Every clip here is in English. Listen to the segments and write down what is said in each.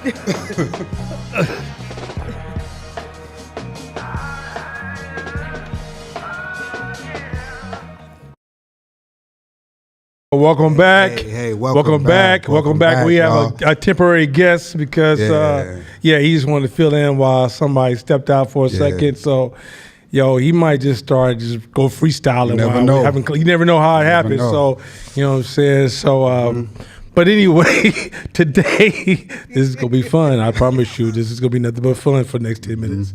Welcome back. Hey, welcome back. We have a temporary guest because, he just wanted to fill in while somebody stepped out for a second. So, he might just start go freestyling. You never know. You never know how it happens. So, you know what I'm saying? So, but anyway, today, this is going to be fun. I promise you, this is going to be nothing but fun for the next 10 minutes.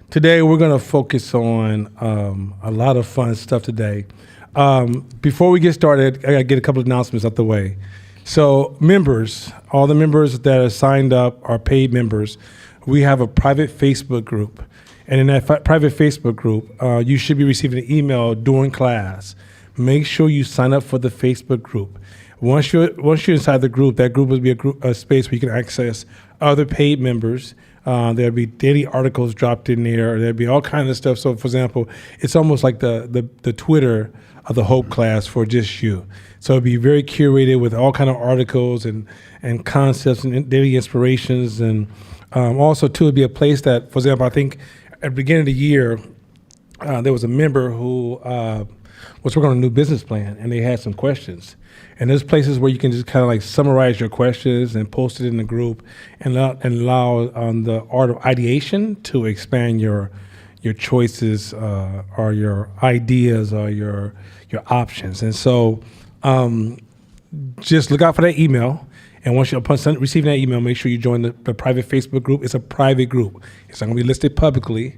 Today, we're going to focus on a lot of fun stuff today. Before we get started, I got to get a couple of announcements out the way. So members, all the members that are signed up are paid members. We have a private Facebook group. And in that private Facebook group, you should be receiving an email during class. Make sure you sign up for the Facebook group. Once you're inside the group, that group will be a space where you can access other paid members. There'll be daily articles dropped in there. There'll be all kinds of stuff. So, for example, it's almost like the Twitter of the Hope class for just you. So it'll be very curated with all kind of articles and concepts and daily inspirations. And also, too, it'll be a place that, for example, I think at the beginning of the year, there was a member who was working on a new business plan, and they had some questions. And there's places where you can just kind of like summarize your questions and post it in the group and allow the art of ideation to expand your choices or your ideas or your options. And so just look out for that email. And once upon receiving that email, make sure you join the private Facebook group. It's a private group. It's not going to be listed publicly.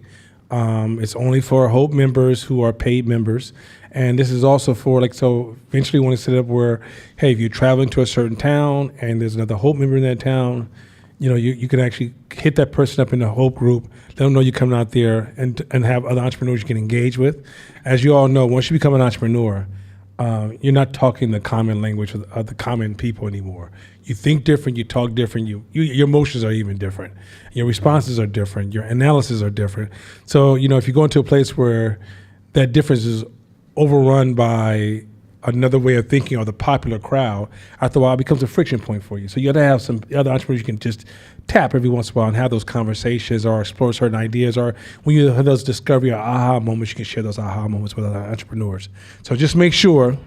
It's only for Hope members who are paid members. And this is also for eventually we want to set up where, hey, if you're traveling to a certain town and there's another Hope member in that town, you can actually hit that person up in the Hope group, let them know you're coming out there and have other entrepreneurs you can engage with. As you all know, once you become an entrepreneur, you're not talking the common language of the common people anymore. You think different, you talk different, your emotions are even different. Your responses are different, your analysis are different. So, if you go into a place where that difference is overrun by another way of thinking or the popular crowd, after a while it becomes a friction point for you. So you got to have some other entrepreneurs you can just tap every once in a while and have those conversations or explore certain ideas, or when you have those discovery or aha moments, you can share those aha moments with other entrepreneurs. So just make sure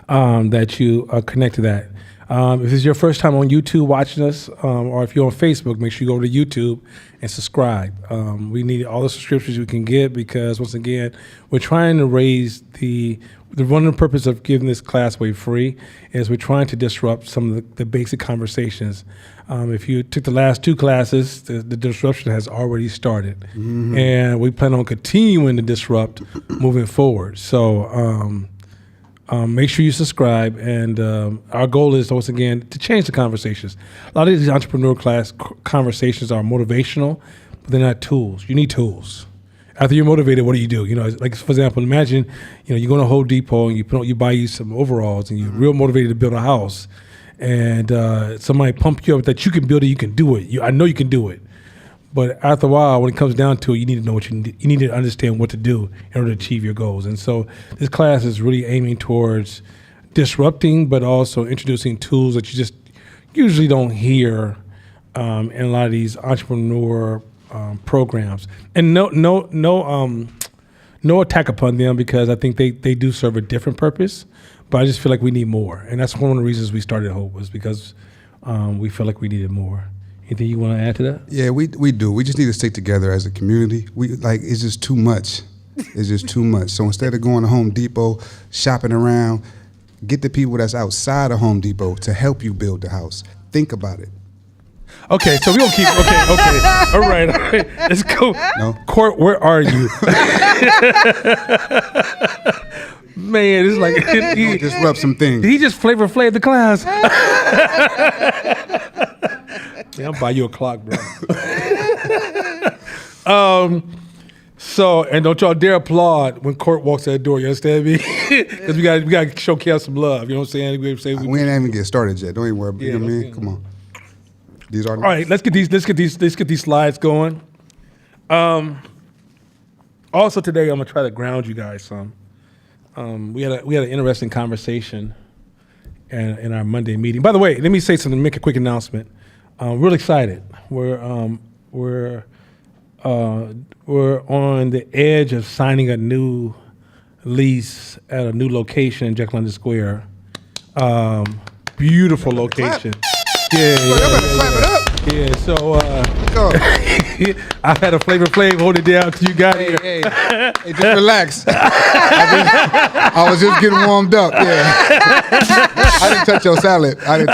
that you connect to that. If this is your first time on YouTube watching us, or if you're on Facebook, make sure you go to YouTube and subscribe. We need all the subscriptions we can get because, once again, we're trying to raise the one of the purpose of giving this class away free is we're trying to disrupt some of the basic conversations. If you took the last two classes, the disruption has already started. Mm-hmm. And we plan on continuing to disrupt moving forward. So make sure you subscribe. And our goal is, once again, to change the conversations. A lot of these entrepreneur class conversations are motivational, but they're not tools. You need tools. After you're motivated, what do? Like, for example, imagine, you go to Home Depot and you buy you some overalls and you're real motivated to build a house, and somebody pump you up that you can build it, you can do it. I know you can do it. But after a while, when it comes down to it, you need to know what you need to understand what to do in order to achieve your goals. And so this class is really aiming towards disrupting, but also introducing tools that you just usually don't hear in a lot of these entrepreneur programs. And no attack upon them, because I think they do serve a different purpose, but I just feel like we need more. And that's one of the reasons we started Hope, was because we feel like we needed more. Anything you want to add to that? Yeah, we do. We just need to stick together as a community. It's just too much. It's just too much. So instead of going to Home Depot, shopping around, get the people that's outside of Home Depot to help you build the house. Think about it. Okay, so we gonna keep. Okay. All right. Let's go. No. Court, where are you? Man, it's like he disrupt some things. He just flavor the class. Yeah, I'll buy you a clock, bro. So, and don't y'all dare applaud when Court walks out the door. You understand me? Because we got to show Cal some love. You know what I'm saying? We ain't even get started yet. Don't even worry. You know what I mean? Come on. These are all right. Let's get these slides going. Also today, I'm gonna try to ground you guys some. We had an interesting conversation in our Monday meeting. By the way, let me say something. Make a quick announcement. Really excited. We're on the edge of signing a new lease at a new location in Jack London Square. Beautiful location. Yeah, Clap it up. yeah. So Go. I had a Flavor Flav hold it down till you got here. Hey, just relax. I was just getting warmed up. Yeah. I didn't touch your salad. Pause.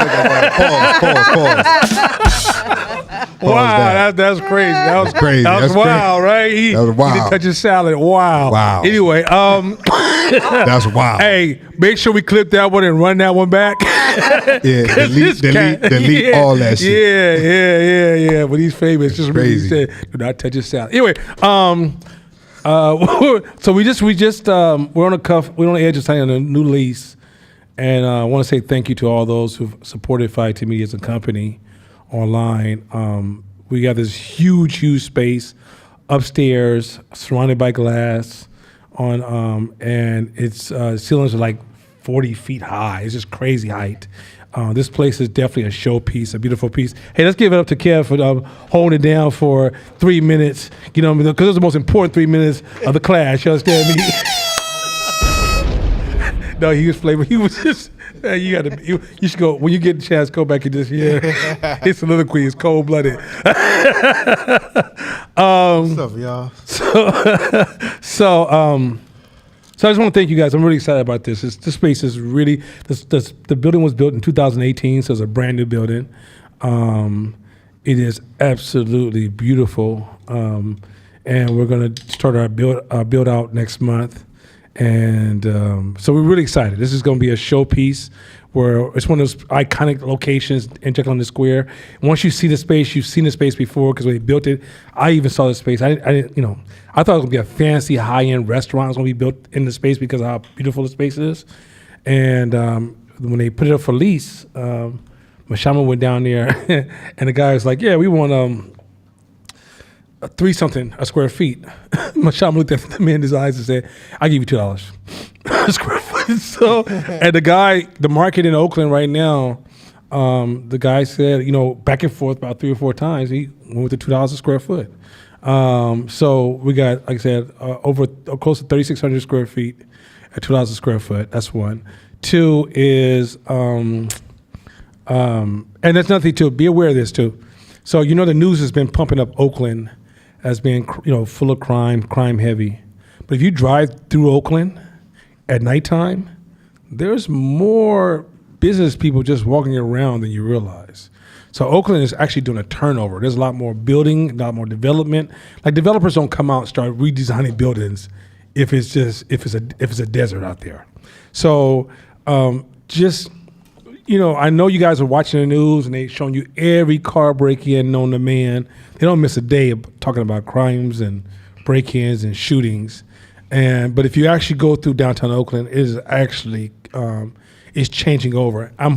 Wow, that's crazy. That was crazy. That was That's wild, right? That was wild. He didn't touch his salad. Wow. Wow. Anyway, That's wild. hey, make sure we clip that one and run that one back. Yeah, This cat- delete all that shit. Yeah. But he's famous. Just really Crazy. said, do not touch his salad. Anyway, so we just we're on the edge of signing a new lease, and I want to say thank you to all those who've supported 5T Media as a company online. We got this huge space upstairs, surrounded by glass, and its ceilings are like 40 feet high. It's just crazy height. This place is definitely a showpiece, a beautiful piece. Hey, let's give it up to Kev for holding it down for 3 minutes. You know, because it was the most important 3 minutes of the class. You understand me? No, he was flavor. He was just. You should go when you get a chance. Go back and just hear his soliloquy. Is cold blooded. What's up, y'all? So I just want to thank you guys. I'm really excited about this. This space is really the building was built in 2018, so it's a brand new building. It is absolutely beautiful, and we're going to start our build out next month. And so we're really excited. This is going to be a showpiece where it's one of those iconic locations in Jack London Square. Once you see the space, you've seen the space before because when they built it, I even saw the space. I didn't, I thought it was going to be a fancy high-end restaurant. It was going to be built in the space because of how beautiful the space is. And when they put it up for lease, Mashama went down there and the guy was like, yeah, we want 3-something a square feet. Mashama looked at the man in his eyes and said, I'll give you $2 a square foot. So, and the market in Oakland right now, the guy said, back and forth about 3 or 4 times, he went with the $2 a square foot. So we got, like I said, over close to 3,600 square feet at $2 a square foot. That's one. 2 is, and that's nothing to be aware of this too. So, the news has been pumping up Oakland as being, full of crime heavy. But if you drive through Oakland at nighttime, there's more business people just walking around than you realize. So Oakland is actually doing a turnover. There's a lot more building, a lot more development. Like developers don't come out and start redesigning buildings if it's a desert out there. So I know you guys are watching the news and they've shown you every car break-in known to man. They don't miss a day of talking about crimes and break-ins and shootings. But if you actually go through downtown Oakland, it is actually it's changing over. Let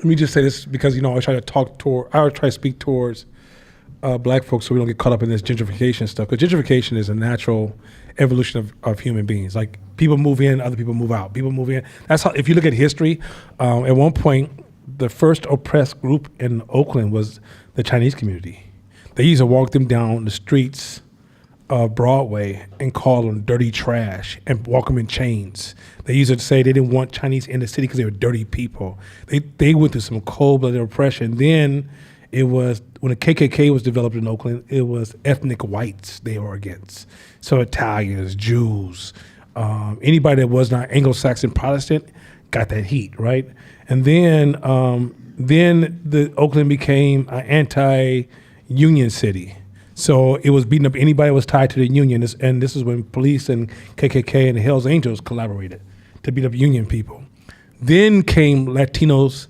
me just say this because I try to speak towards black folks so we don't get caught up in this gentrification stuff. Because gentrification is a natural evolution of human beings. Like people move in, other people move out. People move in. That's how. If you look at history, at one point, the first oppressed group in Oakland was the Chinese community. They used to walk them down the streets of Broadway and call them dirty trash and walk them in chains. They used to say they didn't want Chinese in the city because they were dirty people. They went through some cold-blooded oppression. Then it was, when the KKK was developed in Oakland, it was ethnic whites they were against. So Italians, Jews, anybody that was not Anglo-Saxon Protestant got that heat, right? And then the Oakland became an anti-union city. So it was beating up anybody that was tied to the union. And this is when police and KKK and the Hells Angels collaborated to beat up union people. Then came Latinos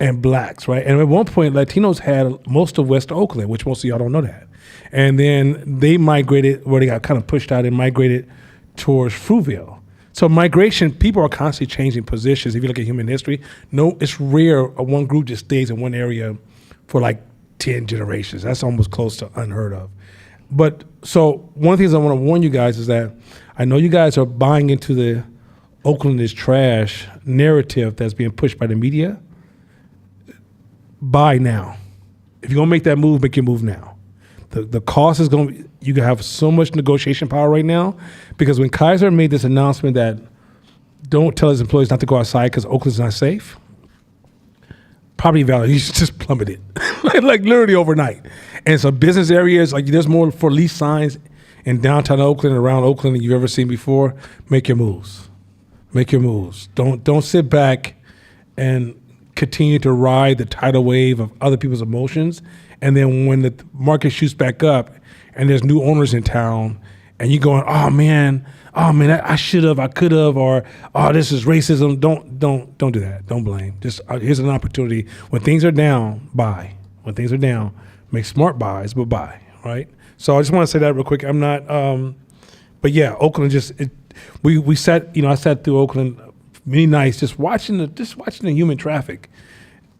and blacks, right? And at one point, Latinos had most of West Oakland, which most of y'all don't know that. And then they migrated, where they got kind of pushed out and migrated towards Fruitville. So migration, people are constantly changing positions. If you look at human history, it's rare one group just stays in one area for like 10 generations. That's almost close to unheard of. But so one of the things I want to warn you guys is that I know you guys are buying into the Oakland is trash narrative that's being pushed by the media, buy now. If you're gonna make that move, make your move now. The cost is going to, you have so much negotiation power right now, because when Kaiser made this announcement that don't tell his employees not to go outside because Oakland's not safe, property values just plummeted, like literally overnight. And so business areas, like there's more for lease signs in downtown Oakland and around Oakland than you've ever seen before. Make your moves. Make your moves. Don't sit back and continue to ride the tidal wave of other people's emotions. And then when the market shoots back up and there's new owners in town and you're going, oh man, I should have, I could have, or oh, this is racism. Don't do that. Don't blame. Just here's an opportunity. When things are down, buy. When things are down, make smart buys, but buy, right? So I just want to say that real quick. I'm not, but yeah, Oakland we sat, I sat through Oakland many nights just watching the human traffic.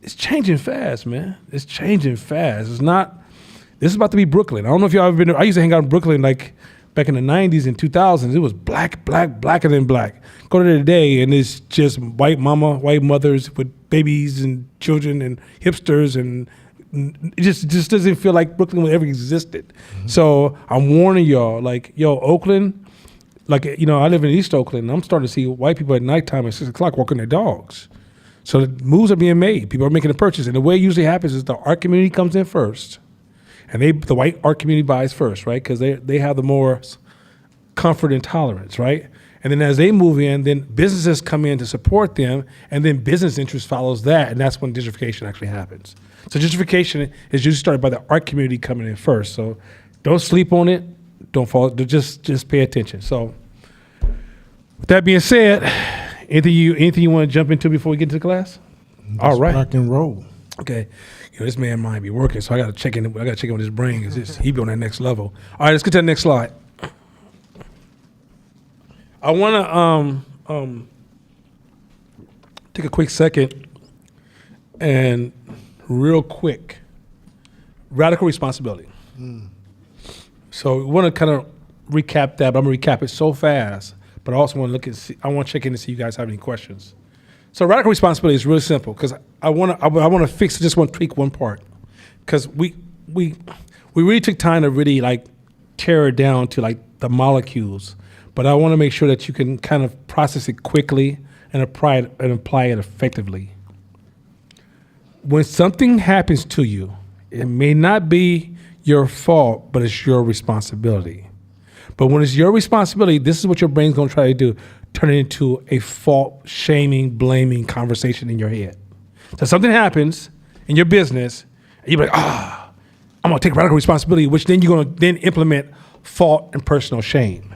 It's changing fast, man. It's changing fast. This is about to be Brooklyn. I don't know if y'all ever been there. I used to hang out in Brooklyn like back in the 90s and 2000s. It was blacker than black. Go there today and it's just white mothers with babies and children and hipsters, and it just doesn't feel like Brooklyn ever existed. Mm-hmm. So I'm warning y'all, like, Oakland, like, I live in East Oakland, and I'm starting to see white people at nighttime at 6 o'clock walking their dogs. So the moves are being made. People are making a purchase. And the way it usually happens is the art community comes in first. And the white art community buys first, right? Because they have the more comfort and tolerance, right? And then as they move in, then businesses come in to support them, and then business interest follows that, and that's when gentrification actually happens. So gentrification is usually started by the art community coming in first. So don't sleep on it. Don't fall. Just pay attention. So with that being said, anything you want to jump into before we get into the class? All right. Rock and roll. Okay. This man might be working, so I got to check in. I got to check in with his brain, because he be on that next level. All right, let's get to the next slide. I want to take a quick second and real quick, radical responsibility. So we want to kind of recap that, but I'm going to recap it so fast, but I also want to I want to check in to see if you guys have any questions. So radical responsibility is really simple, because I want to fix, just want to tweak one part, because we really took time to really like tear it down to like the molecules, but I want to make sure that you can kind of process it quickly and apply it effectively. When something happens to you, it may not be your fault, but it's your responsibility. But when it's your responsibility, this is what your brain's going to try to do. Turn it into a fault, shaming, blaming conversation in your head. So something happens in your business, and you're like, I'm going to take radical responsibility, which then you're going to then implement fault and personal shame.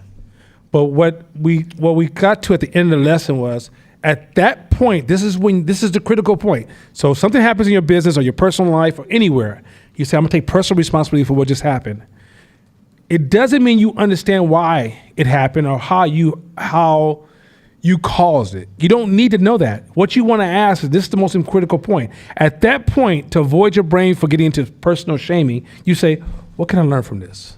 But what we got to at the end of the lesson was, at that point, this is the critical point. So something happens in your business or your personal life or anywhere, you say, I'm going to take personal responsibility for what just happened. It doesn't mean you understand why it happened or how you caused it. You don't need to know that. What you want to ask is, this is the most critical point. At that point, to avoid your brain from getting into personal shaming, you say, what can I learn from this?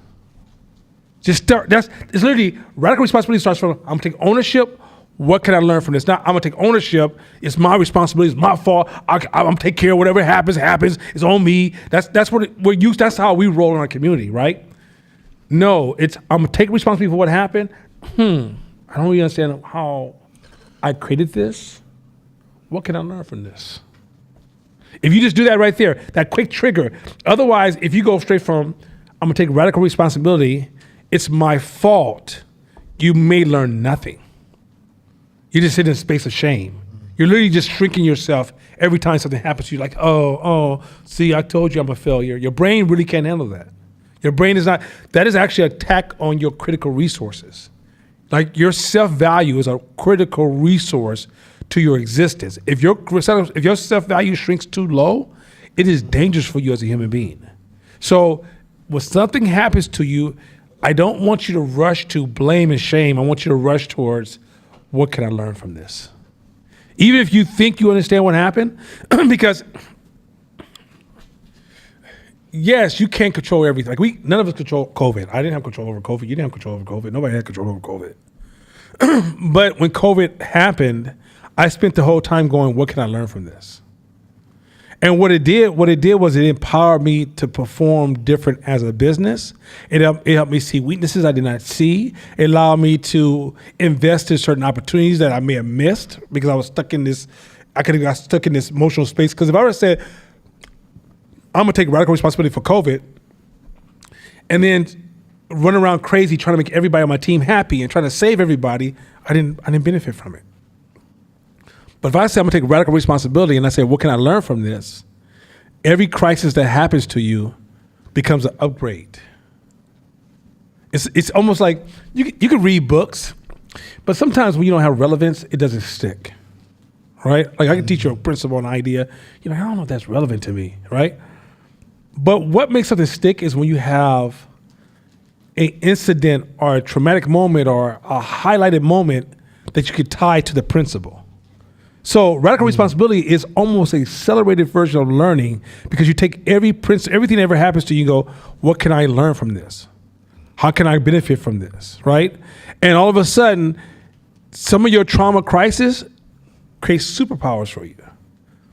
Just start. It's literally, radical responsibility starts from, I'm going to take ownership. What can I learn from this? Not, I'm going to take ownership. It's my responsibility. It's my fault. I'm going to take care of whatever happens. It's on me. That's how we roll in our community, right? No, I'm going to take responsibility for what happened. I don't really understand how I created this. What can I learn from this? If you just do that right there, that quick trigger. Otherwise, if you go straight from, I'm going to take radical responsibility, it's my fault, you may learn nothing. You just sit in a space of shame. You're literally just shrinking yourself every time something happens to you, like, see, I told you I'm a failure. Your brain really can't handle that. Your brain is not, that is actually an attack on your critical resources. Like, your self-value is a critical resource to your existence. If your self-value shrinks too low, it is dangerous for you as a human being. So when something happens to you, I don't want you to rush to blame and shame. I want you to rush towards, what can I learn from this? Even if you think you understand what happened, because yes, you can't control everything. Like, none of us control COVID. I didn't have control over COVID. You didn't have control over COVID. Nobody had control over COVID. But when COVID happened, I spent the whole time going, what can I learn from this? And what it did was it empowered me to perform different as a business. It helped me see weaknesses I did not see. It allowed me to invest in certain opportunities that I may have missed because I was stuck in this. I could have got stuck in this emotional space. Because if I would have said, I'm gonna take radical responsibility for COVID, and then run around crazy trying to make everybody on my team happy and trying to save everybody, I didn't benefit from it. But if I say I'm gonna take radical responsibility and I say, what can I learn from this? Every crisis that happens to you becomes an upgrade. It's almost like you can read books, but sometimes when you don't have relevance, it doesn't stick, right? Like I can teach you a principle, an idea, I don't know if that's relevant to me, right? But what makes something stick is when you have an incident or a traumatic moment or a highlighted moment that you could tie to the principle. So radical responsibility is almost a accelerated version of learning because you take everything that ever happens to you and go, what can I learn from this? How can I benefit from this, right? And all of a sudden, some of your trauma crisis creates superpowers for you.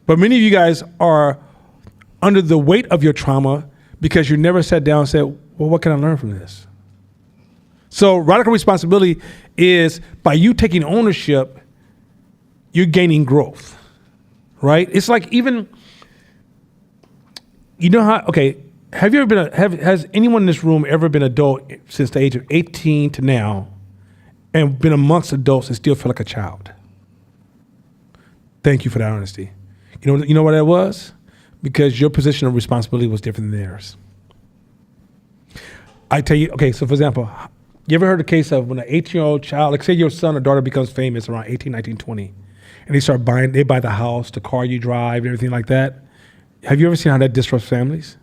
But many of you guys are under the weight of your trauma because you never sat down and said, well, what can I learn from this? So radical responsibility is by you taking ownership, you're gaining growth, right? It's like even, have you ever has anyone in this room ever been adult since the age of 18 to now and been amongst adults and still feel like a child? Thank you for that honesty. You know what that was? Because your position of responsibility was different than theirs. I tell you, so for example, you ever heard the case of when an 18-year-old child, like say your son or daughter becomes famous around 18, 19, 20, and they buy the house, the car you drive, everything like that. Have you ever seen how that disrupts families?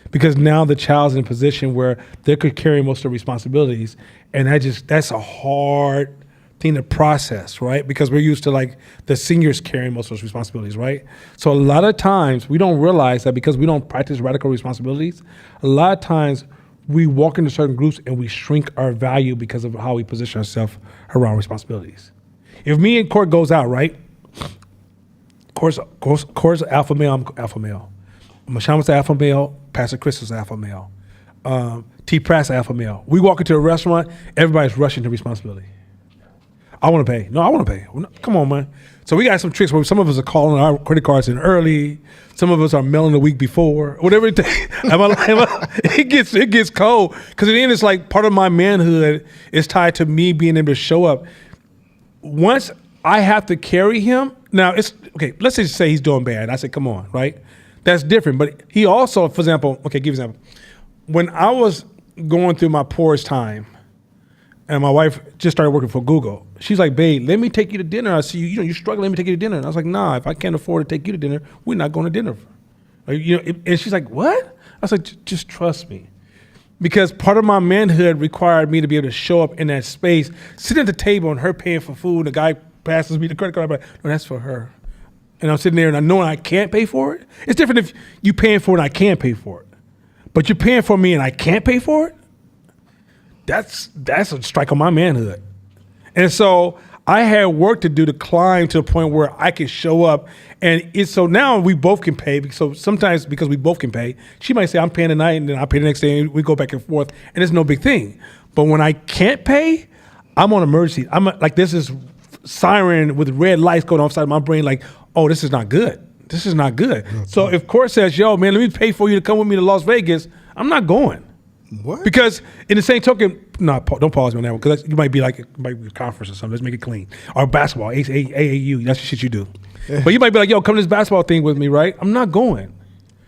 Because now the child's in a position where they could carry most of the responsibilities, and that's a hard thing to process, right? Because we're used to like the seniors carrying most of those responsibilities, right? So a lot of times we don't realize that because we don't practice radical responsibilities, a lot of times we walk into certain groups and we shrink our value because of how we position ourselves around responsibilities. If me and Court goes out, right? Court's alpha male, I'm alpha male. Mashama's alpha male, Pastor Chris is alpha male. T. Pratt's alpha male. We walk into a restaurant, everybody's rushing to responsibility. I want to pay. No, I want to pay. Come on, man. So we got some tricks where some of us are calling our credit cards in early. Some of us are mailing the week before. Whatever it takes. It gets cold. Because at the end, it's like part of my manhood is tied to me being able to show up. Once I have to carry him, now it's, okay, let's just say he's doing bad. I said, come on, right? That's different. But he also, for example, give you an example. When I was going through my poorest time, and my wife just started working for Google. She's like, babe, let me take you to dinner. I see you're struggling, let me take you to dinner. And I was like, nah, if I can't afford to take you to dinner, we're not going to dinner. And she's like, what? I was like, just trust me. Because part of my manhood required me to be able to show up in that space, sit at the table and her paying for food, and the guy passes me the credit card, I'm like, no, that's for her. And I'm sitting there and I know I can't pay for it. It's different if you paying for it and I can't pay for it. But you're paying for me and I can't pay for it? That's a strike on my manhood. And so I had work to do to climb to a point where I could show up. And so now we both can pay. So sometimes because we both can pay, she might say, I'm paying tonight, and then I'll pay the next day, and we go back and forth, and it's no big thing. But when I can't pay, I'm on emergency. I'm like, this is siren with red lights going off inside my brain like, oh, this is not good. This is not good. So if Court says, yo, man, let me pay for you to come with me to Las Vegas, I'm not going. What? Because in the same token, don't pause me on that one, because you might be like, it might be a conference or something. Let's make it clean. Or basketball, AAU, that's the shit you do. But you might be like, yo, come to this basketball thing with me, right? I'm not going.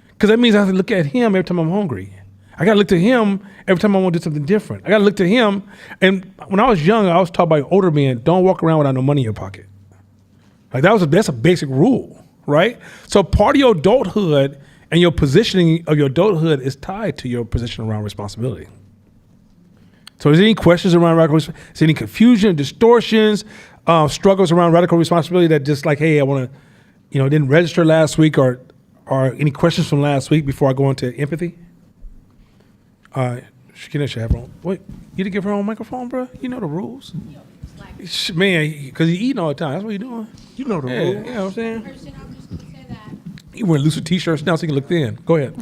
Because that means I have to look at him every time I'm hungry. I got to look to him every time I want to do something different. I got to look to him. And when I was young, I was taught by older men, don't walk around without no money in your pocket. Like that's a basic rule, right? So part of your adulthood and your positioning of your adulthood is tied to your position around responsibility. So is there any questions around radical responsibility? Is there any confusion, distortions, struggles around radical responsibility that just like, hey, I want to, didn't register last week, or any questions from last week before I go into empathy? Shakina should have her own. Wait, you didn't give her own microphone, bro? You know the rules. Man, because you eating all the time. That's what you doing. You know the Yeah, rule. you know what I'm saying? Christian, I was just going to say that. You wearing looser t-shirts now so you can look thin. Go ahead.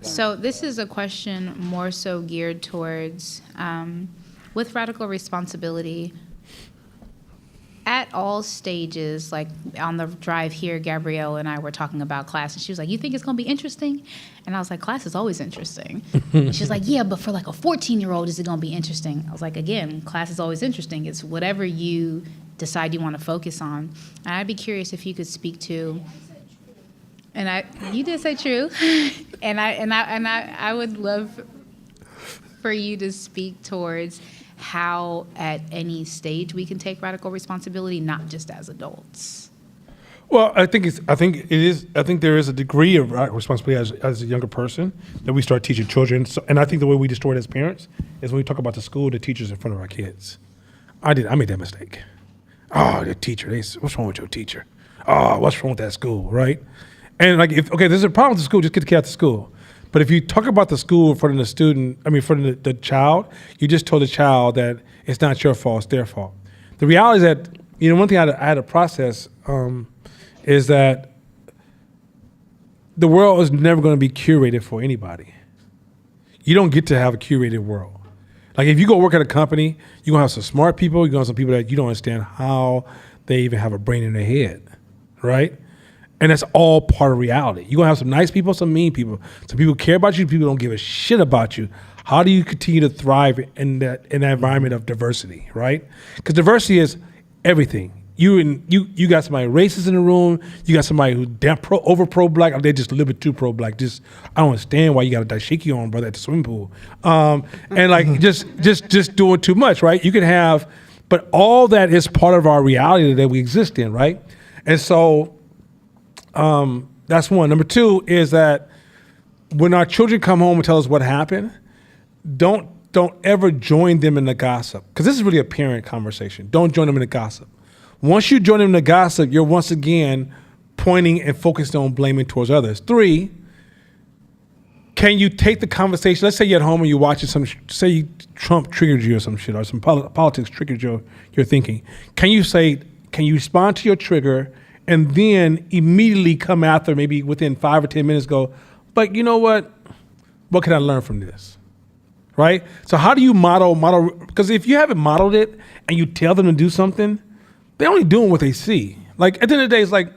So this is a question more so geared towards, with radical responsibility, at all stages, like on the drive here, Gabrielle and I were talking about class, and she was like, you think it's going to be interesting? And I was like, class is always interesting. And she was like, yeah, but for like a 14-year-old, is it going to be interesting? I was like, again, class is always interesting. It's whatever you decide you want to focus on. And I'd be curious if you could speak to, you did say true, and I would love for you to speak towards how at any stage we can take radical responsibility, not just as adults. Well, I think there is a degree of responsibility as a younger person that we start teaching children. So, and I think the way we destroy it as parents is when we talk about the school, the teachers in front of our kids. I made that mistake. Oh, the teacher, what's wrong with your teacher? Oh, what's wrong with that school, right? And like, there's a problem with the school, just get the kid out of school. But if you talk about the school in front of the student, in front of the child, you just told the child that it's not your fault, it's their fault. The reality is that, one thing I had to process is that the world is never going to be curated for anybody. You don't get to have a curated world. Like if you go work at a company, you're going to have some smart people, you're going to have some people that you don't understand how they even have a brain in their head, right? And that's all part of reality. You're going to have some nice people, some mean people. Some people care about you, people don't give a shit about you. How do you continue to thrive in that environment of diversity, right? Because diversity is everything. You got somebody racist in the room. You got somebody who's over pro-black. Or they just a little bit too pro-black. I don't understand why you got a dashiki on, brother, at the swimming pool. And like just doing too much, right? You can have, but all that is part of our reality that we exist in, right? And so that's one. Number two is that when our children come home and tell us what happened, don't ever join them in the gossip, because this is really a parent conversation. Don't join them in the gossip. Once you join them in the gossip, you're once again pointing and focused on blaming towards others. 3, can you take the conversation? Let's say you're at home and you're watching say Trump triggered you or some shit, or some politics triggered your thinking. Can you respond to your trigger and then immediately come after, maybe within 5 or 10 minutes, go, but you know what? What can I learn from this? Right? So how do you model? Because if you haven't modeled it and you tell them to do something, they're only doing what they see. Like at the end of the day, it's like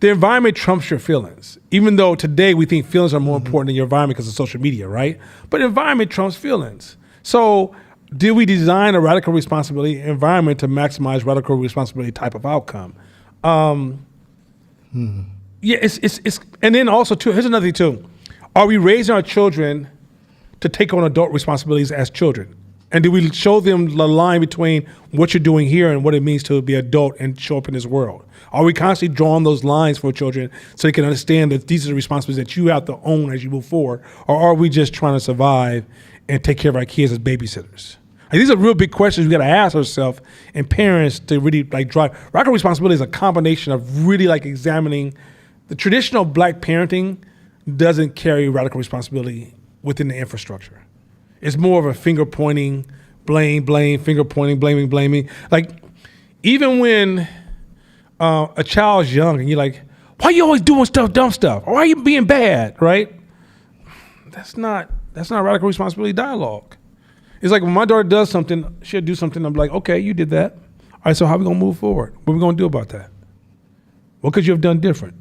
the environment trumps your feelings. Even though today we think feelings are more important than your environment because of social media, right? But environment trumps feelings. So did we design a radical responsibility environment to maximize radical responsibility type of outcome? Yeah, it's and then also too, here's another thing too. Are we raising our children to take on adult responsibilities as children? And do we show them the line between what you're doing here and what it means to be adult and show up in this world? Are we constantly drawing those lines for children so they can understand that these are the responsibilities that you have to own as you move forward? Or are we just trying to survive and take care of our kids as babysitters? Like, these are real big questions we got to ask ourselves, and parents to really like drive. Radical responsibility is a combination of really like examining the traditional black parenting doesn't carry radical responsibility within the infrastructure. It's more of a finger pointing, blame, finger pointing, blaming. Like, even when a child's young and you're like, why are you always doing dumb stuff? Or why are you being bad, right? That's not radical responsibility dialogue. It's like when my daughter does something, she'll do something, I'm like, okay, you did that. All right, so how are we gonna move forward? What are we gonna do about that? What could you have done different?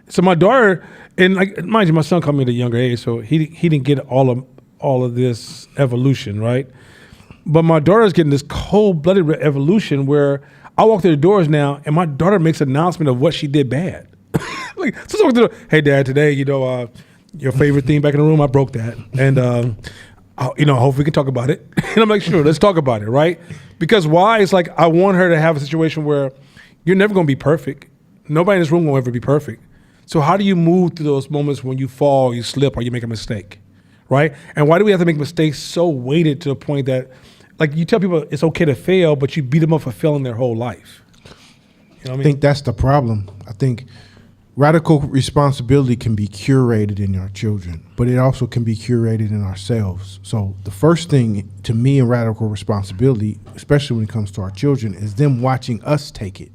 So my daughter, and like, mind you, my son called me at a younger age, so he didn't get all of this evolution, right? But my daughter's getting this cold-blooded evolution where I walk through the doors now, and my daughter makes an announcement of what she did bad. Like, so I walk through the, hey, Dad, today, your favorite thing back in the room, I broke that, and hopefully we can talk about it. And I'm like, sure, let's talk about it, right? Because why? It's like I want her to have a situation where you're never going to be perfect. Nobody in this room will ever be perfect. So how do you move through those moments when you fall, you slip, or you make a mistake, right? And why do we have to make mistakes so weighted to the point that, like, you tell people it's okay to fail, but you beat them up for failing their whole life? You know what I mean? I think that's the problem. I think radical responsibility can be curated in our children, but it also can be curated in ourselves. So the first thing to me in radical responsibility, especially when it comes to our children, is them watching us take it.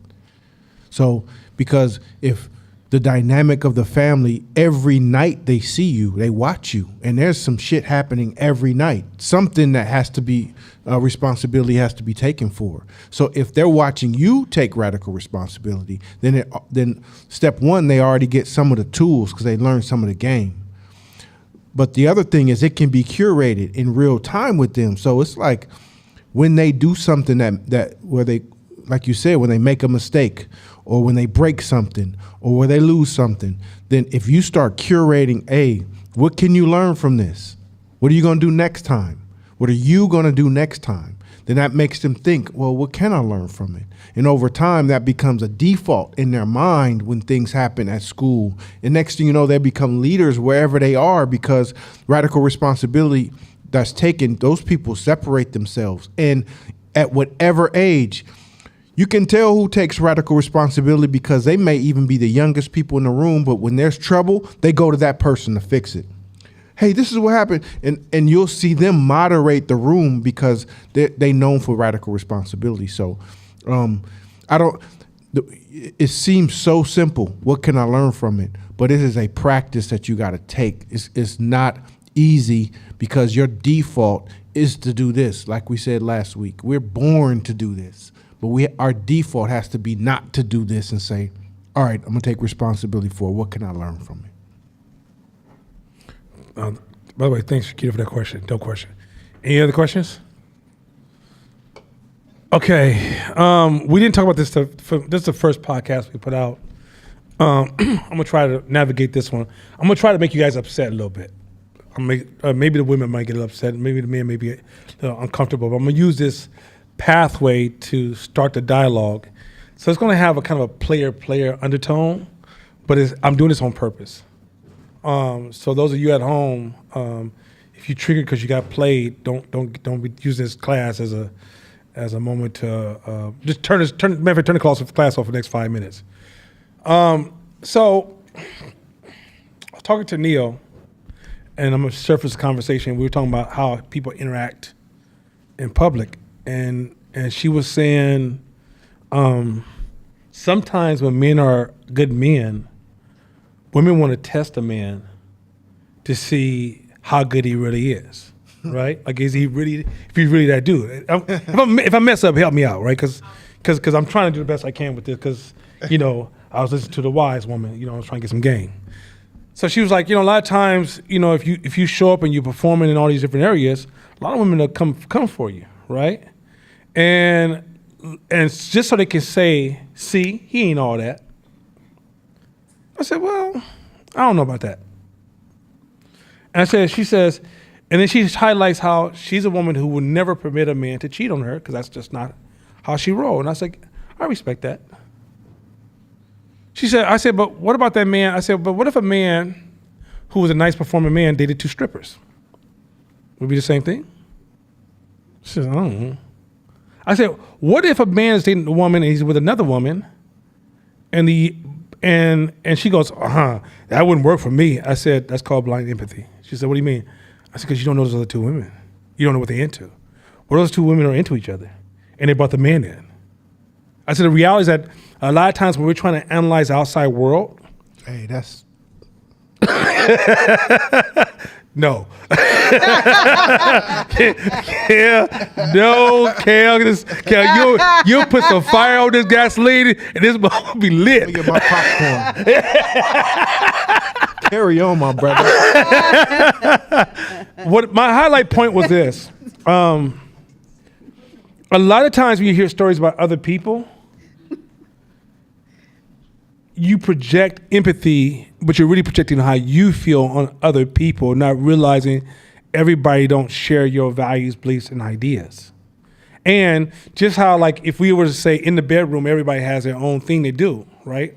So because if the dynamic of the family, every night they see you, they watch you, and there's some shit happening every night. Something that has to be, responsibility has to be taken for. So if they're watching you take radical responsibility, then step one, they already get some of the tools because they learn some of the game. But the other thing is it can be curated in real time with them. So it's like when they do something that where they, like you said, when they make a mistake or when they break something or where they lose something, then if you start curating, hey, what can you learn from this? What are you going to do next time? What are you going to do next time? Then that makes them think, well, what can I learn from it? And over time, that becomes a default in their mind when things happen at school. And next thing you know, they become leaders wherever they are because radical responsibility that's taken, those people separate themselves. And at whatever age, you can tell who takes radical responsibility because they may even be the youngest people in the room, but when there's trouble, they go to that person to fix it. Hey, this is what happened. And you'll see them moderate the room because they known for radical responsibility. So it seems so simple. What can I learn from it? But it is a practice that you got to take. It's not easy because your default is to do this. Like we said last week, we're born to do this. But our default has to be not to do this and say, all right, I'm going to take responsibility for it. What can I learn from it? By the way, thanks, Shakita, for that question. No question. Any other questions? Okay. We didn't talk about this. This is the first podcast we put out. I'm going to try to navigate this one. I'm going to try to make you guys upset a little bit. Maybe the women might get a little upset. Maybe the men may be a little uncomfortable. But I'm going to use this pathway to start the dialogue. So it's going to have a kind of a player undertone, but I'm doing this on purpose. So those of you at home, if you triggered because you got played, don't be using this class as a moment to just turn the class off for the next 5 minutes. So I was talking to Neil, and I'm gonna surface the conversation. We were talking about how people interact in public. And she was saying, sometimes when men are good men, women want to test a man to see how good he really is, right? Like, if he's really that dude. If I mess up, help me out, right? Because I'm trying to do the best I can with this. Because I was listening to the wise woman. I was trying to get some game. So she was like, a lot of times, if you show up and you're performing in all these different areas, a lot of women will come for you, right? And just so they can say, see, he ain't all that. I said, well, I don't know about that. And she says, and then she highlights how she's a woman who would never permit a man to cheat on her because that's just not how she rolls. And I said, I respect that. I said, but what about that man? I said, but what if a man who was a nice performing man dated 2 strippers? Would it be the same thing? She said, I don't know. I said, what if a man is dating a woman and he's with another woman, and she goes, that wouldn't work for me. I said, that's called blind empathy. She said, what do you mean? I said, because you don't know those other 2 women. You don't know what they're into. Well, those 2 women are into each other, and they brought the man in. I said, the reality is that a lot of times when we're trying to analyze the outside world, hey, that's no. Kel, you'll put some fire on this gasoline and this will be lit. Get my popcorn. Carry on, my brother. What my highlight point was this. A lot of times when you hear stories about other people, you project empathy, but you're really projecting how you feel on other people, not realizing everybody don't share your values, beliefs, and ideas. And just how, like, if we were to say in the bedroom, everybody has their own thing they do, right?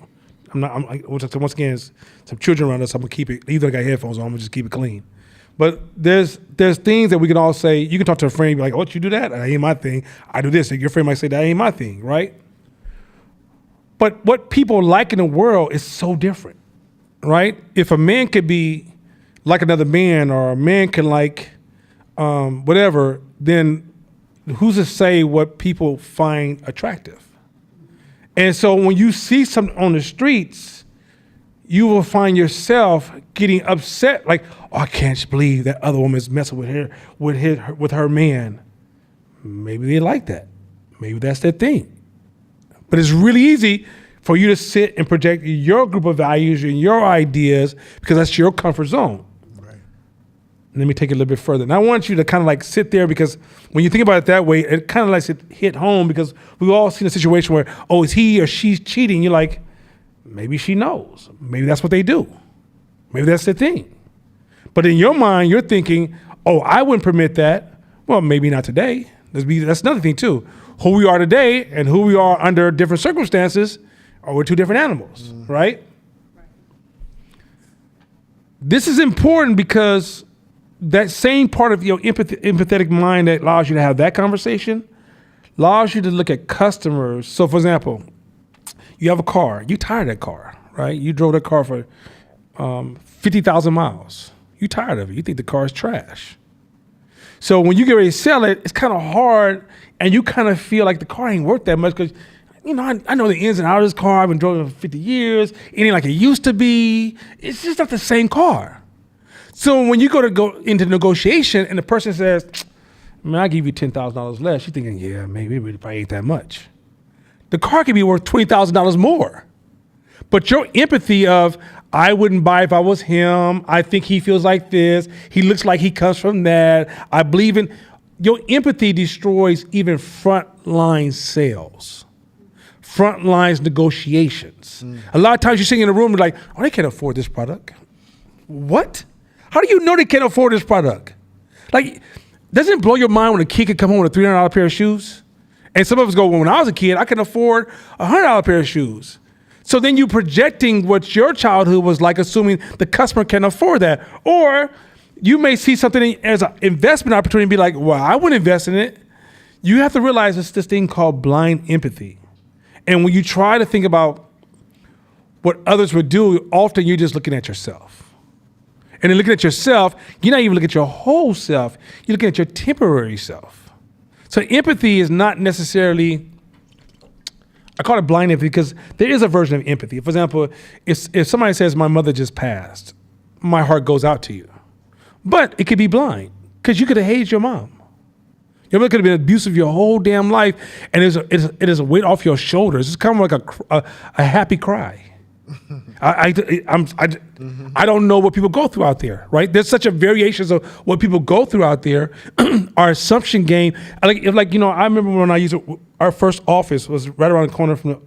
Once again, it's some children around us, I'm gonna keep it, even though I got headphones on, I'm gonna just keep it clean. But there's things that we can all say. You can talk to a friend and be like, oh, you do that? That ain't my thing. I do this. And your friend might say, that ain't my thing, right? But what people like in the world is so different, right? If a man could be like another man, or a man can like whatever, then who's to say what people find attractive? And so when you see something on the streets, you will find yourself getting upset, like, oh, I can't believe that other woman's messing with her man. Maybe they like that. Maybe that's their thing. But it's really easy for you to sit and project your group of values and your ideas because that's your comfort zone. Right. Let me take it a little bit further. And I want you to kind of like sit there, because when you think about it that way, it kind of like hit home, because we've all seen a situation where, oh, is he or she's cheating? You're like, maybe she knows. Maybe that's what they do. Maybe that's their thing. But in your mind, you're thinking, oh, I wouldn't permit that. Well, maybe not today. That's another thing too. Who we are today and who we are under different circumstances we're two different animals, right? This is important because that same part of your empathetic mind that allows you to have that conversation allows you to look at customers. So, for example, you have a car. You tired of that car, right? You drove that car for 50,000 miles. You tired of it. You think the car is trash. So when you get ready to sell it, it's kind of hard, and you kind of feel like the car ain't worth that much because, you know, I know the ins and outs of this car. I've been driving it for 50 years. It ain't like it used to be. It's just not the same car. So when you go into negotiation and the person says, man, I'll give you $10,000 less, you're thinking, yeah, maybe it probably ain't that much. The car could be worth $20,000 more. But your empathy of, I wouldn't buy if I was him. I think he feels like this. He looks like he comes from that. I believe in, your empathy destroys even frontline sales, frontline negotiations. A lot of times you're sitting in a room and like, oh, they can't afford this product. What? How do you know they can't afford this product? Like, doesn't it blow your mind when a kid could come home with a $300 pair of shoes? And some of us go, well, when I was a kid, I could afford a $100 pair of shoes. So then you're projecting what your childhood was like, assuming the customer can afford that. Or you may see something as an investment opportunity and be like, well, I wouldn't invest in it. You have to realize it's this thing called blind empathy. And when you try to think about what others would do, often you're just looking at yourself. And in looking at yourself, you're not even looking at your whole self. You're looking at your temporary self. So empathy is not necessarily, I call it blind empathy because there is a version of empathy. For example, if somebody says, my mother just passed, my heart goes out to you. But it could be blind because you could have hated your mom. Your mother could have been abusive your whole damn life, and it is a weight off your shoulders. It's kind of like a happy cry. I don't know what people go through out there, right? There's such a variations of what people go through out there. Our assumption game, I remember when our first office was right around the corner from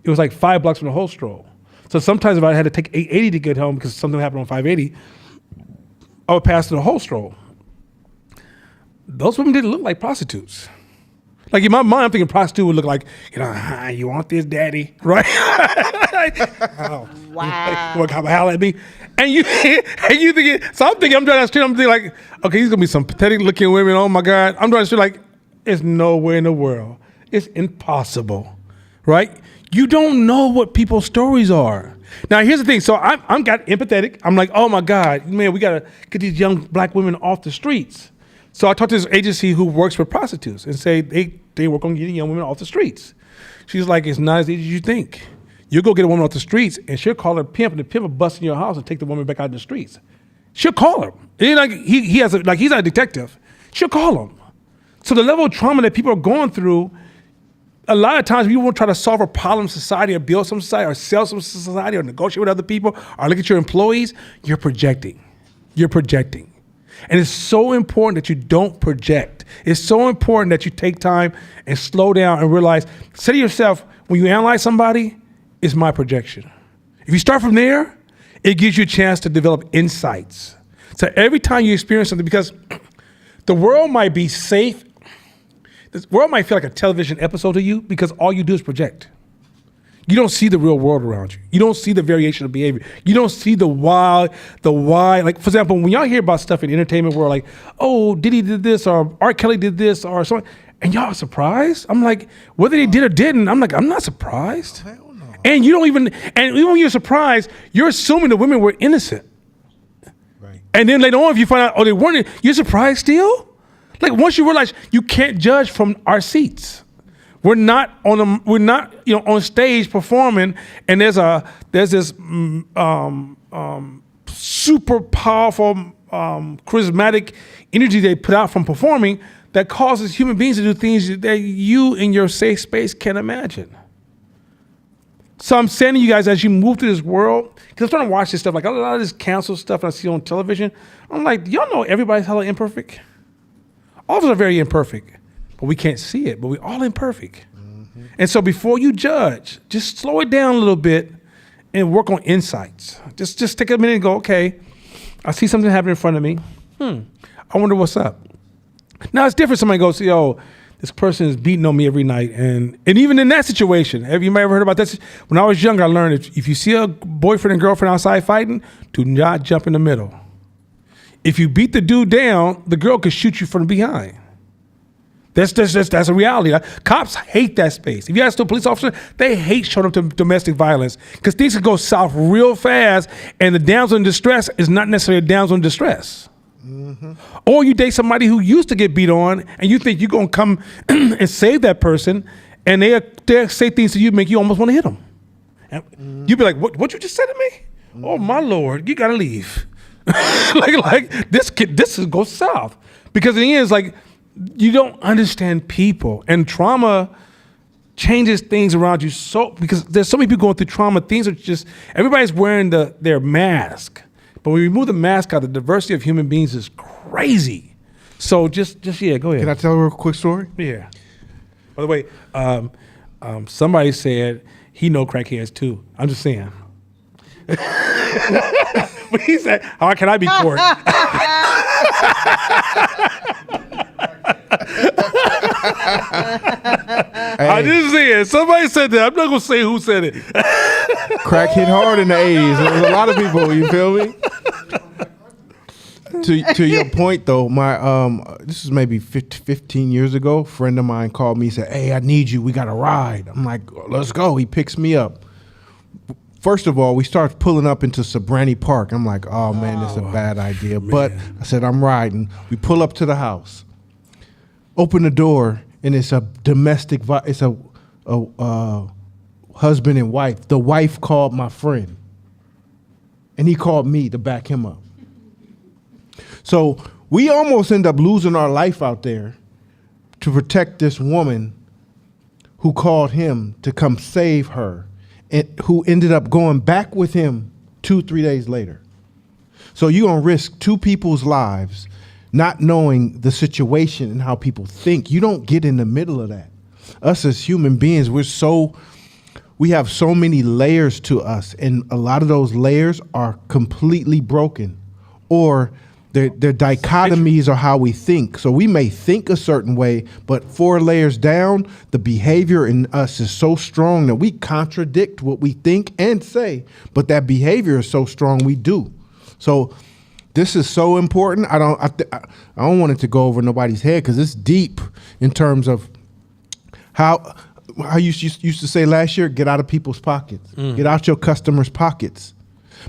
it was like 5 blocks from the whole stroll. So sometimes if I had to take 880 to get home because something happened on 580, I would pass to the whole stroll. Those women didn't look like prostitutes. Like in my mind, I'm thinking prostitute would look like, you want this, daddy, right? Oh, Wow. What kind of howl at me? And you thinking, so I'm thinking, I'm driving down the street, I'm thinking like, okay, these gonna be some pathetic looking women. Oh my God. I'm driving down the street like, it's nowhere in the world. It's impossible, right? You don't know what people's stories are. Now, here's the thing. So I'm got empathetic. I'm like, oh my God, man, we gotta get these young black women off the streets. So I talked to this agency who works with prostitutes and say they work on getting young women off the streets. She's like, it's not as easy as you think. You go get a woman off the streets and she'll call her pimp, and the pimp will bust in your house and take the woman back out in the streets. She'll call her. He's not a detective. She'll call him. So the level of trauma that people are going through, a lot of times people won't try to solve a problem in society or build some society or sell some society or negotiate with other people or look at your employees. You're projecting. You're projecting. And it's so important that you don't project. It's so important that you take time and slow down and realize, say to yourself, when you analyze somebody, it's my projection. If you start from there, it gives you a chance to develop insights. So every time you experience something, because the world might be safe, the world might feel like a television episode to you because all you do is project. You don't see the real world around you. You don't see the variation of behavior. You don't see the why. Like, for example, when y'all hear about stuff in the entertainment world, like, oh, Diddy did this, or R. Kelly did this, or something, And y'all are surprised? I'm like, whether they did or didn't, I'm like, I'm not surprised. Hell no. And you don't even, and even when you're surprised, you're assuming the women were innocent. Right. And then later on, if you find out, oh, they weren't, you're surprised still? Like once you realize you can't judge from our seats. We're not on stage performing, and there's this super powerful, charismatic energy they put out from performing that causes human beings to do things that you in your safe space can't imagine. So I'm saying to you guys, as you move through this world, because I'm starting to watch this stuff, like a lot of this cancel stuff I see on television, I'm like, y'all know everybody's hella imperfect? All of us are very imperfect, but we can't see it, but we're all imperfect. Mm-hmm. And so before you judge, just slow it down a little bit and work on insights. Just take a minute and go, okay, I see something happening in front of me. I wonder what's up. Now it's different. Somebody goes, yo, this person is beating on me every night. And even in that situation, have you ever heard about that? When I was younger, I learned if you see a boyfriend and girlfriend outside fighting, do not jump in the middle. If you beat the dude down, the girl could shoot you from behind. That's a reality. Cops hate that space. If you ask the police officer, they hate showing up to domestic violence because things can go south real fast, and the damsel in distress is not necessarily a damsel in distress. Mm-hmm. Or you date somebody who used to get beat on, and you think you're gonna come and save that person, and they say things to you make you almost want to hit them. And you'd be like, "What you just said to me? Oh my Lord, you gotta leave." like this goes south because in the end, it's like you don't understand people, and trauma changes things around you. So because there's so many people going through trauma, things are just everybody's wearing their mask. But when we remove the mask out, the diversity of human beings is crazy. So just yeah, go ahead. Can I tell a real quick story? Yeah. By the way, somebody said he know crackheads too. I'm just saying. But he said, "How can I be court?" I didn't say it. Somebody said that. I'm not gonna say who said it. Crack hit hard in the 80s. There's a lot of people. You feel me? To your point though, my this is maybe 15 years ago. A friend of mine called me and said, "Hey, I need you. We got a ride." I'm like, "Let's go." He picks me up. First of all, we start pulling up into Sabrani Park. I'm like, "Oh man, this is a bad idea." Man. But I said, "I'm riding." We pull up to the house, open the door, and it's a domestic. It's a husband and wife. The wife called my friend, and he called me to back him up. So we almost end up losing our life out there to protect this woman who called him to come save her, and who ended up going back with him 2-3 days later. So you're gonna risk two people's lives not knowing the situation and how people think. You don't get in the middle of that. Us as human beings, we have so many layers to us, and a lot of those layers are completely broken, or they're dichotomies of how we think. So we may think a certain way, but 4 layers down, the behavior in us is so strong that we contradict what we think and say, but that behavior is so strong we do. So this is so important. I don't want it to go over nobody's head because it's deep in terms of how you used to say last year, get out of people's pockets, get out your customers' pockets.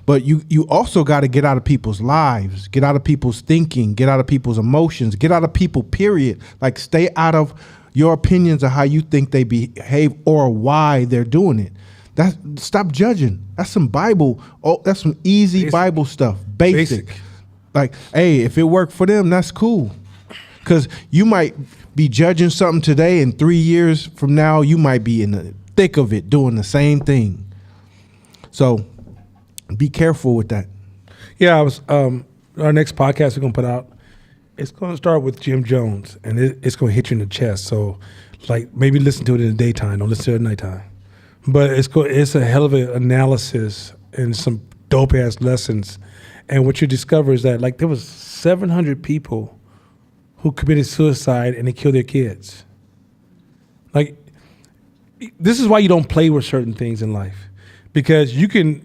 But you also got to get out of people's lives, get out of people's thinking, get out of people's emotions, get out of people, period. Like stay out of your opinions of how you think they behave or why they're doing it. Stop judging. That's some Bible. Oh, that's some easy Bible stuff. Basic. Like, hey, if it worked for them, that's cool. Because you might be judging something today, and 3 years from now, you might be in the thick of it doing the same thing. So be careful with that. Yeah, our next podcast we're gonna put out, it's gonna start with Jim Jones, and it's gonna hit you in the chest. So, like, maybe listen to it in the daytime, don't listen to it at nighttime. But it's a hell of an analysis and some dope ass lessons. And what you discover is that like there was 700 people who committed suicide and they killed their kids. Like, this is why you don't play with certain things in life, because you can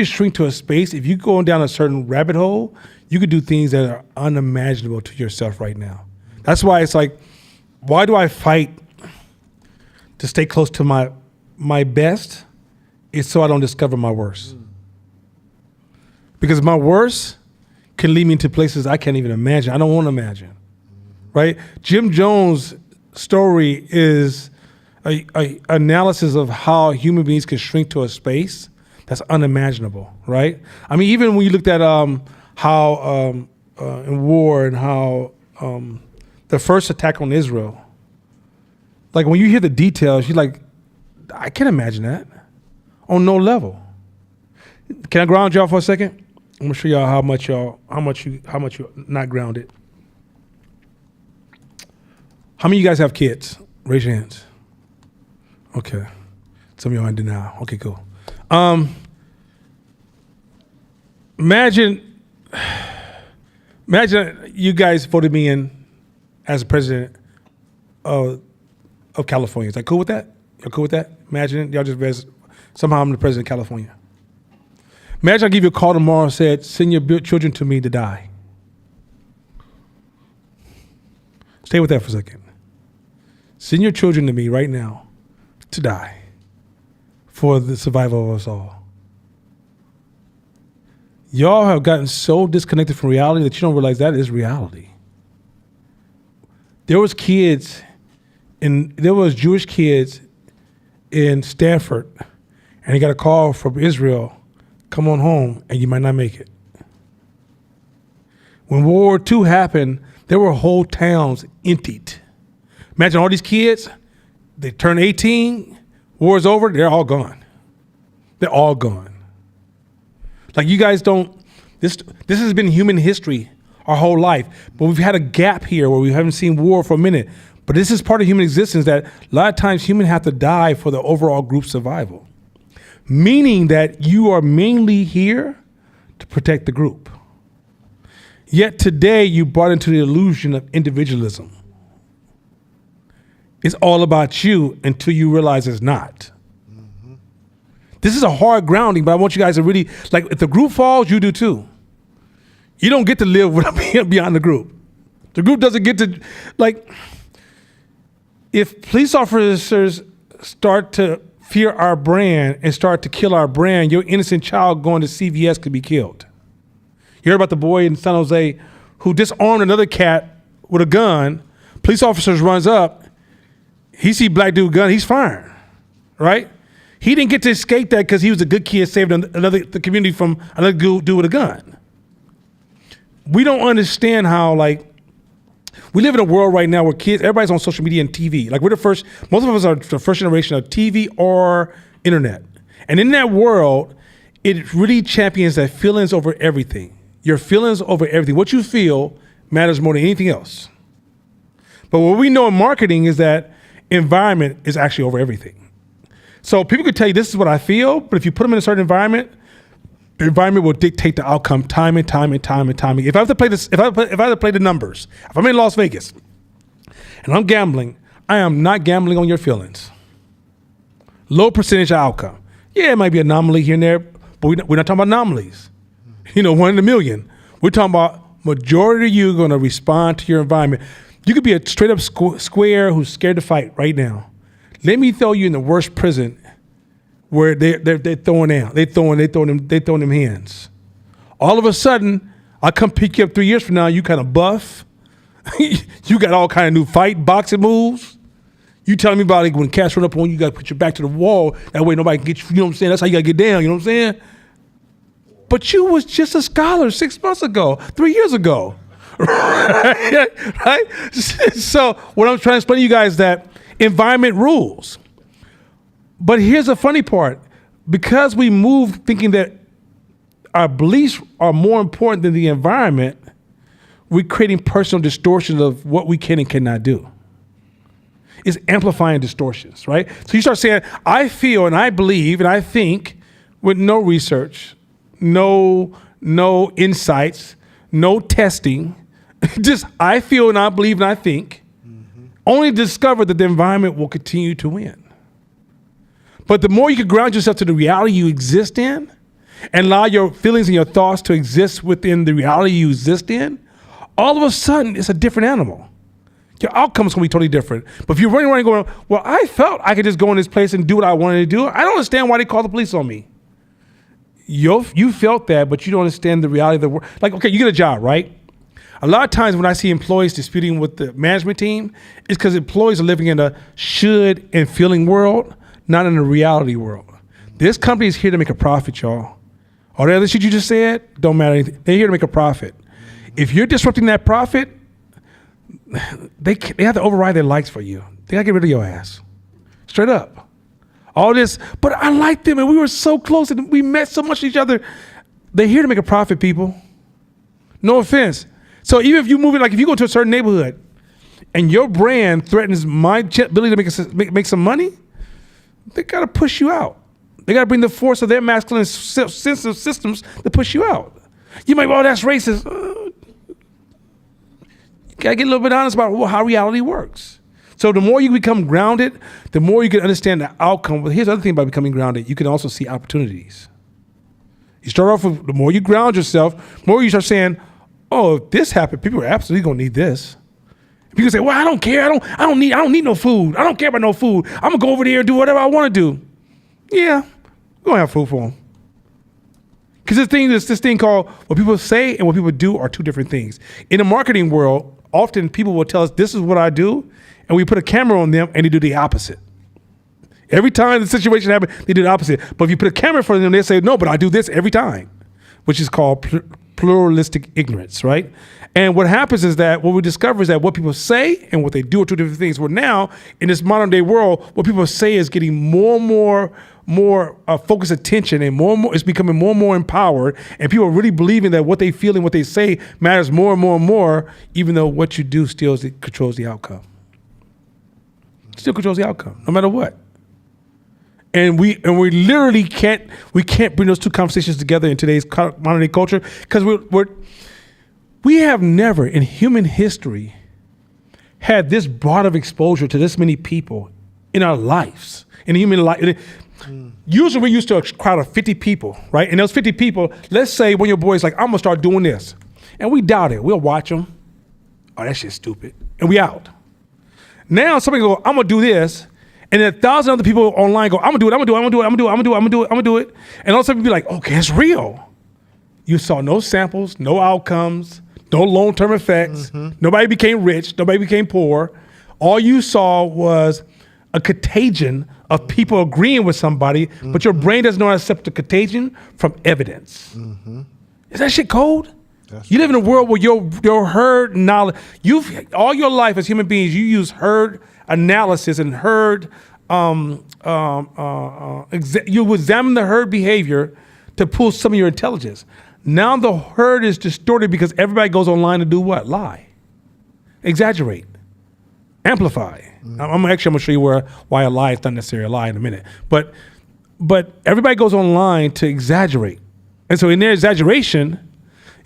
shrink to a space. If you're going down a certain rabbit hole, you could do things that are unimaginable to yourself right now. That's why it's like why do I fight to stay close to my best? It's so I don't discover my worst. Because my worst can lead me into places I can't even imagine. I don't want to imagine, right? Jim Jones' story is a analysis of how human beings can shrink to a space that's unimaginable, right? I mean, even when you looked at how in war and how the first attack on Israel, like when you hear the details, you're like, I can't imagine that on no level. Can I ground y'all for a second? I'm gonna show y'all how much you're not grounded. How many of you guys have kids? Raise your hands. Okay. Some of y'all are in denial. Okay, cool. Imagine you guys voted me in as president of California. Is that cool with that? You're cool with that? Imagine y'all just somehow I'm the president of California. Imagine I give you a call tomorrow and said, send your children to me to die. Stay with that for a second. Send your children to me right now to die for the survival of us all. Y'all have gotten so disconnected from reality that you don't realize that is reality. There was Jewish kids in Stanford, and they got a call from Israel, come on home, and you might not make it. When World War II happened, there were whole towns emptied. Imagine all these kids, they turn 18, war's over, they're all gone. They're all gone. Like you guys this has been human history our whole life, but we've had a gap here where we haven't seen war for a minute. But this is part of human existence that a lot of times humans have to die for the overall group survival. Meaning that you are mainly here to protect the group. Yet today you brought into the illusion of individualism. It's all about you until you realize it's not. Mm-hmm. This is a hard grounding, but I want you guys to really, like, if the group falls, you do too. You don't get to live beyond the group. The group doesn't get to, like, if police officers start to fear our brand and start to kill our brand, your innocent child going to CVS could be killed. You heard about the boy in San Jose who disarmed another cat with a gun. Police officers runs up. He see black dude gun. He's firing, right? He didn't get to escape that because he was a good kid, saved the community from another dude with a gun. We don't understand how, like, we live in a world right now where everybody's on social media and TV. Like most of us are the first generation of TV or internet. And in that world, it really champions that feelings over everything. Your feelings over everything. What you feel matters more than anything else. But what we know in marketing is that environment is actually over everything. So people could tell you this is what I feel, but if you put them in a certain environment, the environment will dictate the outcome time and time and time and time. If I have to play this, if I have to play the numbers, if I'm in Las Vegas and I'm gambling, I am not gambling on your feelings. Low percentage of outcome. Yeah, it might be an anomaly here and there, but we're not talking about anomalies. 1 in a million. We're talking about majority of you are going to respond to your environment. You could be a straight up square who's scared to fight right now. Let me throw you in the worst prison where they're throwing down. They throwing them hands. All of a sudden, I come pick you up 3 years from now, you kind of buff. You got all kind of new boxing moves. You telling me about, like, when cats run up on you, you got to put your back to the wall. That way nobody can get you. You know what I'm saying? That's how you got to get down. You know what I'm saying? But you was just a scholar 6 months ago, 3 years ago. Right? So what I'm trying to explain to you guys is that environment rules. But here's the funny part. Because we move thinking that our beliefs are more important than the environment, we're creating personal distortions of what we can and cannot do. It's amplifying distortions, right? So you start saying, I feel and I believe and I think with no research, no insights, no testing, just I feel and I believe and I think, only to discover that the environment will continue to win. But the more you can ground yourself to the reality you exist in and allow your feelings and your thoughts to exist within the reality you exist in, all of a sudden it's a different animal. Your outcome's gonna be totally different. But if you're running around going, well, I felt I could just go in this place and do what I wanted to do. I don't understand why they call the police on me. You felt that, but you don't understand the reality of the world. Like, okay, you get a job, right? A lot of times when I see employees disputing with the management team, it's because employees are living in a should and feeling world, not in a reality world. This company is here to make a profit, y'all. All the other shit you just said, don't matter anything. They're here to make a profit. If you're disrupting that profit, they have to override their likes for you. They gotta get rid of your ass. Straight up. All this, but I liked them and we were so close and we met so much each other. They're here to make a profit, people. No offense. So even if you move in, like if you go to a certain neighborhood and your brand threatens my ability to make some money, they gotta push you out. They gotta bring the force of their masculine sensitive systems to push you out. You might, oh, that's racist. You gotta get a little bit honest about how reality works. So the more you become grounded, the more you can understand the outcome. But here's the other thing about becoming grounded. You can also see opportunities. You start off with, the more you ground yourself, the more you start saying, oh, if this happened, people are absolutely gonna need this. People say, well, I don't care. I don't need no food. I don't care about no food. I'm gonna go over there and do whatever I wanna do. Yeah, we're gonna have food for them. Because this thing called what people say and what people do are two different things. In the marketing world, often people will tell us, this is what I do, and we put a camera on them and they do the opposite. Every time the situation happens, they do the opposite. But if you put a camera in front of them, they say, no, but I do this every time, which is called pluralistic ignorance, right? And what happens is that what we discover is that what people say and what they do are two different things. Well, now in this modern day world, what people say is getting more and more focused attention, and more it's becoming more and more empowered, and people are really believing that what they feel and what they say matters more and more and more, even though what you do still controls the outcome. Still controls the outcome, no matter what. And we literally can't bring those two conversations together in today's modern day culture, because we have never in human history had this broad of exposure to this many people in our lives, in human life. Usually we're used to a crowd of 50 people, right? And those 50 people, let's say one of your boys like, I'm gonna start doing this. And we doubt it. We'll watch them. Oh, that shit's stupid. And we out. Now somebody go, I'm gonna do this. And then 1,000 other people online go, I'm gonna do it. And all of a sudden be like, okay, it's real. You saw no samples, no outcomes, no long-term effects. Nobody became rich, nobody became poor. All you saw was a contagion of people agreeing with somebody, but your brain doesn't know how to separate the contagion from evidence. Is that shit cold? You live in a world where your herd knowledge, all your life as human beings, you use herd analysis and herd, you examine the herd behavior to pull some of your intelligence. Now the herd is distorted because everybody goes online to do what? Lie, exaggerate, amplify. I'm gonna show you why a lie is not necessarily a lie in a minute. But everybody goes online to exaggerate, and so in their exaggeration,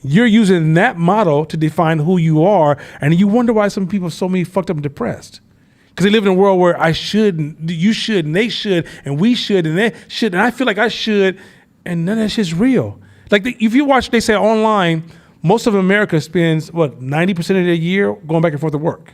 you're using that model to define who you are, and you wonder why some people are so many fucked up and depressed. Because they live in a world where I should, and you should, and they should, and we should, and they should, and I feel like I should, and none of that shit's real. Like if you watch, they say online, most of America spends 90% of their year going back and forth to work.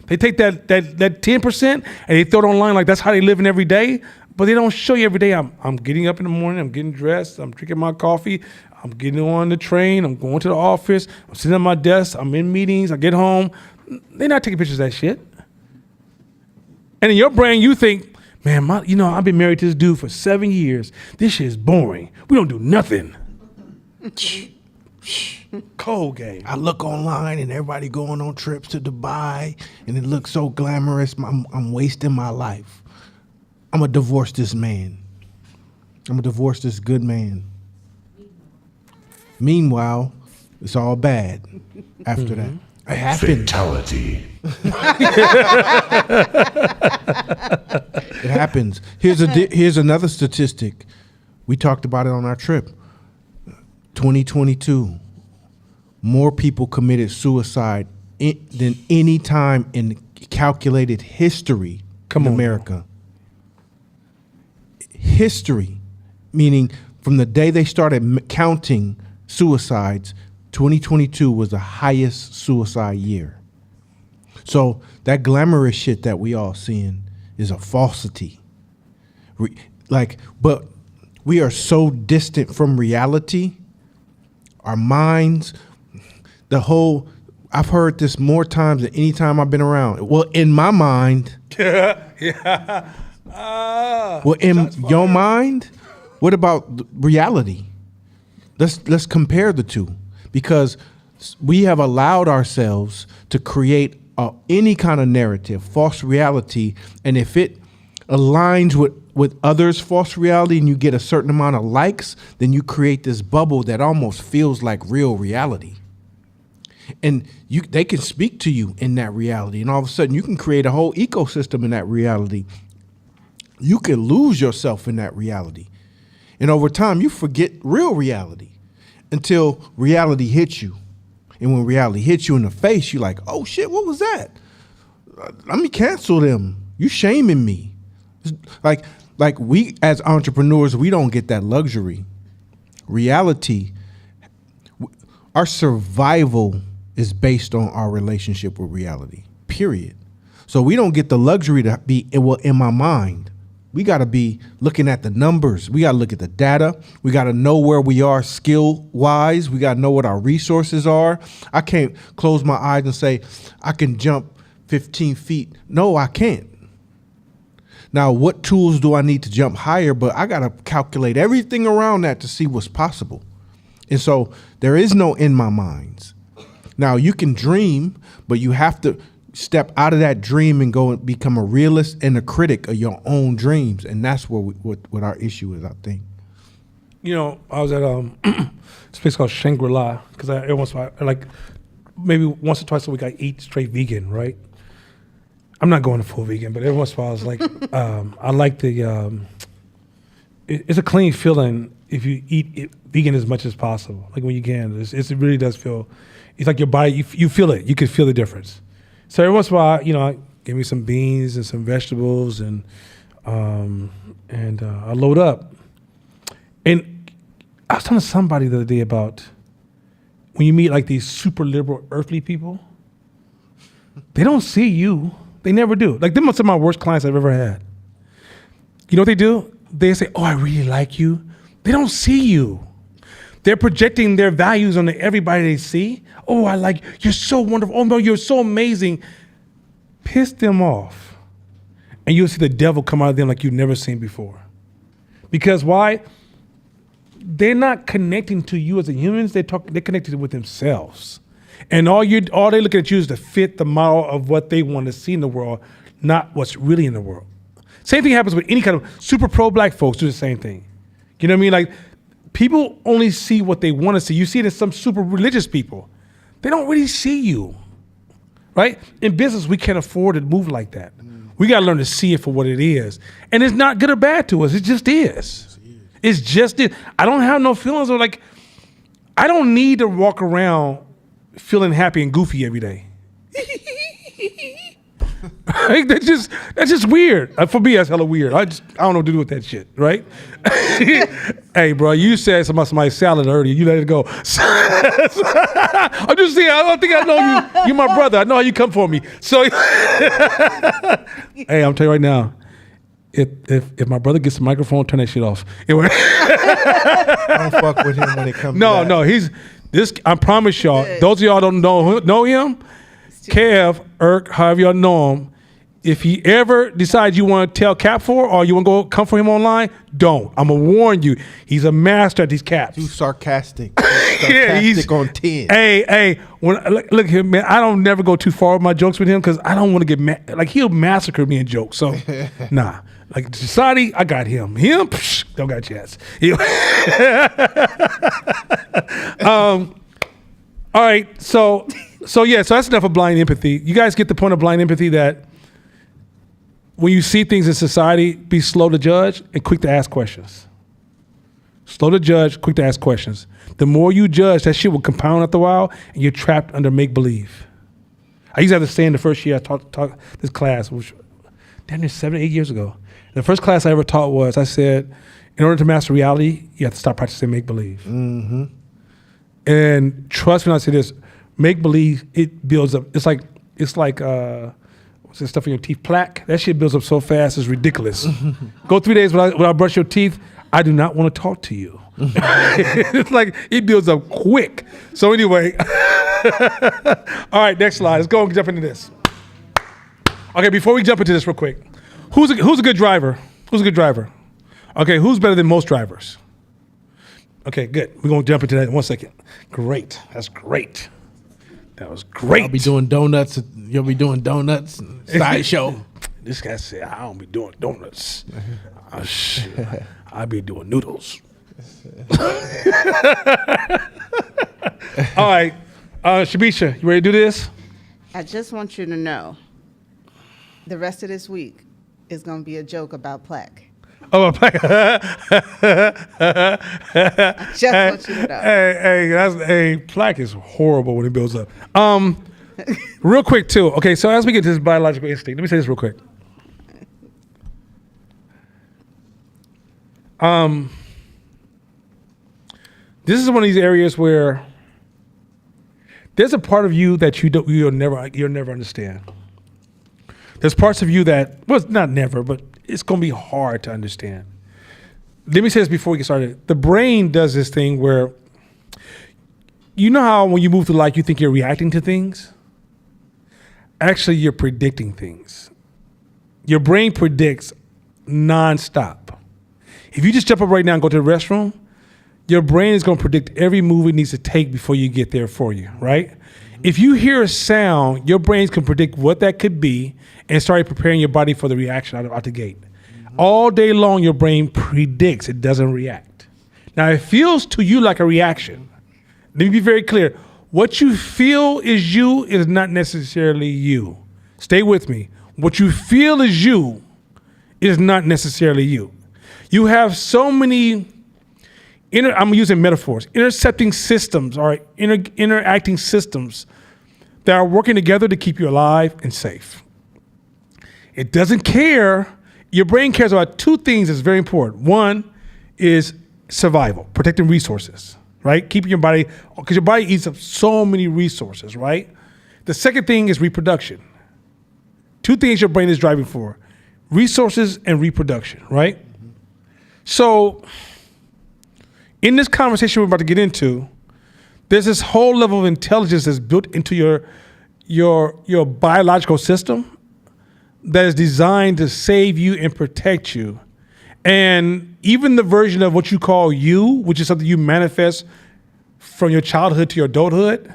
They take that 10% and they throw it online like that's how they living every day, but they don't show you every day. I'm getting up in the morning, I'm getting dressed, I'm drinking my coffee, I'm getting on the train, I'm going to the office, I'm sitting at my desk, I'm in meetings, I get home. They're not taking pictures of that shit. And in your brain, you think, man, I've been married to this dude for 7 years. This shit is boring. We don't do nothing. Cold game. I look online and everybody going on trips to Dubai and it looks so glamorous. I'm wasting my life. I'm gonna divorce this man. I'm gonna divorce this good man. Meanwhile, it's all bad after that. It happens. Fatality. It happens. Here's another statistic. We talked about it on our trip. 2022, more people committed suicide than any time in calculated history in America. History, meaning from the day they started counting suicides, 2022 was the highest suicide year. So that glamorous shit that we all seeing is a falsity. But we are so distant from reality. Our minds, I've heard this more times than any time I've been around. Well, in my mind. Yeah. Well, in your mind, what about reality? Let's compare the two, because we have allowed ourselves to create any kind of narrative, false reality, and if it aligns with others' false reality and you get a certain amount of likes, then you create this bubble that almost feels like real reality. And they can speak to you in that reality, and all of a sudden you can create a whole ecosystem in that reality. You can lose yourself in that reality. And over time, you forget real reality until reality hits you. And when reality hits you in the face, you're like, oh shit, what was that? Let me cancel them. You shaming me. Like we as entrepreneurs, we don't get that luxury. Reality, our survival is based on our relationship with reality, period. So we don't get the luxury to be, well, in my mind. We got to be looking at the numbers. We got to look at the data. We got to know where we are skill-wise. We got to know what our resources are. I can't close my eyes and say, I can jump 15 feet. No, I can't. Now, what tools do I need to jump higher? But I got to calculate everything around that to see what's possible. And so there is no in my minds. Now, you can dream, but you have to step out of that dream and go and become a realist and a critic of your own dreams. And that's what our issue is, I think. You know, I was at this place called Shangri-La, because every once in a while, like maybe once or twice a week, I eat straight vegan, right? I'm not going to full vegan, but every once in a while, I was like, I like the, it's a clean feeling if you eat vegan as much as possible, like when you can. It really does feel, it's like your body, you feel it. You can feel the difference. So every once in a while, you know, I give me some beans and some vegetables, and I load up. And I was telling somebody the other day about when you meet like these super liberal earthly people, they don't see you. They never do. Like, them are some of my worst clients I've ever had. You know what they do? They say, oh, I really like you. They don't see you. They're projecting their values on everybody they see. Oh, I like you. You're so wonderful. Oh, no, you're so amazing. Piss them off. And you'll see the devil come out of them like you've never seen before. Because why? They're not connecting to you as a humans. They're connected with themselves. And all they look at you is to fit the model of what they want to see in the world, not what's really in the world. Same thing happens with any kind of super pro-black folks do the same thing. You know what I mean? Like, people only see what they want to see. You see it in some super religious people. They don't really see you, right? In business, we can't afford to move like that. We got to learn to see it for what it is. And it's not good or bad to us. It just is. It's just it. I don't have no feelings of like, I don't need to walk around feeling happy and goofy every day. Right? That's just weird. For me, that's hella weird. I don't know what to do with that shit, right? Hey, bro, you said somebody's salad earlier. You let it go. I'm just saying, I don't think I know you. You're my brother. I know how you come for me. So, hey, I'm telling you right now, if my brother gets the microphone, turn that shit off. I don't fuck with him when it comes to that. No, this. I promise y'all, those of y'all don't know him, Kev, Irk, however y'all know him, if he ever decides you want to tell cap for or you want to go come for him online, don't. I'm going to warn you. He's a master at these caps. Too sarcastic. Yeah, he's on 10. Hey, look here, man, I don't never go too far with my jokes with him because I don't want to get mad. Like, he'll massacre me in jokes. So, nah. Like, society, I got him. Him, don't got a chance. All right, so that's enough of blind empathy. You guys get the point of blind empathy, that when you see things in society, be slow to judge and quick to ask questions. Slow to judge, quick to ask questions. The more you judge, that shit will compound after a while, and you're trapped under make-believe. I used to have to say in the first year I taught this class, which damn near 7 or 8 years ago. The first class I ever taught was, I said, in order to master reality, you have to stop practicing make-believe. Mm-hmm. And trust me when I say this, make-believe, it builds up. It's like It's like what's that stuff in your teeth? Plaque. That shit builds up so fast, it's ridiculous. Go 3 days without brush your teeth. I do not want to talk to you. It's like it builds up quick. So anyway, all right, next slide. Let's go and jump into this. Okay, before we jump into this real quick, who's a good driver? Who's a good driver? Okay, who's better than most drivers? Okay, good. We're going to jump into that in 1 second. Great. That's great. That was great. I'll be doing donuts. You'll be doing donuts. Sideshow. This guy said, I don't be doing donuts. Oh, shit. I be doing noodles. All right. Shabisha, you ready to do this? I just want you to know, the rest of this week is going to be a joke about plaque. Oh, a plaque. Just want you to know. Hey, plaque is horrible when it builds up. Real quick, too. Okay, so as we get to this biological instinct, let me say this real quick. This is one of these areas where there's a part of you that you'll never understand. There's parts of you that, well, it's not never, but it's going to be hard to understand. Let me say this before we get started. The brain does this thing where, you know how when you move through life, you think you're reacting to things? Actually, you're predicting things. Your brain predicts nonstop. If you just jump up right now and go to the restroom, your brain is going to predict every move it needs to take before you get there for you, right? If you hear a sound, your brains can predict what that could be and start preparing your body for the reaction out the gate. All day long, your brain predicts, it doesn't react. Now, it feels to you like a reaction. Let me be very clear. What you feel is you is not necessarily you. Stay with me. What you feel is you is not necessarily you. You have so many, I'm using metaphors, intercepting systems or interacting systems that are working together to keep you alive and safe. It doesn't care. Your brain cares about two things that's very important. One is survival, protecting resources, right? Keeping your body, because your body eats up so many resources, right? The second thing is reproduction. Two things your brain is driving for, resources and reproduction, right? So in this conversation we're about to get into, there's this whole level of intelligence that's built into your biological system that is designed to save you and protect you. And even the version of what you call you, which is something you manifest from your childhood to your adulthood,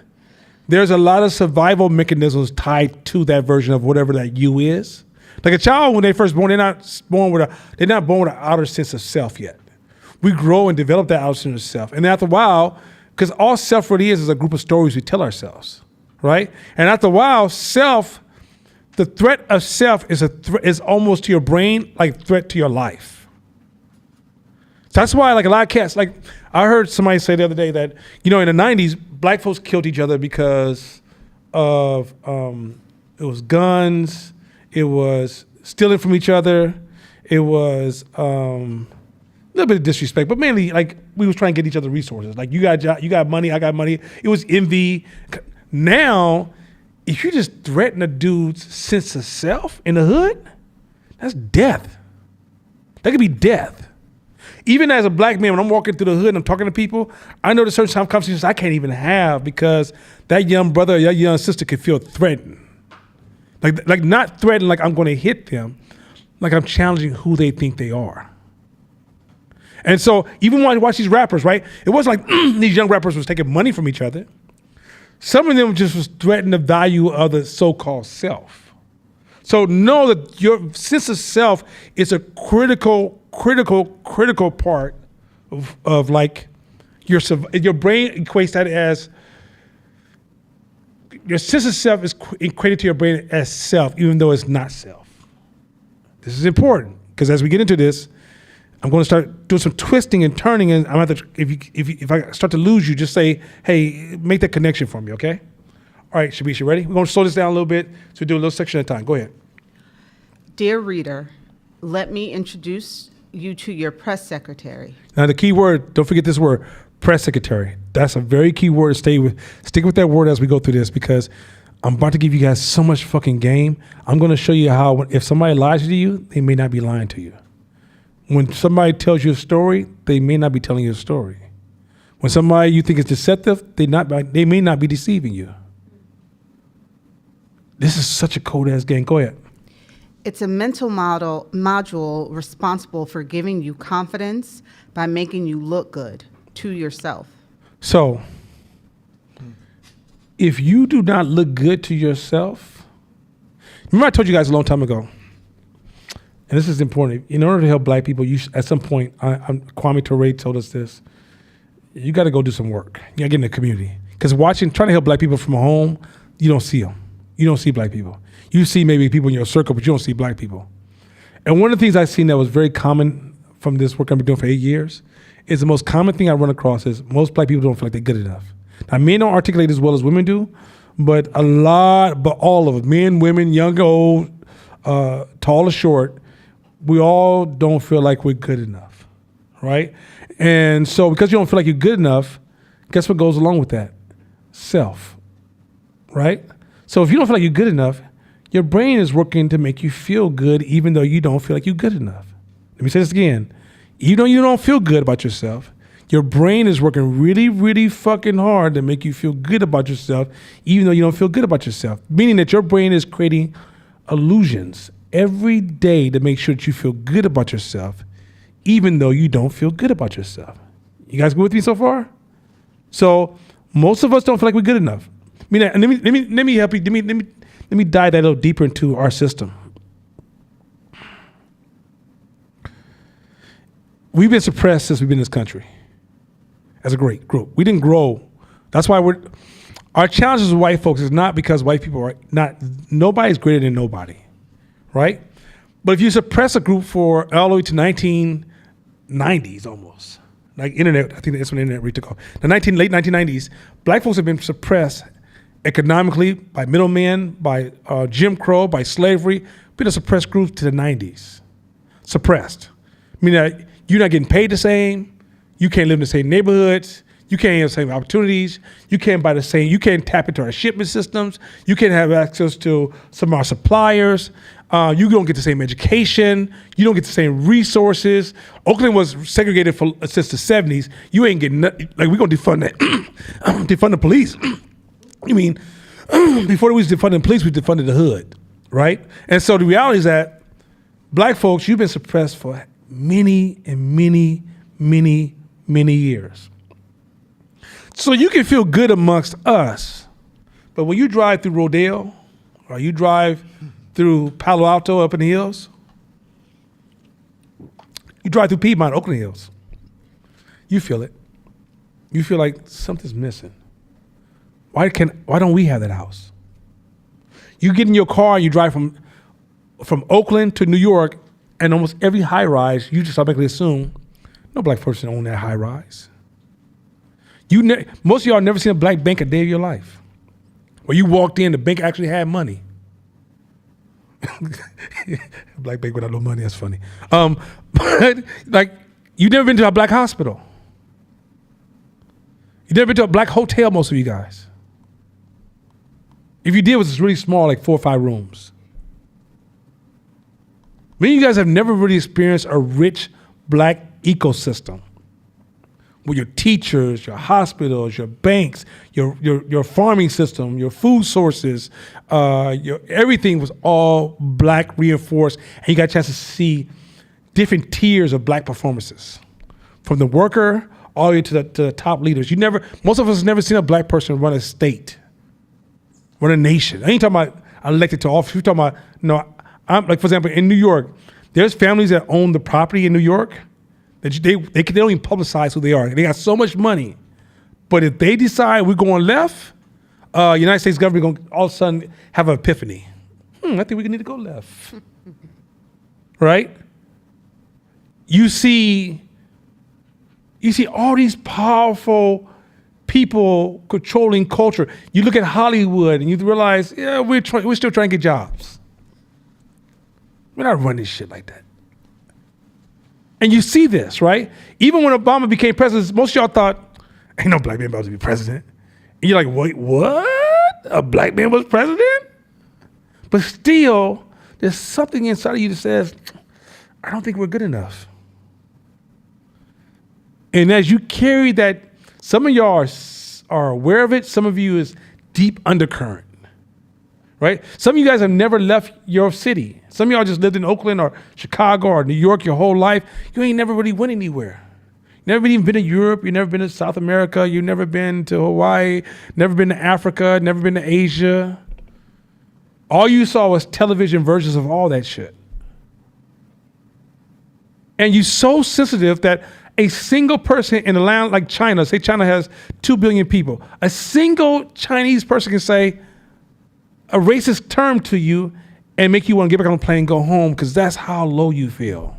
there's a lot of survival mechanisms tied to that version of whatever that you is. Like a child, when they first born, they're not born with an outer sense of self yet. We grow and develop that outer sense of self. And after a while, because all self really is a group of stories we tell ourselves, right? And after a while, the threat of self is almost to your brain like threat to your life. So that's why, like a lot of cats, like I heard somebody say the other day that, in the 90s, black folks killed each other because of, it was guns, it was stealing from each other, it was a little bit of disrespect, but mainly like we was trying to get each other resources. Like you got money, I got money. It was envy. Now, if you just threaten a dude's sense of self in the hood, that's death. That could be death. Even as a black man, when I'm walking through the hood and I'm talking to people, I know there's certain conversations I can't even have because that young brother or that young sister could feel threatened. Like not threatened like I'm going to hit them, like I'm challenging who they think they are. And so even when I watch these rappers, right, it wasn't like these young rappers was taking money from each other. Some of them just was threatening the value of the so-called self. So know that your sense of self is a critical part of like your brain equates that as your sense of self is equated to your brain as self, even though it's not self. This is important because as we get into this, I'm going to start doing some twisting and turning, and I'm going to have to, if I start to lose you, just say, hey, make that connection for me, okay? All right, Shabisha, ready? We're going to slow this down a little bit, so we do a little section at a time. Go ahead. Dear reader, let me introduce you to your press secretary. Now, the key word, don't forget this word, press secretary. That's a very key word to stick with that word as we go through this, because I'm about to give you guys so much fucking game. I'm going to show you how if somebody lies to you, they may not be lying to you. When somebody tells you a story, they may not be telling you a story. When somebody you think is deceptive, they may not be deceiving you. This is such a cold ass game. Go ahead. It's a mental module responsible for giving you confidence by making you look good to yourself. So, if you do not look good to yourself, remember I told you guys a long time ago, and this is important. In order to help black people, at some point, Kwame Ture told us this. You got to go do some work. You got to get in the community because trying to help black people from home, you don't see them. You don't see black people. You see maybe people in your circle, but you don't see black people. And one of the things I've seen that was very common from this work I've been doing for 8 years is the most common thing I run across is most black people don't feel like they're good enough. Now, men don't articulate as well as women do, but all of us, men, women, young, old, tall or short, we all don't feel like we're good enough, right? And so because you don't feel like you're good enough, guess what goes along with that? Self, right? So if you don't feel like you're good enough, your brain is working to make you feel good even though you don't feel like you're good enough. Let me say this again. Even though you don't feel good about yourself, your brain is working really, really fucking hard to make you feel good about yourself even though you don't feel good about yourself. Meaning that your brain is creating illusions every day to make sure that you feel good about yourself even though you don't feel good about yourself. You guys good with me so far? So most of us don't feel like we're good enough. I mean, and let me help you. Let me dive that a little deeper into our system. We've been suppressed since we've been in this country as a great group. We didn't grow. That's why our challenges with white folks is not because white people are nobody's greater than nobody, right? But if you suppress a group for all the way to 1990s almost, like internet, I think that's when the internet really took off. The late 1990s, black folks have been suppressed economically by middlemen, by Jim Crow, by slavery. Been a suppressed group to the 90s. Suppressed. I mean, you're not getting paid the same. You can't live in the same neighborhoods. You can't have the same opportunities. You can't tap into our shipment systems. You can't have access to some of our suppliers. You don't get the same education. You don't get the same resources. Oakland was segregated since the 70s. You ain't getting nothing. Like, we're going to defund that. Defund the police. You mean, before we was defunding the police, we defunded the hood, right? And so the reality is that black folks, you've been suppressed for many and many, many, many years. So you can feel good amongst us, but when you drive through Rodale or you drive through Palo Alto up in the hills, you drive through Piedmont, Oakland Hills, you feel it. You feel like something's missing. Why don't we have that house? You get in your car, you drive from Oakland to New York, and almost every high rise, you just automatically assume no black person owned that high rise. Most of y'all never seen a black bank a day of your life. Where you walked in, the bank actually had money. Black bank without no money, that's funny. But like, you never been to a black hospital. You never been to a black hotel, most of you guys. If you did, it was really small, like 4 or 5 rooms. Many of you guys have never really experienced a rich black ecosystem where your teachers, your hospitals, your banks, your farming system, your food sources, everything was all black reinforced, and you got a chance to see different tiers of black performances, from the worker all the way to the top leaders. Most of us have never seen a black person run a state, run a nation. I ain't talking about elected to office. We're talking about, I'm like, for example, in New York, there's families that own the property in New York that they don't even publicize who they are. They got so much money. But if they decide we're going left, United States government going to all of a sudden have an epiphany. I think we need to go left. Right? You see all these powerful people controlling culture. You look at Hollywood and you realize, yeah, we're still trying to get jobs. We're not running shit like that. And you see this, right? Even when Obama became president, most of y'all thought, ain't no black man about to be president. And you're like, wait, what? a black man was president? But still, there's something inside of you that says, I don't think we're good enough. And as you carry that, some of y'all are aware of it. Some of you is deep undercurrent, right? Some of you guys have never left your city. Some of y'all just lived in Oakland or Chicago or New York your whole life. You ain't never really went anywhere. Never even been to Europe. You've never been to South America. You've never been to Hawaii. Never been to Africa. Never been to Asia. All you saw was television versions of all that shit. And you're so sensitive that a single person in a land like China, say China has 2 billion people, a single Chinese person can say a racist term to you and make you want to get back on the plane and go home because that's how low you feel.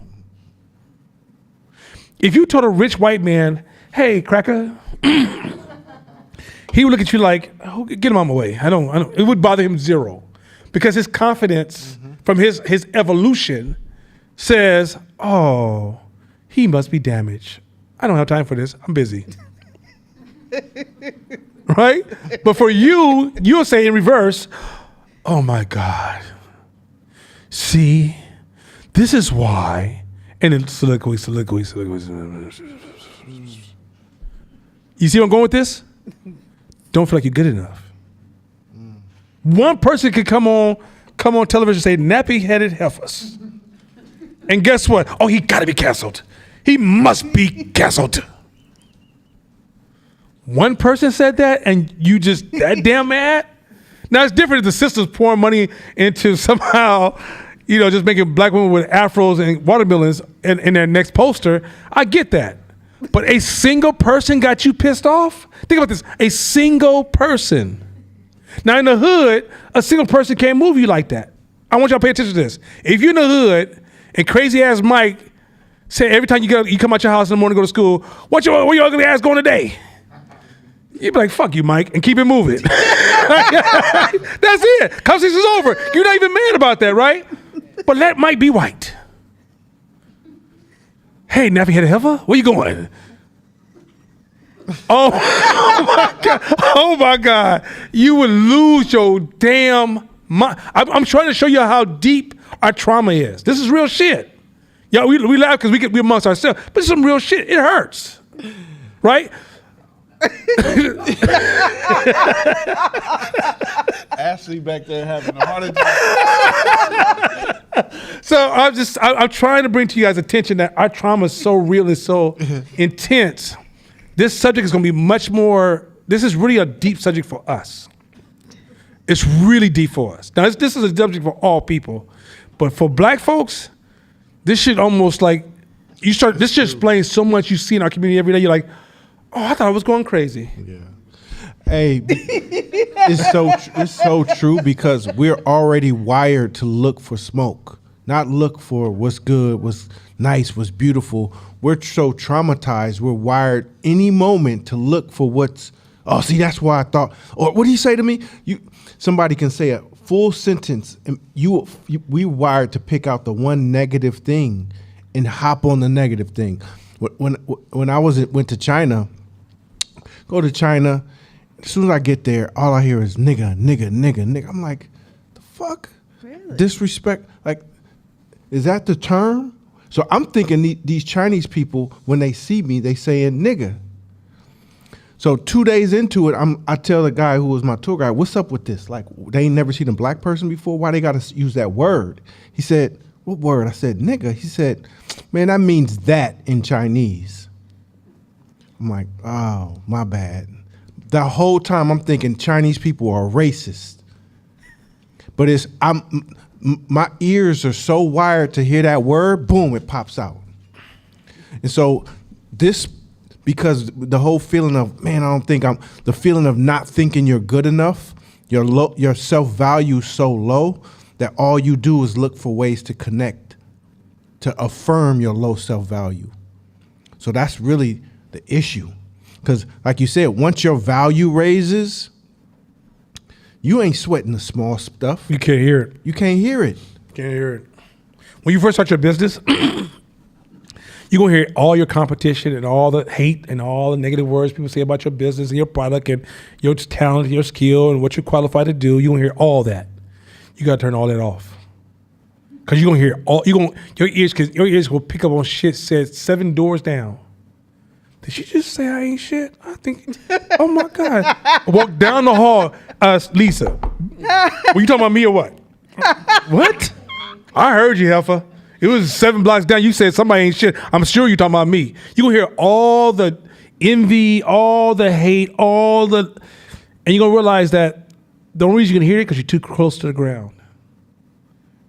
If you told a rich white man, hey, cracker, he would look at you like, oh, get him out of my way. I don't, it would bother him zero because his confidence from his evolution says, oh, he must be damaged. I don't have time for this. I'm busy. Right? But for you, you'll say in reverse, oh my God. See, this is why. And then soliloquy. You see where I'm going with this? Don't feel like you're good enough. One person could come on television and say nappy-headed heifers. And guess what? Oh, he got to be canceled. He must be canceled. One person said that, and you just that damn mad? Now, it's different if the system's pouring money into somehow, just making black women with afros and watermelons in their next poster. I get that. But a single person got you pissed off? Think about this. A single person. Now, in the hood, a single person can't move you like that. I want y'all to pay attention to this. If you're in the hood and crazy ass Mike say every time you come out your house in the morning to go to school, where your ugly ass going today? You'd be like, fuck you, Mike, and keep it moving. That's it. Conversation's over. You're not even mad about that, right? But let Mike be white. Hey, nappy-headed heifer, where you going? Oh my God. Oh my God. You would lose your damn mind. I'm trying to show you how deep our trauma is. This is real shit. Yeah, we laugh because we're amongst ourselves, but it's some real shit. It hurts, right? Ashley back there having a heart attack. So I'm trying to bring to you guys attention that our trauma is so real and so intense. This subject is going to be much more. This is really a deep subject for us. It's really deep for us. Now, this is a subject for all people, but for black folks, this shit almost like this shit explains so much you see in our community every day. You're like, oh, I thought I was going crazy. Yeah. Hey, it's so true because we're already wired to look for smoke, not look for what's good, what's nice, what's beautiful. We're so traumatized. We're wired any moment to look for what's. Oh, see, that's why I thought. Or what do you say to me? Somebody can say a full sentence, and we wired to pick out the one negative thing and hop on the negative thing. When I went to China, go to China. As soon as I get there, all I hear is nigga, nigga, nigga, nigga. I'm like, the fuck? Really? Disrespect? Like, is that the term? So I'm thinking these Chinese people, when they see me, they saying nigga. So 2 days into it, I tell the guy who was my tour guide, what's up with this? Like, they ain't never seen a black person before. Why they got to use that word? He said, what word? I said, nigga. He said, man, that means that in Chinese. I'm like, oh, my bad. The whole time I'm thinking Chinese people are racist. But my ears are so wired to hear that word, boom, it pops out. And so because the whole feeling of, man, the feeling of not thinking you're good enough, your self-value is so low that all you do is look for ways to connect, to affirm your low self-value. So that's really the issue. Because like you said, once your value raises, you ain't sweating the small stuff. You can't hear it. You can't hear it. Can't hear it. When you first start your business, You're going to hear all your competition and all the hate and all the negative words people say about your business and your product and your talent, your skill, and what you're qualified to do. You're going to hear all that. You got to turn all that off. Because you're going to hear your ears will pick up on shit said 7 doors down. Did she just say I ain't shit? I think, oh my God. I walk down the hall, Lisa. Were you talking about me or what? What? I heard you, Heifer. It was 7 blocks down. You said somebody ain't shit. I'm sure you're talking about me. You're going to hear all the envy, all the hate, and you're going to realize that the only reason you're going to hear it because you're too close to the ground.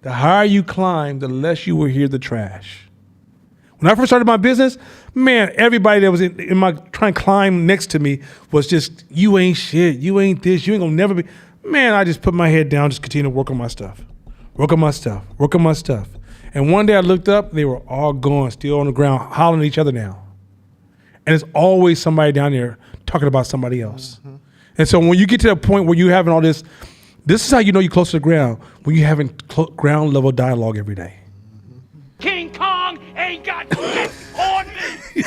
The higher you climb, the less you will hear the trash. When I first started my business, man, everybody that was in my trying to climb next to me was just, you ain't shit, you ain't this, you ain't gonna never be. Man, I just put my head down, just continue to work on my stuff. And one day I looked up, they were all gone, still on the ground, hollering at each other now. And it's always somebody down there talking about somebody else. Mm-hmm. And so when you get to that point where you're having all this is how you know you're close to the ground, when you're having ground level dialogue every day. King Kong ain't got shit on me.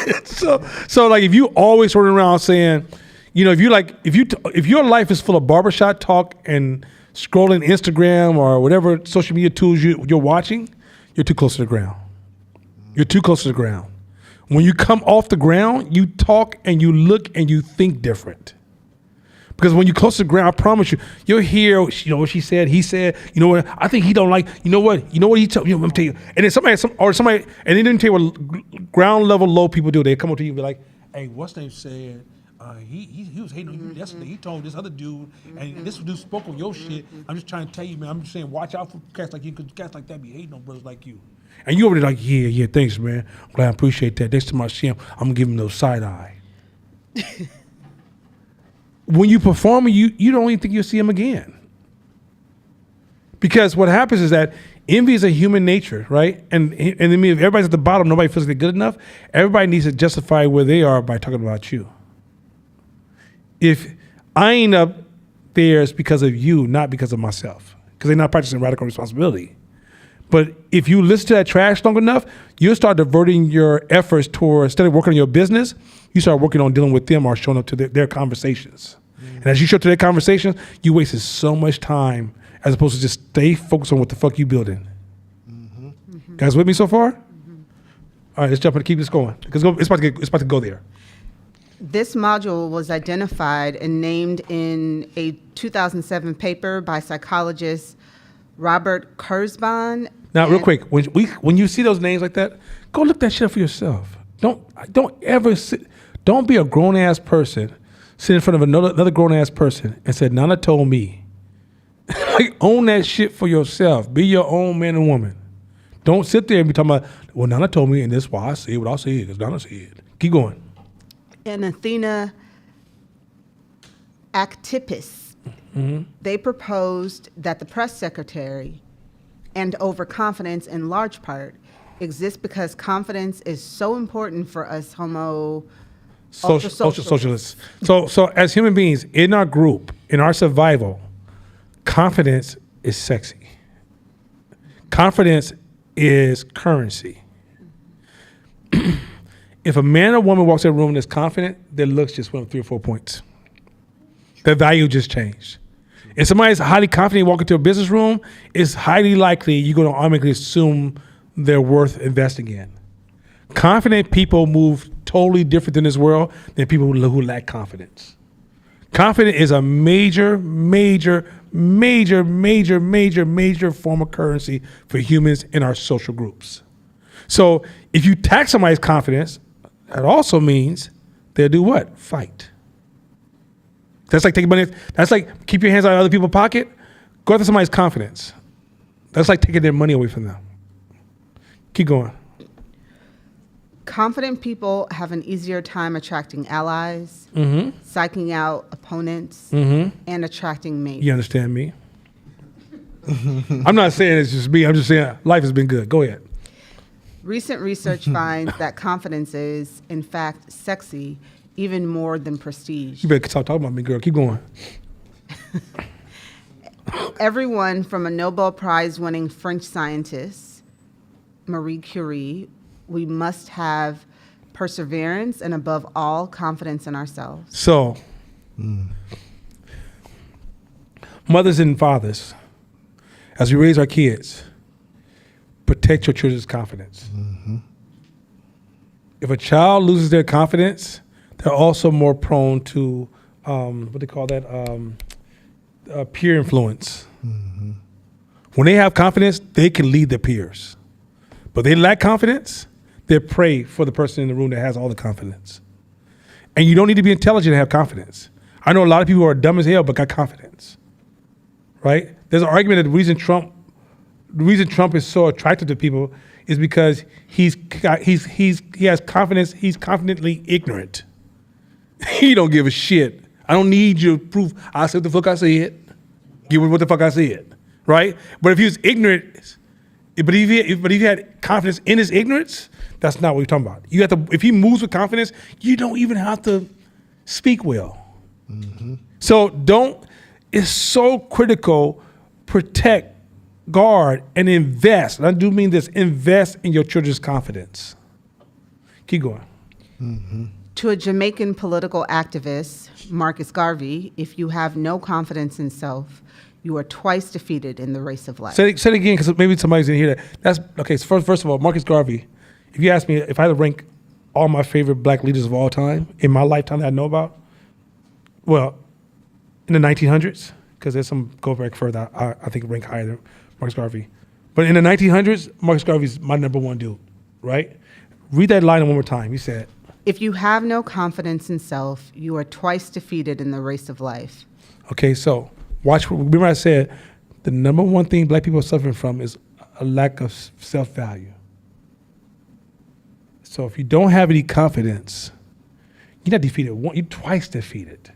So like if you always running around saying, you know, if your life is full of barbershop talk and scrolling Instagram or whatever social media tools you're watching, you're too close to the ground. You're too close to the ground. When you come off the ground, you talk and you look and you think different. Because when you're close to the ground, I promise you, you'll hear, you know what she said, he said, you know what, I think he don't like, you know what he told me, I'm gonna tell you. And then somebody, and they didn't tell you what ground level low people do. They come up to you and be like, hey, what's name said, he was hating on you yesterday. He told this other dude, and this dude spoke on your shit. I'm just trying to tell you, man, I'm just saying, watch out for cats like you, because cats like that be hating on brothers like you. And you over there like, yeah, thanks, man. I'm glad I appreciate that. Next time I see him, I'm gonna give him those side eye. When you perform, you don't even think you'll see him again. Because what happens is that envy is a human nature, right? And I mean, if everybody's at the bottom, nobody feels they're good enough. Everybody needs to justify where they are by talking about you. If I ain't up there, it's because of you, not because of myself. Because they're not practicing radical responsibility. But if you listen to that trash long enough, you'll start diverting your efforts towards, instead of working on your business, you start working on dealing with them or showing up to their conversations. Mm-hmm. And as you show up to their conversations, you wasted so much time as opposed to just stay focused on what the fuck you building. Mm-hmm. Mm-hmm. Guys with me so far? Mm-hmm. All right, let's jump in and keep this going. Because it's about to go there. This module was identified and named in a 2007 paper by psychologist Robert Kurzban. Now, real quick, when you see those names like that, go look that shit up for yourself. Don't be a grown ass person sit in front of another grown ass person and say, Nana told me. Like, own that shit for yourself. Be your own man and woman. Don't sit there and be talking about, well, Nana told me, and this is why I say what I say because Nana said. Keep going. And Athena Actipis, they proposed that the press secretary and overconfidence in large part exists because confidence is so important for us socialists. So as human beings, in our group, in our survival, confidence is sexy. Confidence is currency. If a man or woman walks in a room and is confident, their looks just went up 3 or 4 points. Their value just changed. If somebody's highly confident walking into a business room, it's highly likely you're going to automatically assume they're worth investing in. Confident people move totally different in this world than people who lack confidence. Confidence is a major form of currency for humans in our social groups. So if you tax somebody's confidence, that also means they'll do what? Fight. That's like taking money. That's like keep your hands out of other people's pocket. Go after somebody's confidence. That's like taking their money away from them. Keep going. Confident people have an easier time attracting allies, psyching out opponents, and attracting mates. You understand me? I'm not saying it's just me. I'm just saying life has been good. Go ahead. Recent research finds that confidence is, in fact, sexy, even more than prestige. You better stop talking about me, girl. Keep going. Everyone from a Nobel Prize winning French scientist, Marie Curie, we must have perseverance and, above all, confidence in ourselves. So, mothers and fathers, as we raise our kids, protect your children's confidence. If a child loses their confidence, they're also more prone to what they call that peer influence. When they have confidence, they can lead their peers. But they lack confidence, they're prey for the person in the room that has all the confidence. And you don't need to be intelligent to have confidence. I know a lot of people who are dumb as hell but got confidence, right? There's an argument that the reason Trump is so attractive to people is because he has confidence. He's confidently ignorant. He don't give a shit. I don't need your proof. I said what the fuck I said. Give me what the fuck I said, right? But if he was ignorant, but if he had confidence in his ignorance, that's not what we're talking about. You have to. If he moves with confidence, you don't even have to speak well. So don't. It's so critical. Protect, guard, and invest. And I do mean this. Invest in your children's confidence. Keep going. To a Jamaican political activist, Marcus Garvey, if you have no confidence in self, you are twice defeated in the race of life. Say it again, because maybe somebody's didn't hear that. That's okay. So first of all, Marcus Garvey. If you ask me if I had to rank all my favorite black leaders of all time in my lifetime that I know about, well, in the 1900s, because there's some go back further. I think rank higher than Marcus Garvey, but in the 1900s, Marcus Garvey's my number one dude. Right? Read that line one more time. He said, If you have no confidence in self, you are twice defeated in the race of life. Okay, so watch. Remember I said the number one thing black people are suffering from is a lack of self-value. So if you don't have any confidence, you're not defeated once, you're twice defeated.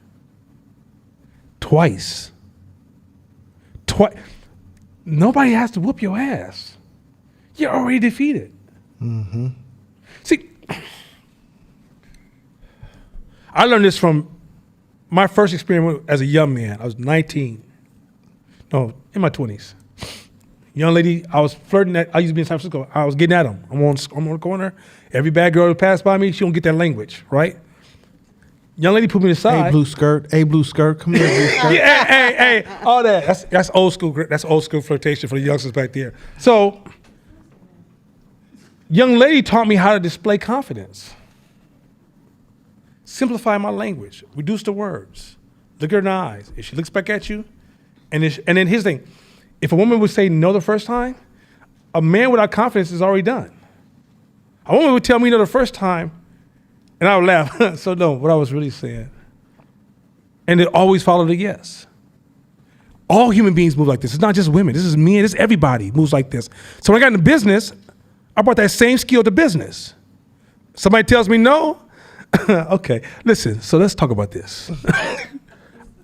Twice. Nobody has to whoop your ass. You're already defeated. See, I learned this from my first experience as a young man. I was 19. No, in my 20s. Young lady, I was flirting I used to be in San Francisco. I was getting at them. I'm on the corner. Every bad girl that passed by me, she don't get that language, right? Young lady put me aside. Hey, blue skirt. Hey, blue skirt. Come here, blue skirt. Yeah, hey, all that. That's old school. That's old school flirtation for the youngsters back there. So, young lady taught me how to display confidence. Simplify my language. Reduce the words. Look her in the eyes. If she looks back at you, and then here's the thing: if a woman would say no the first time, a man without confidence is already done. A woman would tell me no the first time, and I would laugh. So no, what I was really saying. And it always followed a yes. All human beings move like this. It's not just women. This is men. This is everybody moves like this. So when I got into business, I brought that same skill to business. Somebody tells me no. Okay, listen. So let's talk about this.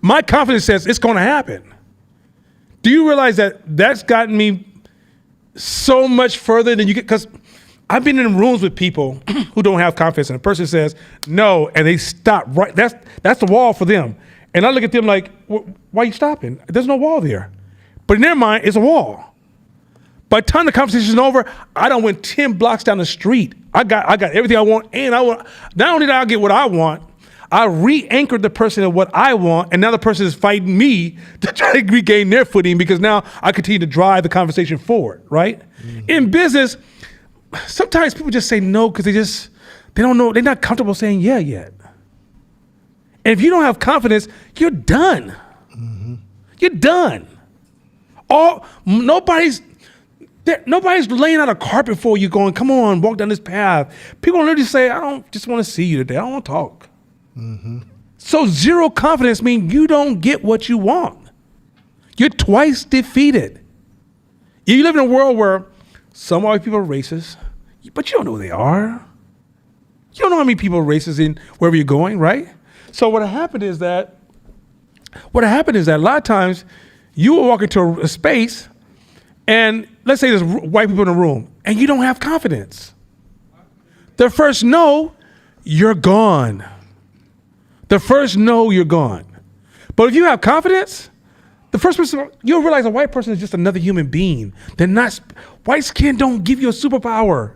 My confidence says it's going to happen. Do you realize that that's gotten me so much further than you get? Because I've been in rooms with people who don't have confidence, and a person says no, and they stop right. That's the wall for them. And I look at them like, why are you stopping? There's no wall there. But in their mind, it's a wall. By the time the conversation's over, I done went 10 blocks down the street. I got everything I want, and I want. Not only did I get what I want, I re-anchored the person in what I want, and now the person is fighting me to try to regain their footing because now I continue to drive the conversation forward, right? Mm-hmm. In business, sometimes people just say no because they don't know, they're not comfortable saying yeah yet. And if you don't have confidence, you're done. Mm-hmm. You're done. Nobody's laying out a carpet for you going, come on, walk down this path. People literally say, I don't just want to see you today. I don't want to talk. Mm-hmm. So zero confidence means you don't get what you want. You're twice defeated. You live in a world where some white people are racist, but you don't know who they are. You don't know how many people are racist in wherever you're going, right? So what happened is that a lot of times you will walk into a space and let's say there's white people in the room and you don't have confidence. The first no, you're gone. The first no, you're gone. But if you have confidence, the first person, you'll realize a white person is just another human being. They're not, white skin don't give you a superpower.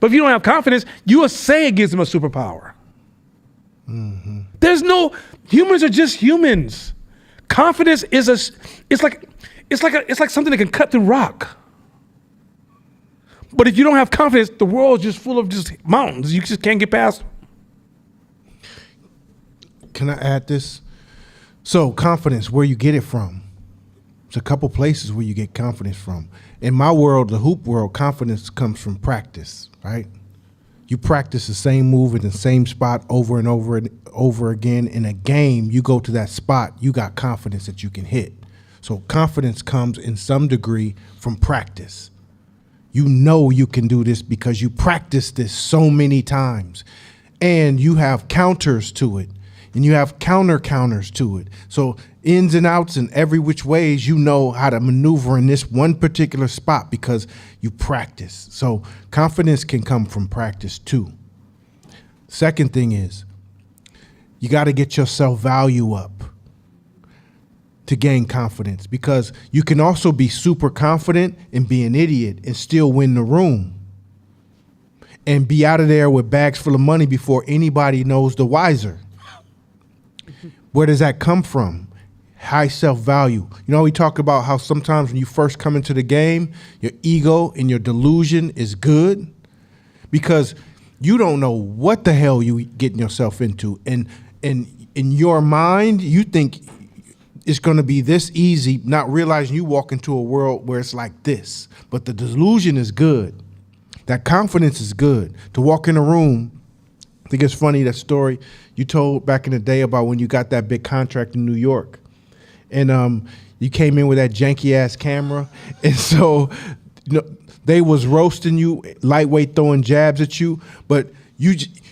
But if you don't have confidence, you will say it gives them a superpower. There's no, humans are just humans. Confidence is it's like something that can cut through rock. But if you don't have confidence, the world is just full of just mountains. You just can't get past them. Can I add this? So confidence, where you get it from? There's a couple places where you get confidence from. In my world, the hoop world, confidence comes from practice, right? You practice the same move in the same spot over and over and over again. In a game, you go to that spot, you got confidence that you can hit. So confidence comes in some degree from practice. You know you can do this because you practice this so many times. And you have counters to it. And you have counters to it. So ins and outs and every which ways, you know how to maneuver in this one particular spot because you practice. So confidence can come from practice too. Second thing is, you got to get your self-value up to gain confidence, because you can also be super confident and be an idiot and still win the room and be out of there with bags full of money before anybody knows the wiser. Where does that come from? High self-value. You know, we talk about how sometimes when you first come into the game, your ego and your delusion is good because you don't know what the hell you getting yourself into. And in your mind, you think it's going to be this easy, not realizing you walk into a world where it's like this. But the delusion is good. That confidence is good. To walk in a room, I think it's funny, that story you told back in the day about when you got that big contract in New York. And you came in with that janky-ass camera. And so they was roasting you, lightweight throwing jabs at you, but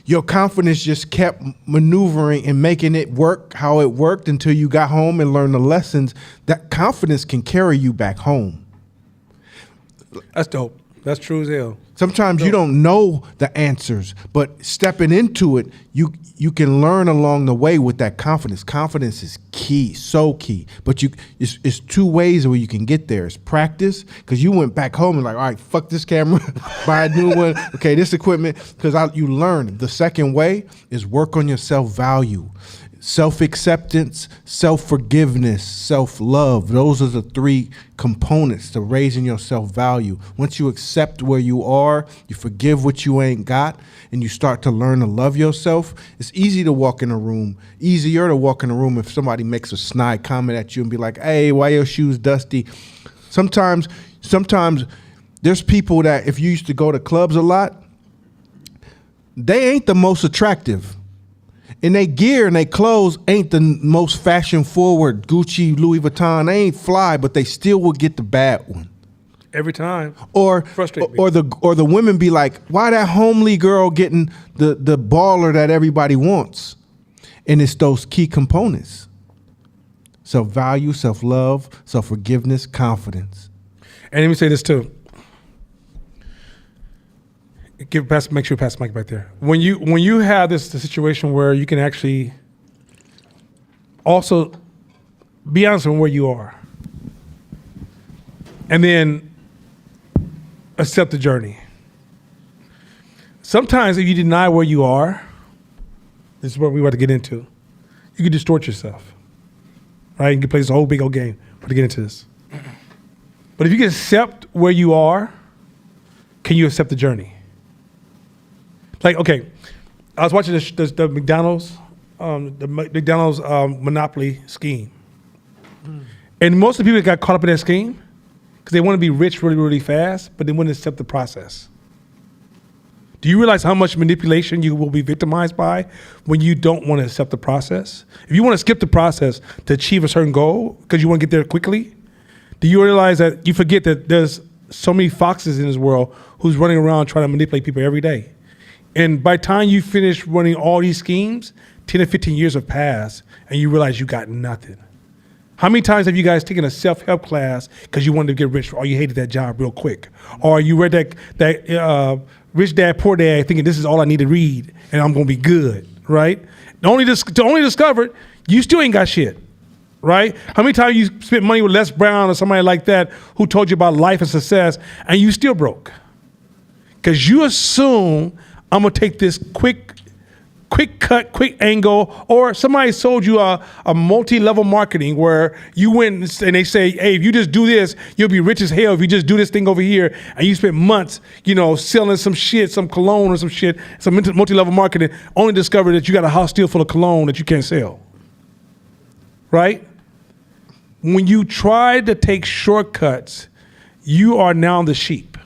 your confidence just kept maneuvering and making it work how it worked until you got home and learned the lessons. That confidence can carry you back home. That's dope. That's true as hell. Sometimes you don't know the answers, but stepping into it, you can learn along the way with that confidence. Confidence is key, so key. But it's two ways where you can get there. It's practice, because you went back home and like, all right, fuck this camera, buy a new one. Okay, this equipment, because you learn. The second way is work on your self-value. Self-acceptance, self-forgiveness, self-love. Those are the three components to raising your self-value. Once you accept where you are, you forgive what you ain't got, and you start to learn to love yourself, it's easy to walk in a room, easier to walk in a room if somebody makes a snide comment at you and be like, hey, why your shoes dusty? Sometimes there's people that if you used to go to clubs a lot, they ain't the most attractive. And they gear and they clothes ain't the most fashion forward, Gucci, Louis Vuitton. They ain't fly, but they still will get the bad one. Every time. Or the women be like, why that homely girl getting the baller that everybody wants? And it's those key components. Self-value, self-love, self-forgiveness, confidence. And let me say this too. Make sure you pass the mic back there. When you have the situation where you can actually also be honest with where you are, and then accept the journey. Sometimes if you deny where you are, this is what we want to get into, you can distort yourself. Right? You can play this whole big old game to get into this. But if you can accept where you are, can you accept the journey? Like, okay, I was watching the McDonald's monopoly scheme. And most of the people that got caught up in that scheme, because they want to be rich really, really fast, but they wouldn't accept the process. Do you realize how much manipulation you will be victimized by when you don't want to accept the process? If you want to skip the process to achieve a certain goal because you want to get there quickly, do you realize that you forget that there's so many foxes in this world who's running around trying to manipulate people every day? And by the time you finish running all these schemes, 10 or 15 years have passed, and you realize you got nothing. How many times have you guys taken a self-help class because you wanted to get rich, or you hated that job real quick? Or you read that Rich Dad, Poor Dad thinking this is all I need to read, and I'm going to be good, right? Only discovered you still ain't got shit, right? How many times you spent money with Les Brown or somebody like that who told you about life and success, and you still broke? Because you assume I'm going to take this quick cut, quick angle, or somebody sold you a multi-level marketing where you went and they say, hey, if you just do this, you'll be rich as hell if you just do this thing over here. And you spent months, selling some shit, some cologne or some shit, some multi-level marketing, only discover that you got a house still full of cologne that you can't sell. Right? When you try to take shortcuts, you are now the sheep.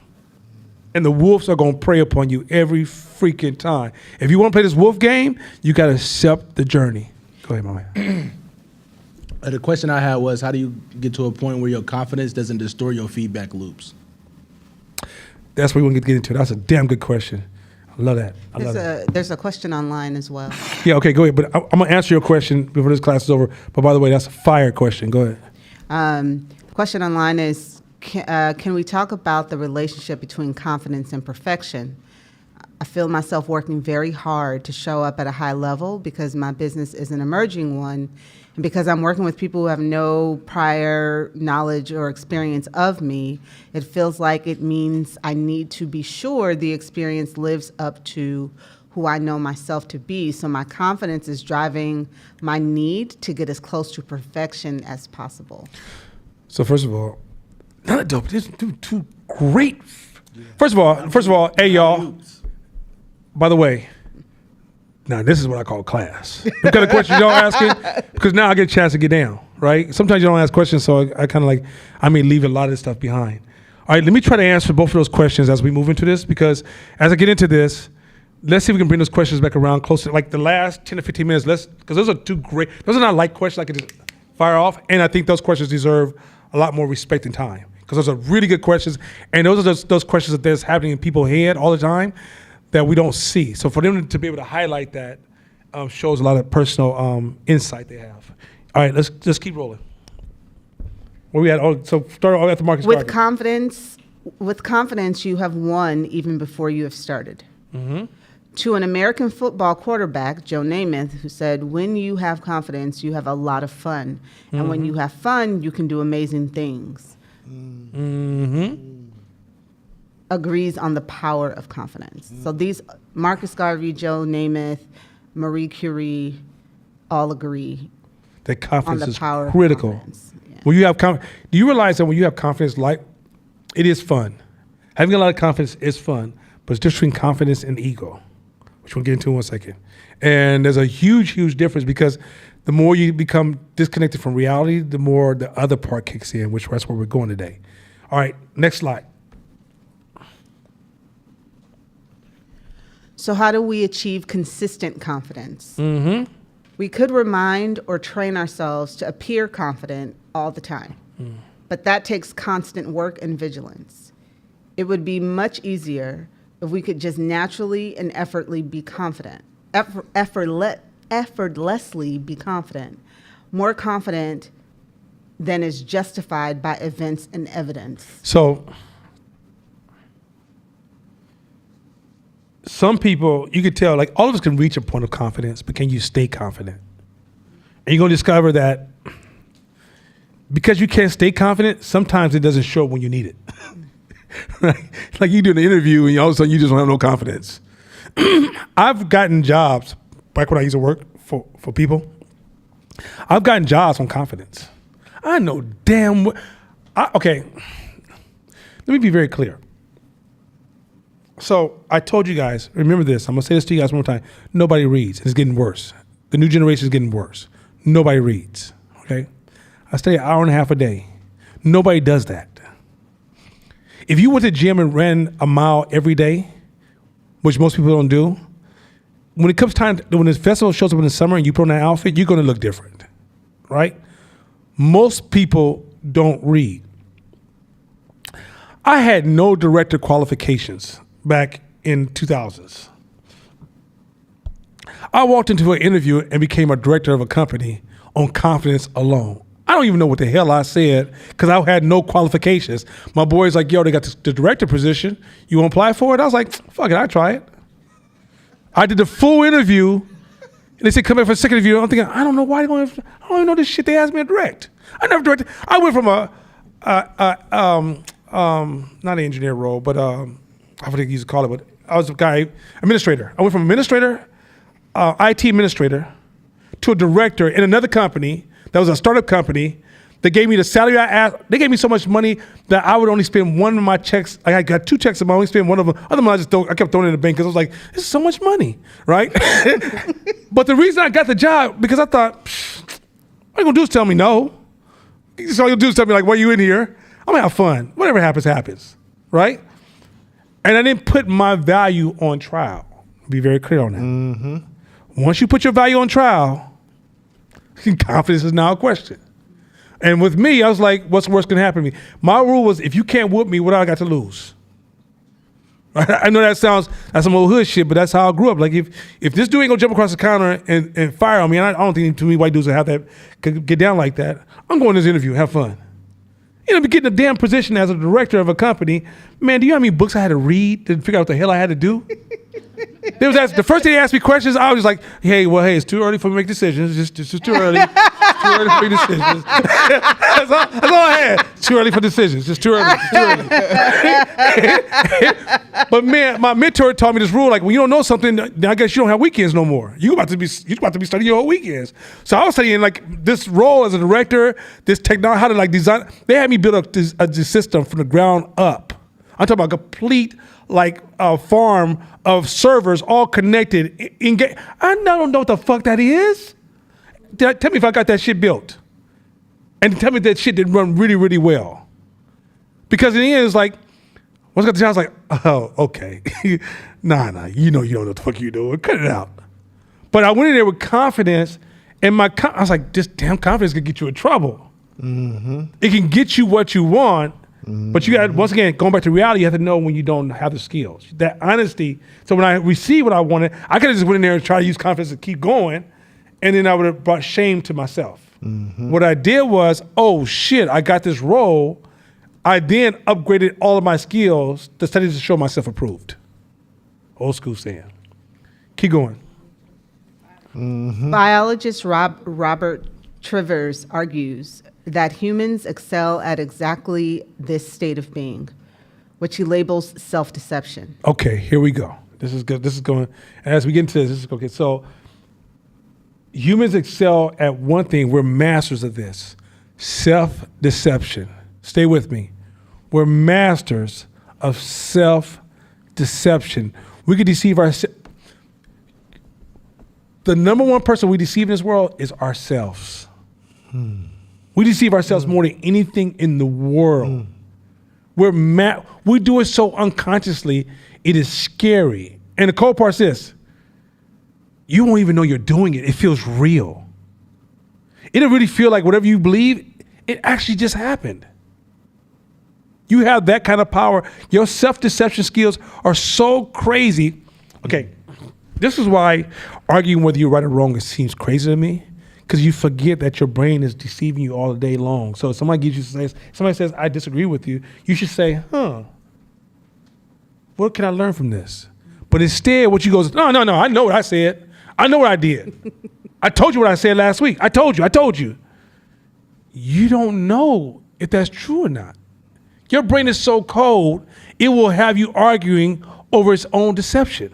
And the wolves are going to prey upon you every freaking time. If you want to play this wolf game, you got to accept the journey. Go ahead, my man. The question I had was, how do you get to a point where your confidence doesn't distort your feedback loops? That's what we want to get into. That's a damn good question. I love that. There's a question online as well. Yeah, okay, go ahead. But I'm going to answer your question before this class is over. But by the way, that's a fire question. Go ahead. The question online is, can we talk about the relationship between confidence and perfection? I feel myself working very hard to show up at a high level because my business is an emerging one, and because I'm working with people who have no prior knowledge or experience of me. It feels like it means I need to be sure the experience lives up to who I know myself to be. So my confidence is driving my need to get as close to perfection as possible. So first of all, not dope. These two great. First of all, hey y'all. By the way, now this is what I call class. What kind of questions y'all asking? Because now I get a chance to get down, right? Sometimes you don't ask questions, so I kind of I may leave a lot of this stuff behind. All right, let me try to answer both of those questions as we move into this, because as I get into this, let's see if we can bring those questions back around closer, like the last 10 to 15 minutes. Because those are two great, those are not light questions I could just fire off, and I think those questions deserve a lot more respect and time. Because those are really good questions, and those are those questions that's happening in people's head all the time that we don't see. So for them to be able to highlight that shows a lot of personal insight they have. All right, let's just keep rolling. Where we at? Oh, so start at the market. With confidence, you have won even before you have started. Mm-hmm. To an American football quarterback, Joe Namath, who said, when you have confidence, you have a lot of fun. And Mm-hmm. when you have fun, you can do amazing things. Mm-hmm. Agrees on the power of confidence. So these, Marcus Garvey, Joe Namath, Marie Curie, all agree That on confidence the is power critical. of confidence. Yeah. When you have do you realize that when you have confidence, like it is fun. Having a lot of confidence is fun, but it's just between confidence and ego, which we'll get into in 1 second. And there's a huge, huge difference, because the more you become disconnected from reality, the more the other part kicks in, which that's where we're going today. All right, next slide. So how do we achieve consistent confidence? Mm-hmm. We could remind or train ourselves to appear confident all the time, but that takes constant work and vigilance. It would be much easier if we could just naturally and effortlessly be confident, effortlessly be confident, more confident than is justified by events and evidence. So some people, you could tell, like all of us can reach a point of confidence, but can you stay confident? And you're going to discover that because you can't stay confident, sometimes it doesn't show when you need it. Right? Like you do an interview and all of a sudden you just don't have no confidence. I've gotten jobs, back when I used to work for people, I've gotten jobs on confidence. I know damn well. Okay, let me be very clear. So I told you guys, remember this, I'm going to say this to you guys one more time. Nobody reads. It's getting worse. The new generation is getting worse. Nobody reads, okay? I study an hour and a half a day. Nobody does that. If you went to the gym and ran a mile every day, which most people don't do, when it comes time, when the festival shows up in the summer and you put on that outfit, you're going to look different, right? Most people don't read. I had no director qualifications back in 2000s. I walked into an interview and became a director of a company on confidence alone. I don't even know what the hell I said because I had no qualifications. My boy's like, yo, they got the director position. You want to apply for it? I was like, fuck it, I'll try it. I did the full interview and they said, come back for a second interview. I'm thinking, I don't know why I don't even know this shit they asked me to direct. I never directed. I went from not an engineer role, but I forget what you used to call it, but I was a guy, administrator. I went from administrator, IT administrator, to a director in another company that was a startup company. They gave me the salary I asked. They gave me so much money that I would only spend one of my checks. I got 2 checks, and I only spend one of them. Other than I kept throwing it in the bank because I was like, this is so much money, right? But the reason I got the job, because I thought, all you gonna do is tell me no. So all you'll do is tell me, like, why are you in here? I'm gonna have fun. Whatever happens, happens, right? And I didn't put my value on trial. Be very clear on that. Mm-hmm. Once you put your value on trial, confidence is now a question. And with me, I was like, what's the worst can happen to me? My rule was, if you can't whoop me, what do I got to lose? I know that's some old hood shit, but that's how I grew up. Like, if this dude ain't gonna jump across the counter and fire on me, and I don't think too many white dudes could get down like that, I'm going to this interview, have fun. You know, be getting a damn position as a director of a company. Man, do you know how many books I had to read to figure out what the hell I had to do? The first day they asked me questions, I was just like, hey, it's too early for me to make decisions. It's just too early. It's too early for me decisions. That's all I had. It's too early for decisions. Just too early. It's too early. But man, my mentor taught me this rule: like, when you don't know something, then I guess you don't have weekends no more. You about to be studying your whole weekends. So I was studying like this role as a director, this technology, how to like design. They had me build a system from the ground up. I'm talking about complete like a farm of servers all connected. I don't know what the fuck that is. Tell me if I got that shit built. And tell me that shit didn't run really, really well. Because in the end, it's like, once I got the job, I was like, oh, okay. Nah, you know what the fuck you doing. Cut it out. But I went in there with confidence, and I was like, this damn confidence can get you in trouble. Mm-hmm. It can get you what you want, but you got, once again, going back to reality, you have to know when you don't have the skills. That honesty. So when I received what I wanted, I could have just went in there and tried to use confidence to keep going, and then I would have brought shame to myself. Mm-hmm. What I did was, oh shit, I got this role. I then upgraded all of my skills to study to show myself approved. Old school saying. Keep going. Mm-hmm. Biologist Robert Trivers argues that humans excel at exactly this state of being, which he labels self-deception. Okay, here we go. This is good. This is going, as we get into this is okay. So humans excel at one thing. We're masters of this. Self-deception. Stay with me. We're masters of self-deception. We can deceive ourselves. The number one person we deceive in this world is ourselves. We deceive ourselves more than anything in the world. We do it so unconsciously, it is scary. And the cold part is this: you won't even know you're doing it. It feels real. It don't really feel like whatever you believe, it actually just happened. You have that kind of power. Your self-deception skills are so crazy. Okay, this is why arguing whether you're right or wrong seems crazy to me, because you forget that your brain is deceiving you all day long. So if somebody says, I disagree with you, you should say, what can I learn from this? But instead, what you go is, no, I know what I said. I know what I did. I told you what I said last week. I told you. You don't know if that's true or not. Your brain is so cold, it will have you arguing over its own deception.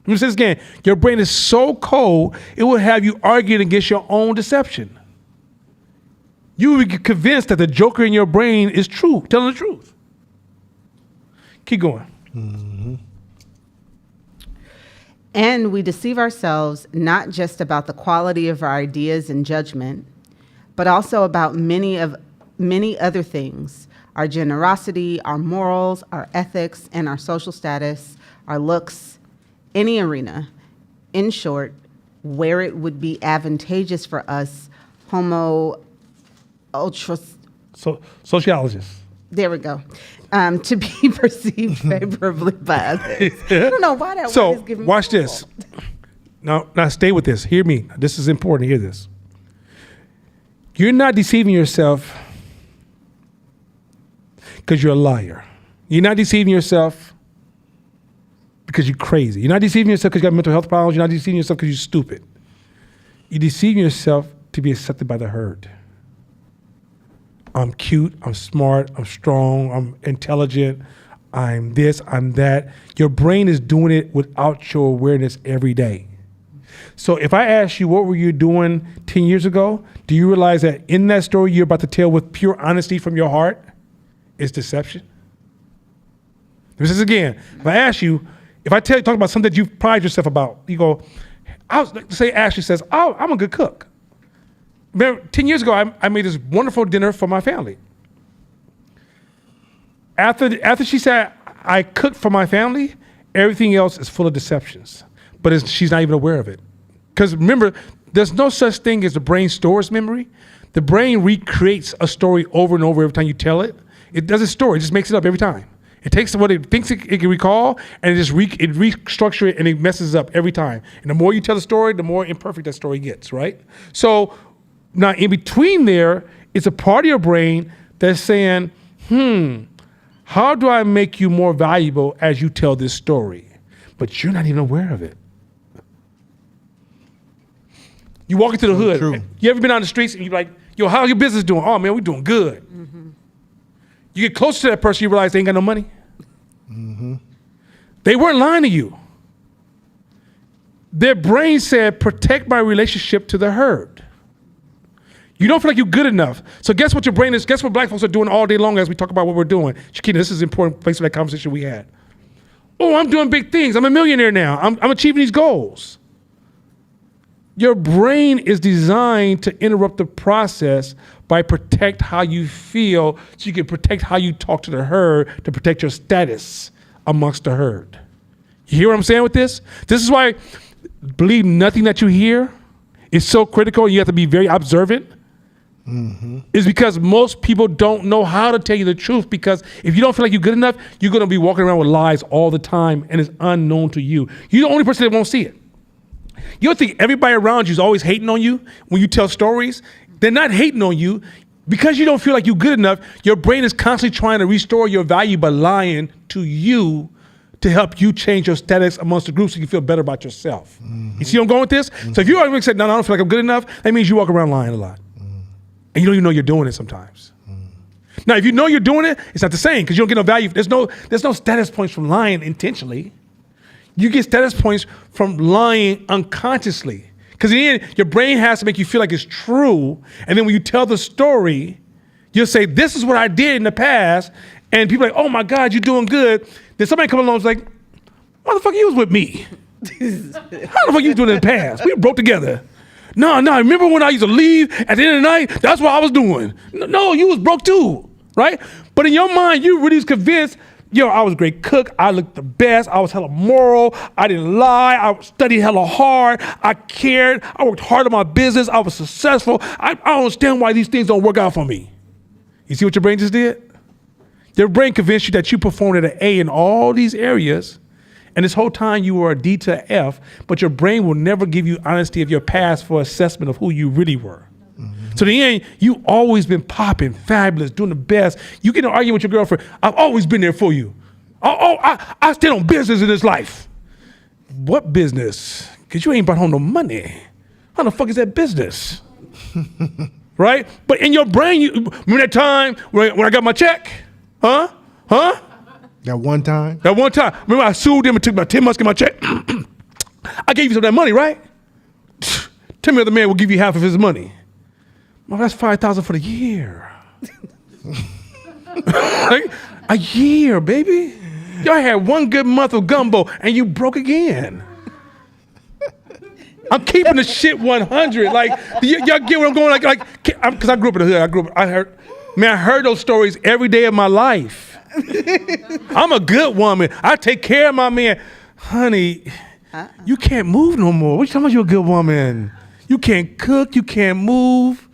Let me say this again. Your brain is so cold, it will have you arguing against your own deception. You will be convinced that the joker in your brain is true, telling the truth. Keep going. Mm-hmm. And we deceive ourselves not just about the quality of our ideas and judgment, but also about many other things: our generosity, our morals, our ethics, and our social status, our looks, any arena. In short, where it would be advantageous for us Sociologists. There we go. To be perceived favorably by others. I don't know why that word is giving me watch this. Now stay with this. Hear me. This is important. Hear this. You're not deceiving yourself because you're a liar. You're not deceiving yourself because you're crazy. You're not deceiving yourself because you got mental health problems. You're not deceiving yourself because you're stupid. You're deceiving yourself to be accepted by the herd. I'm cute, I'm smart, I'm strong, I'm intelligent, I'm this, I'm that. Your brain is doing it without your awareness every day. So if I ask you, what were you doing 10 years ago? Do you realize that in that story you're about to tell with pure honesty from your heart is deception? This is again, if I ask you, if I talk about something that you pride yourself about, you go, say Ashley says, oh, I'm a good cook. Remember, 10 years ago, I made this wonderful dinner for my family. After she said I cooked for my family, everything else is full of deceptions. But she's not even aware of it. Because remember, there's no such thing as the brain stores memory. The brain recreates a story over and over every time you tell it. It doesn't store, it just makes it up every time. It takes what it thinks it can recall, and it restructures it, and it messes up every time. And the more you tell the story, the more imperfect that story gets, right? So now in between there, it's a part of your brain that's saying, how do I make you more valuable as you tell this story? But you're not even aware of it. You walk into the hood. True. You ever been on the streets and you're like, yo, how's your business doing? Oh man, we're doing good. Mm-hmm. You get closer to that person, you realize they ain't got no money. Mm-hmm. They weren't lying to you. Their brain said, protect my relationship to the herd. You don't feel like you're good enough. So guess what your brain is, guess what black folks are doing all day long as we talk about what we're doing. Shakina, this is an important place for that conversation we had. Oh, I'm doing big things. I'm a millionaire now. I'm achieving these goals. Your brain is designed to interrupt the process by protect how you feel so you can protect how you talk to the herd to protect your status amongst the herd. You hear what I'm saying with this? This is why believe nothing that you hear is so critical. You have to be very observant. Mm-hmm. Is because most people don't know how to tell you the truth, because if you don't feel like you're good enough, you're going to be walking around with lies all the time and it's unknown to you. You're the only person that won't see it. You don't think everybody around you is always hating on you when you tell stories? They're not hating on you because you don't feel like you're good enough. Your brain is constantly trying to restore your value by lying to you to help you change your status amongst the group so you can feel better about yourself. Mm-hmm. You see where I'm going with this? Mm-hmm. So if you always say, no, I don't feel like I'm good enough, that means you walk around lying a lot. Mm-hmm. And you don't even know you're doing it sometimes. Mm-hmm. Now, if you know you're doing it, it's not the same because you don't get no value. There's no status points from lying intentionally. You get status points from lying unconsciously. Because in the end, your brain has to make you feel like it's true. And then when you tell the story, you'll say, this is what I did in the past. And people are like, oh my God, you're doing good. Then somebody comes along and is like, motherfucker, you was with me. How the fuck you was doing in the past? We broke together. No, remember when I used to leave at the end of the night? That's what I was doing. No, you was broke too, right? But in your mind, you really was convinced, yo, I was a great cook. I looked the best. I was hella moral. I didn't lie. I studied hella hard. I cared. I worked hard on my business. I was successful. I don't understand why these things don't work out for me. You see what your brain just did? Your brain convinced you that you performed at an A in all these areas, and this whole time you were a D to an F, but your brain will never give you honesty of your past for assessment of who you really were. Mm-hmm. So in the end, you always been popping, fabulous, doing the best. You get in an argument with your girlfriend, I've always been there for you. I stand on business in this life. What business? Because you ain't brought home no money. How the fuck is that business? Right? But in your brain, you remember that time when I got my check? Huh? That one time? That one time. Remember I sued them and took about 10 months to get my check? I gave you some of that money, right? Tell me the man will give you half of his money. Well, that's $5,000 for the year. Like, a year, baby. Y'all had one good month of gumbo and you broke again. I'm keeping the shit 100. Like, y'all get where I'm going? Like, because I grew up in the hood. I heard those stories every day of my life. I'm a good woman. I take care of my man. Honey, you can't move no more. What you talking about? You're a good woman. You can't cook. You can't move.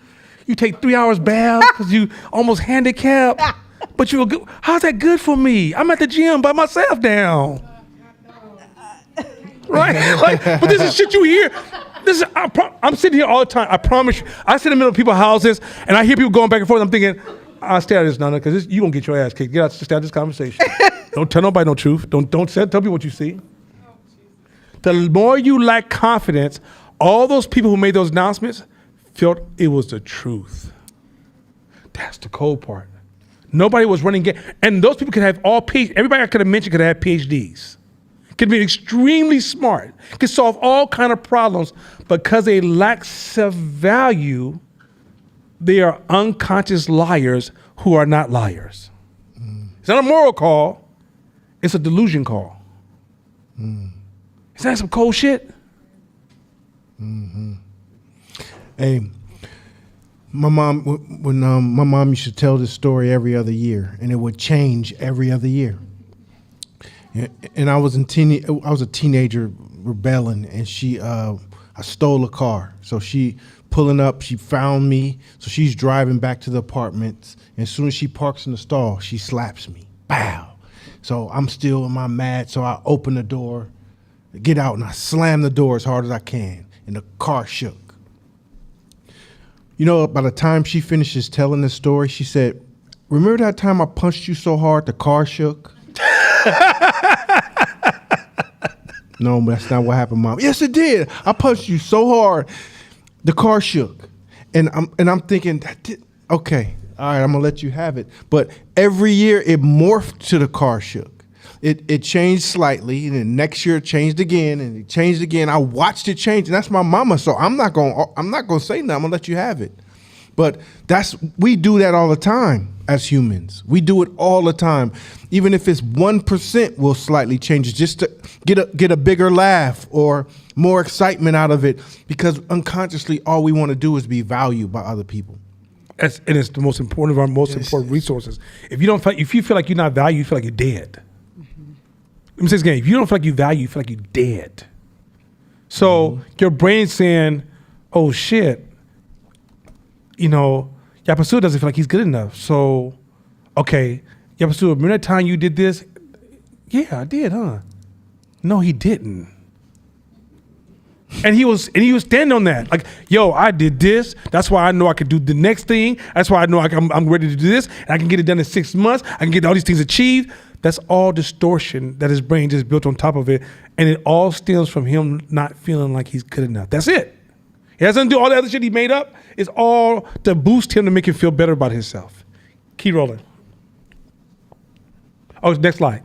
You take 3 hours bath because you almost handicapped. But you're good. How's that good for me? I'm at the gym by myself now. Right? Like, but this is shit you hear. I'm sitting here all the time. I promise you. I sit in the middle of people's houses and I hear people going back and forth. I'm thinking, I'll stay out of this, Nana, because you're going to get your ass kicked. Get out, stay out of this conversation. Don't tell nobody no truth. Don't tell people what you see. The more you lack confidence, all those people who made those announcements felt it was the truth. That's the cold part. Nobody was running game. And those people could have everybody I could have mentioned could have PhDs. Could be extremely smart. Could solve all kind of problems. Because they lack self-value, they are unconscious liars who are not liars. It's not a moral call. It's a delusion call. Is that some cold shit? Hey, my mom, when my mom used to tell this story every other year, and it would change every other year. And I was a teenager rebelling, and I stole a car. So she pulling up, she found me. So she's driving back to the apartments, and as soon as she parks in the stall, she slaps me. Bow. So I'm still in my mad. So I open the door, get out, and I slam the door as hard as I can, and the car shook. You know, by the time she finishes telling the story, she said, "Remember that time I punched you so hard the car shook?" No, that's not what happened, Mom. Yes, it did. I punched you so hard, the car shook. And I'm thinking, okay, all right, I'm gonna let you have it. But every year it morphed to the car shook. It changed slightly, and then next year it changed again, and it changed again. I watched it change, and that's my mama. So I'm not gonna say nothing. I'm gonna let you have it. But we do that all the time as humans. We do it all the time. Even if it's 1%, we'll slightly change it just to get a bigger laugh or more excitement out of it, because unconsciously all we want to do is be valued by other people. And it's the most important of our most important resources. If you feel like you're not valued, you feel like you're dead. Let me say this again. If you don't feel like you value, you feel like you're dead. So your brain's saying, "Oh shit, Yapasu doesn't feel like he's good enough." So, okay, Yapasu, remember that time you did this? Yeah, I did, huh? No, he didn't. And he was standing on that. Like, yo, I did this. That's why I know I could do the next thing. That's why I know I'm ready to do this. And I can get it done in 6 months. I can get all these things achieved. That's all distortion that his brain just built on top of it. And it all stems from him not feeling like he's good enough. That's it. He doesn't do all the other shit he made up. It's all to boost him to make him feel better about himself. Keep rolling. Oh, next slide.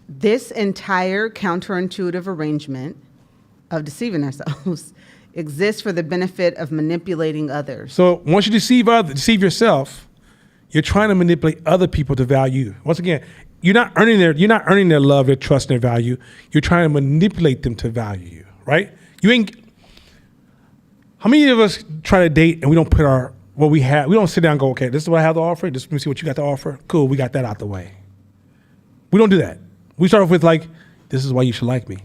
This entire counterintuitive arrangement of deceiving ourselves exists for the benefit of manipulating others. So once you deceive yourself, you're trying to manipulate other people to value you. Once again, you're not earning their love, their trust, and their value. You're trying to manipulate them to value you, right? How many of us try to date and we don't put what we have? We don't sit down and go, okay, this is what I have to offer. Let me see what you got to offer. Cool, we got that out the way. We don't do that. We start off with like, this is why you should like me.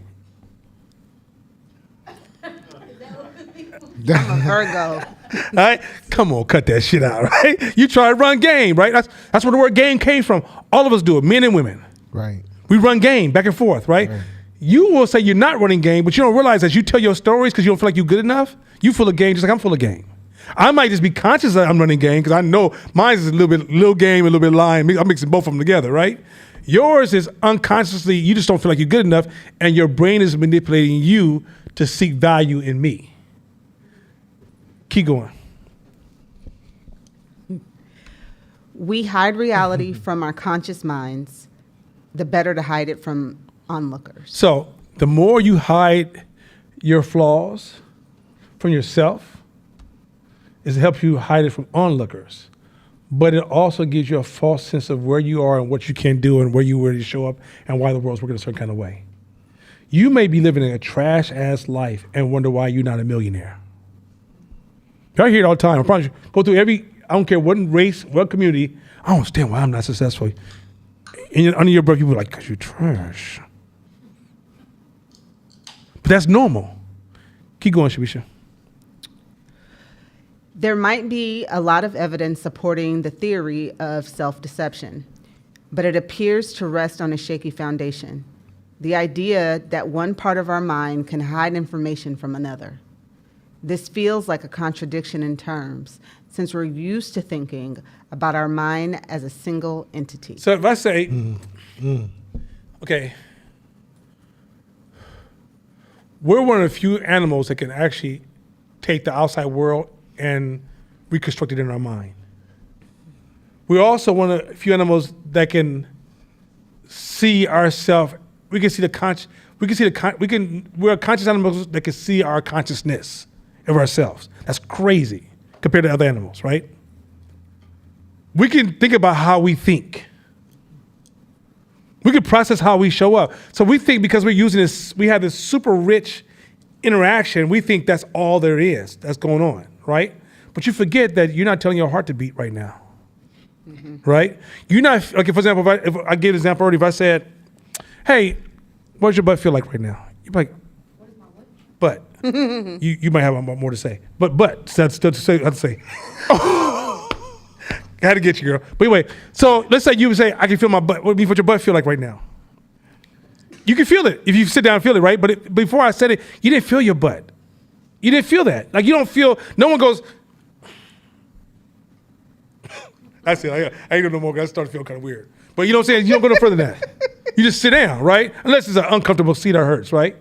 I'm a Virgo. All right? Come on, cut that shit out, right? You try to run game, right? That's where the word game came from. All of us do it, men and women. Right. We run game back and forth, right? You will say you're not running game, but you don't realize as you tell your stories because you don't feel like you're good enough, you full of game just like I'm full of game. I might just be conscious that I'm running game because I know mine is a little game, a little bit lying. I'm mixing both of them together, right? Yours is unconsciously, you just don't feel like you're good enough, and your brain is manipulating you to seek value in me. Keep going. We hide reality from our conscious minds, the better to hide it from onlookers. So the more you hide your flaws from yourself, it helps you hide it from onlookers. But it also gives you a false sense of where you are and what you can do and where you're ready to show up and why the world's working a certain kind of way. You may be living a trash-ass life and wonder why you're not a millionaire. I hear it all the time. I promise you. Go through I don't care what race, what community, I don't understand why I'm not successful. And under your breath, people are like, because you're trash. But that's normal. Keep going, Shabisha. There might be a lot of evidence supporting the theory of self-deception, but it appears to rest on a shaky foundation. The idea that one part of our mind can hide information from another. This feels like a contradiction in terms, since we're used to thinking about our mind as a single entity. So if I say, okay, we're one of the few animals that can actually take the outside world and reconstruct it in our mind. We're also one of the few animals that can see ourselves. We can see the conscious. We're conscious animals that can see our consciousness of ourselves. That's crazy compared to other animals, right? We can think about how we think. We can process how we show up. So we think because we're using this, we have this super rich interaction, we think that's all there is that's going on, right? But you forget that you're not telling your heart to beat right now, right? You're not, like, for example, if I gave an example already, if I said, hey, what does your butt feel like right now? You're like, what is my butt? you might have more to say. But that's still to say, I have to say. I had to get you, girl. But anyway, so let's say you would say, I can feel my butt. What your butt feel like right now? You can feel it if you sit down and feel it, right? But before I said it, you didn't feel your butt. You didn't feel that. Like, you don't feel, no one goes, that's it. I ain't doing no more because I started to feel kind of weird. But you know what I'm saying? You don't go no further than that. You just sit down, right? Unless it's an uncomfortable seat that hurts, right?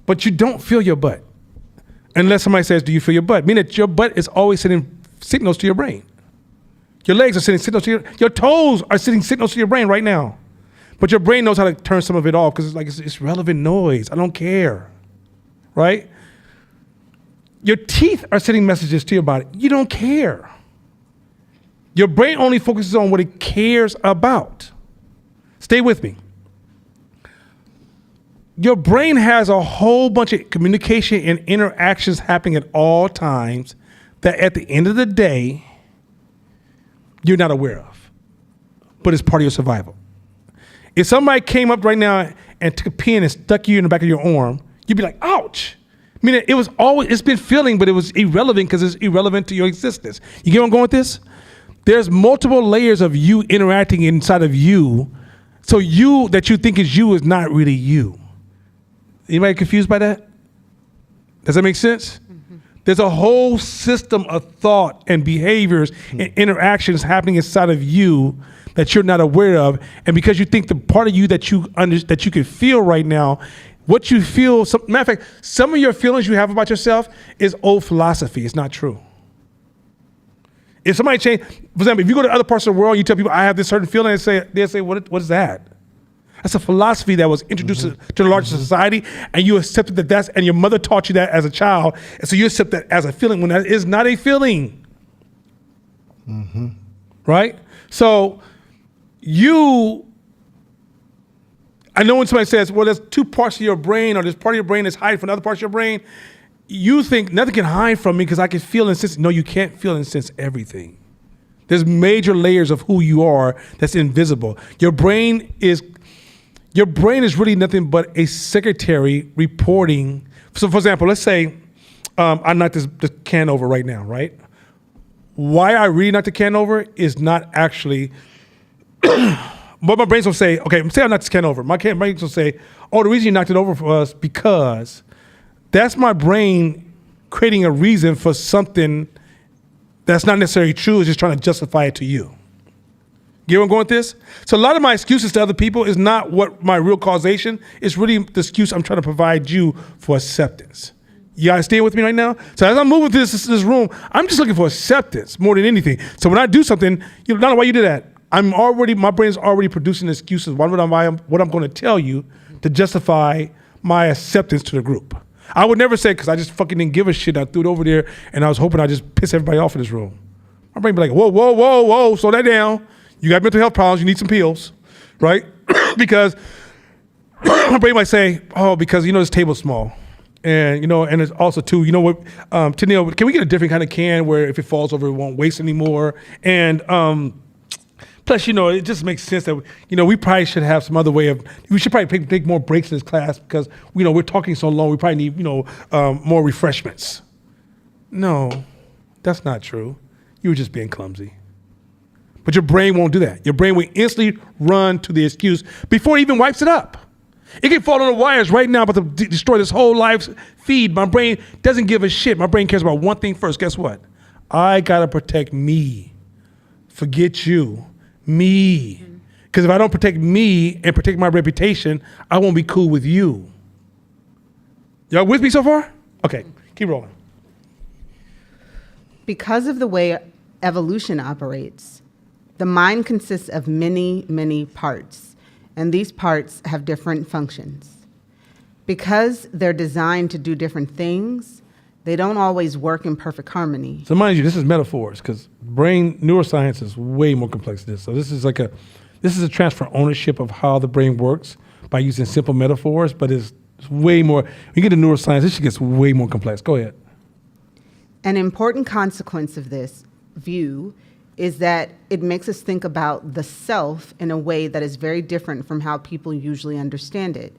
But you don't feel your butt. Unless somebody says, do you feel your butt? Meaning that your butt is always sending signals to your brain. Your legs are sending signals to your toes are sending signals to your brain right now. But your brain knows how to turn some of it off because it's like, it's relevant noise. I don't care, right? Your teeth are sending messages to your body. You don't care. Your brain only focuses on what it cares about. Stay with me. Your brain has a whole bunch of communication and interactions happening at all times that at the end of the day, you're not aware of, but it's part of your survival. If somebody came up right now and took a pin and stuck you in the back of your arm, you'd be like, ouch. I mean, it's been feeling, but it was irrelevant because it's irrelevant to your existence. You get where I'm going with this? There's multiple layers of you interacting inside of you. So you that you think is you is not really you. Anybody confused by that? Does that make sense? There's a whole system of thought and behaviors and interactions happening inside of you that you're not aware of. And because you think the part of you that you can feel right now, what you feel, matter of fact, some of your feelings you have about yourself is old philosophy. It's not true. If somebody change, for example, if you go to other parts of the world, you tell people, I have this certain feeling, they'll say, what is that? That's a philosophy that was introduced to the larger society, and you accepted that and your mother taught you that as a child, and so you accept that as a feeling when that is not a feeling. Right? So I know when somebody says, well, there's two parts of your brain, or there's part of your brain that's hiding from other parts of your brain, you think nothing can hide from me because I can feel and sense. No, you can't feel and sense everything. There's major layers of who you are that's invisible. Your brain is really nothing but a secretary reporting. So, for example, let's say I knocked this can over right now, right? Why I really knocked the can over is not actually what my brain's gonna say. Okay, say I knocked this can over. My brain's gonna say, oh, the reason you knocked it over for us because that's my brain creating a reason for something that's not necessarily true. It's just trying to justify it to you. You know where I'm going with this? So a lot of my excuses to other people is not what my real causation. It's really the excuse I'm trying to provide you for acceptance. You guys staying with me right now? So as I'm moving through this room, I'm just looking for acceptance more than anything. So when I do something, you know, not why you did that. My brain's already producing excuses. What I'm going to tell you to justify my acceptance to the group. I would never say, because I just fucking didn't give a shit. I threw it over there, and I was hoping I just piss everybody off in this room. My brain be like, whoa, slow that down. You got mental health problems. You need some pills, right? Because my brain might say, oh, because, you know, this table's small. And, you know, and it's also, too, you know what, Tennille, can we get a different kind of can where if it falls over, it won't waste anymore? And plus, you know, it just makes sense that, you know, we probably should have some other way of, we should probably take more breaks in this class because, you know, we're talking so long, we probably need, you know, more refreshments. No, that's not true. You were just being clumsy. But your brain won't do that. Your brain will instantly run to the excuse before it even wipes it up. It can fall on the wires right now, but to destroy this whole life feed. My brain doesn't give a shit. My brain cares about one thing first. Guess what? I gotta protect me. Forget you. Me. Because if I don't protect me and protect my reputation, I won't be cool with you. Y'all with me so far? Okay, keep rolling. Because of the way evolution operates, the mind consists of many, many parts, and these parts have different functions. Because they're designed to do different things, they don't always work in perfect harmony. So mind you, this is metaphors because brain neuroscience is way more complex than this. So this is a transfer of ownership of how the brain works by using simple metaphors, but it's way more. When you get to neuroscience, this shit gets way more complex. Go ahead. An important consequence of this view is that it makes us think about the self in a way that is very different from how people usually understand it.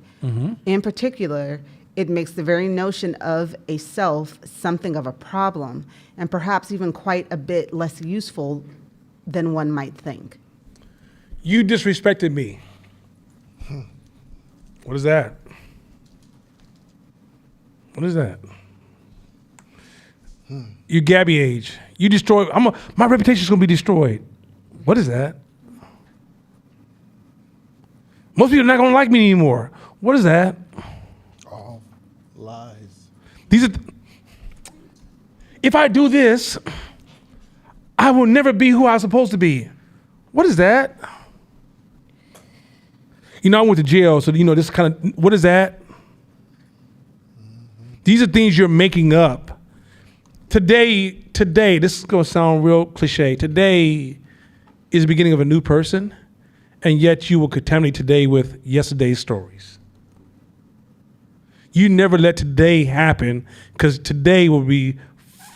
In particular, it makes the very notion of a self something of a problem, and perhaps even quite a bit less useful than one might think. You disrespected me. What is that? What is that? You Gabby age. You destroy. My reputation's gonna be destroyed. What is that? Most people are not gonna like me anymore. What is that? All lies. These are. If I do this, I will never be who I'm supposed to be. What is that? You know, I went to jail, so this kind of. What is that? These are things you're making up. Today, this is gonna sound real cliche. Today is the beginning of a new person, and yet you will contaminate today with yesterday's stories. You never let today happen, because today will be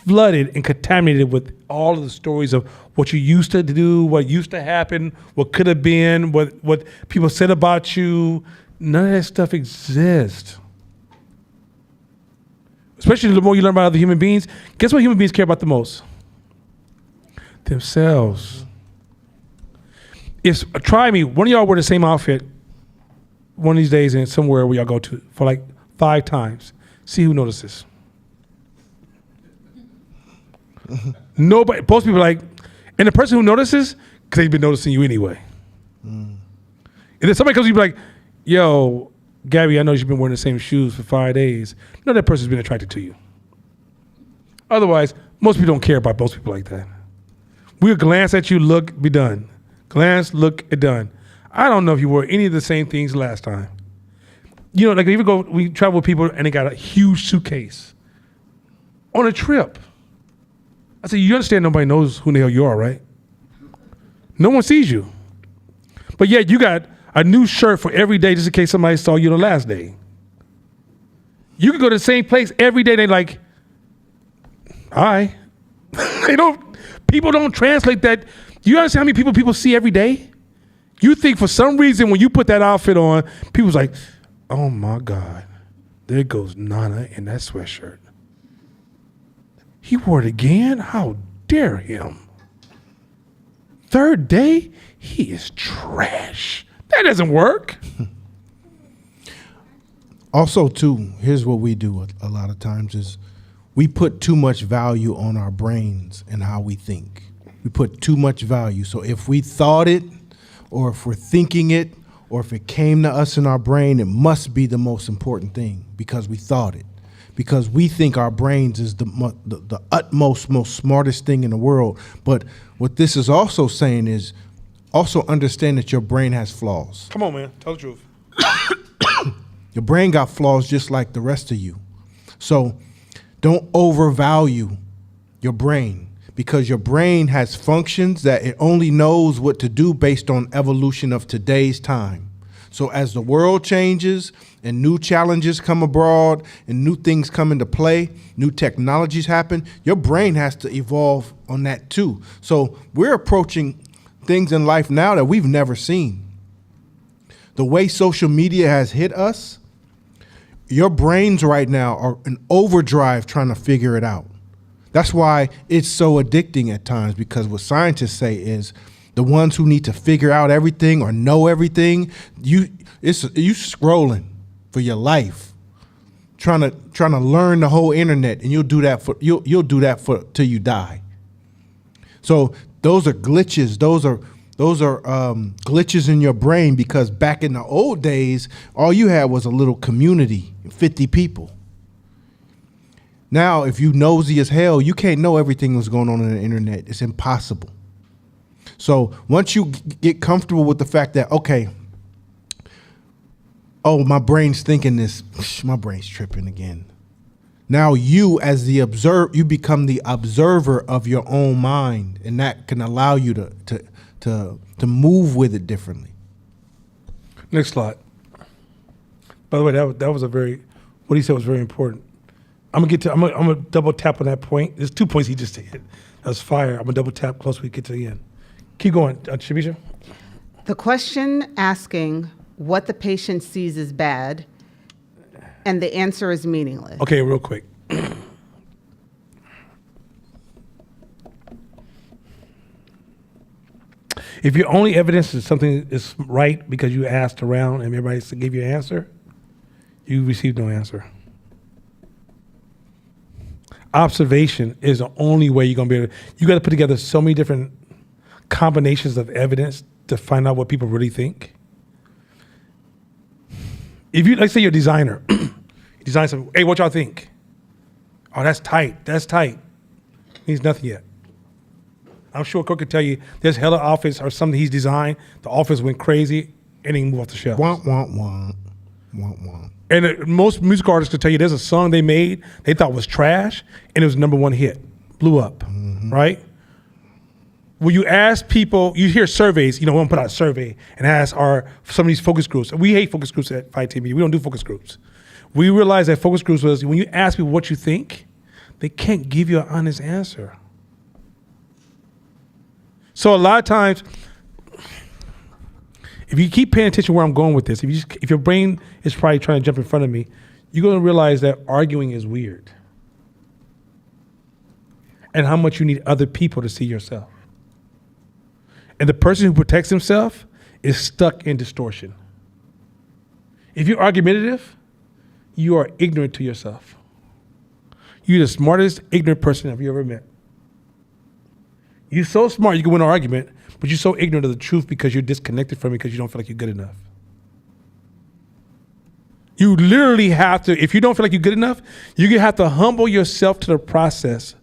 flooded and contaminated with all of the stories of what you used to do, what used to happen, what could have been, what people said about you. None of that stuff exists. Especially the more you learn about other human beings, guess what human beings care about the most? Themselves. Try me, one of y'all wear the same outfit one of these days in somewhere where y'all go to for like 5 times. See who notices. Nobody, most people are like, and the person who notices, because they've been noticing you anyway. And then somebody comes to you and be like, yo, Gabby, I know you've been wearing the same shoes for 5 days. No, that person's been attracted to you. Otherwise, most people don't care about most people like that. We'll glance at you, look, be done. Glance, look, and done. I don't know if you wore any of the same things last time. You know, like we travel with people and they got a huge suitcase on a trip. I said, you understand nobody knows who the hell you are, right? No one sees you. But yet you got a new shirt for every day just in case somebody saw you the last day. You can go to the same place every day. They like, hi. People don't translate that. You understand how many people see every day? You think for some reason when you put that outfit on, people's like, oh my God, there goes Nana in that sweatshirt. He wore it again? How dare him? 3rd day, he is trash. That doesn't work. Also, too, here's what we do a lot of times is we put too much value on our brains and how we think. We put too much value. So if we thought it, or if we're thinking it, or if it came to us in our brain, it must be the most important thing because we thought it. Because we think our brains is the utmost, most smartest thing in the world. But what this is also saying is also understand that your brain has flaws. Come on, man. Tell the truth. Your brain got flaws just like the rest of you. So don't overvalue your brain because your brain has functions that it only knows what to do based on evolution of today's time. So as the world changes and new challenges come abroad and new things come into play, new technologies happen, your brain has to evolve on that too. So we're approaching things in life now that we've never seen. The way social media has hit us, your brains right now are in overdrive trying to figure it out. That's why it's so addicting at times, because what scientists say is the ones who need to figure out everything or know everything, you scrolling for your life, trying to learn the whole internet, and you'll do that for till you die. So those are glitches. Those are glitches in your brain, because back in the old days, all you had was a little community, 50 people. Now, if you nosy as hell, you can't know everything that's going on the internet. It's impossible. So once you get comfortable with the fact that, okay, oh, my brain's thinking this, my brain's tripping again. Now you as the you become the observer of your own mind, and that can allow you to move with it differently. Next slide. By the way, that was a very, what he said was very important. I'm gonna double tap on that point. There's 2 points he just hit. That was fire. I'm gonna double tap close we get to the end. Keep going, Shabisha. The question asking what the patient sees as bad, and the answer is meaningless. Okay, real quick. If your only evidence is something is right because you asked around and everybody gave you an answer, you received no answer. Observation is the only way you're gonna be able to, you gotta put together so many different combinations of evidence to find out what people really think. If you, let's say you're a designer, you design something, hey, what y'all think? Oh, that's tight, means nothing yet. I'm sure Cook could tell you there's hella office or something he's designed, the office went crazy and he moved off the shelf. Womp, womp, womp. Womp, womp. And most music artists could tell you there's a song they made they thought was trash and it was #1 hit, blew up, right? When you ask people, you hear surveys, you know, we'll put out a survey and ask some of these focus groups. We hate focus groups at Fight TV. We don't do focus groups. We realize that focus groups was when you ask people what you think, they can't give you an honest answer. So a lot of times, if you keep paying attention where I'm going with this, if your brain is probably trying to jump in front of me, you're going to realize that arguing is weird. And how much you need other people to see yourself. And the person who protects himself is stuck in distortion. If you're argumentative, you are ignorant to yourself. You're the smartest ignorant person I've ever met. You're so smart you can win an argument, but you're so ignorant of the truth because you're disconnected from it because you don't feel like you're good enough. You literally have to, if you don't feel like you're good enough, you have to humble yourself to the process.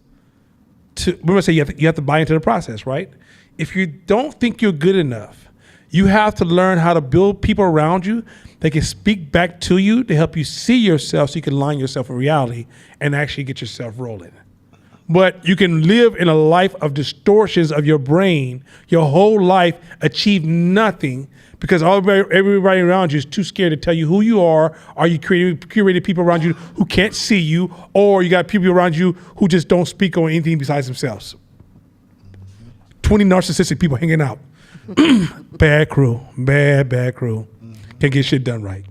Remember I say you have to buy into the process, right? If you don't think you're good enough, you have to learn how to build people around you that can speak back to you to help you see yourself so you can line yourself with reality and actually get yourself rolling. But you can live in a life of distortions of your brain, your whole life, achieve nothing because everybody around you is too scared to tell you who you are, or you curated people around you who can't see you, or you got people around you who just don't speak on anything besides themselves. 20 narcissistic people hanging out. Bad crew, bad crew. Can't get shit done right.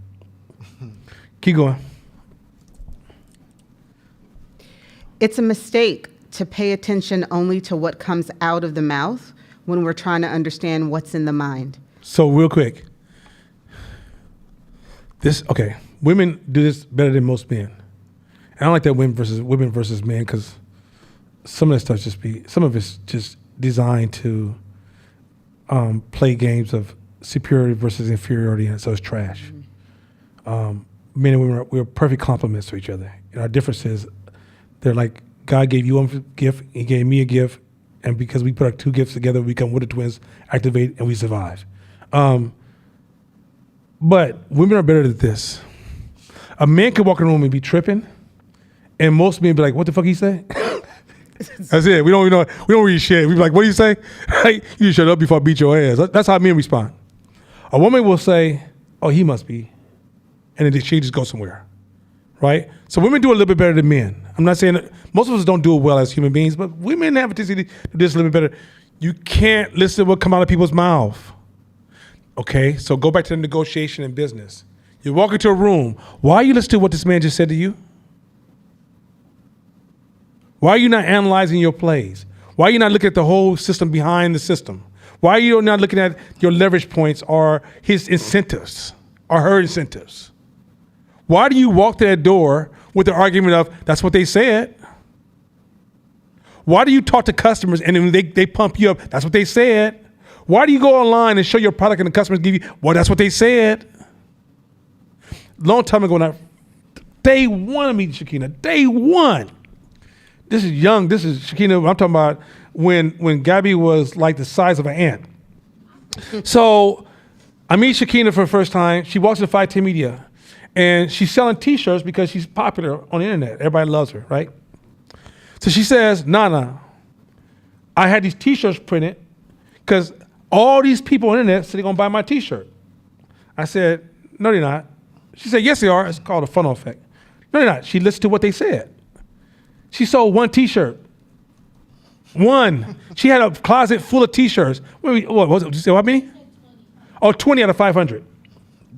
Keep going. It's a mistake to pay attention only to what comes out of the mouth when we're trying to understand what's in the mind. So real quick, women do this better than most men. And I don't like that women versus men because some of that stuff some of it's just designed to play games of superiority versus inferiority, and so it's trash. Men and women we're perfect complements to each other. And our difference is they're like God gave you one gift, He gave me a gift, and because we put our two gifts together, we become Wonder Twins, activate, and we survive. But women are better at this. A man can walk in a room and be tripping, and most men be like, "What the fuck he say?" That's it. We don't read shit. We be like, "What do you say?" You shut up before I beat your ass. That's how men respond. A woman will say, "Oh, he must be," and then she just goes somewhere, right? So women do a little bit better than men. I'm not saying that most of us don't do it well as human beings, but women have a tendency to do this a little bit better. You can't listen to what come out of people's mouth. Okay, so go back to the negotiation in business. You walk into a room. Why are you listening to what this man just said to you? Why are you not analyzing your plays? Why are you not looking at the whole system behind the system? Why are you not looking at your leverage points or his incentives or her incentives? Why do you walk to that door with the argument of, that's what they said? Why do you talk to customers and then they pump you up? That's what they said. Why do you go online and show your product and the customers give you, well, that's what they said? Long time ago, day one of meeting Shakina, day one, this is young. This is Shakina. I'm talking about when Gabby was like the size of an ant. So I meet Shakina for the first time. She walks into 510 Media, and she's selling T-shirts because she's popular on the internet. Everybody loves her, right? So she says, Nana, I had these T-shirts printed because all these people on the internet said they're going to buy my T-shirt. I said, no, they're not. She said, yes, they are. It's called a funnel effect. No, they're not. She listened to what they said. She sold one T-shirt. One. She had a closet full of T-shirts. What was it? Did you say how many? Oh, 20 out of 500.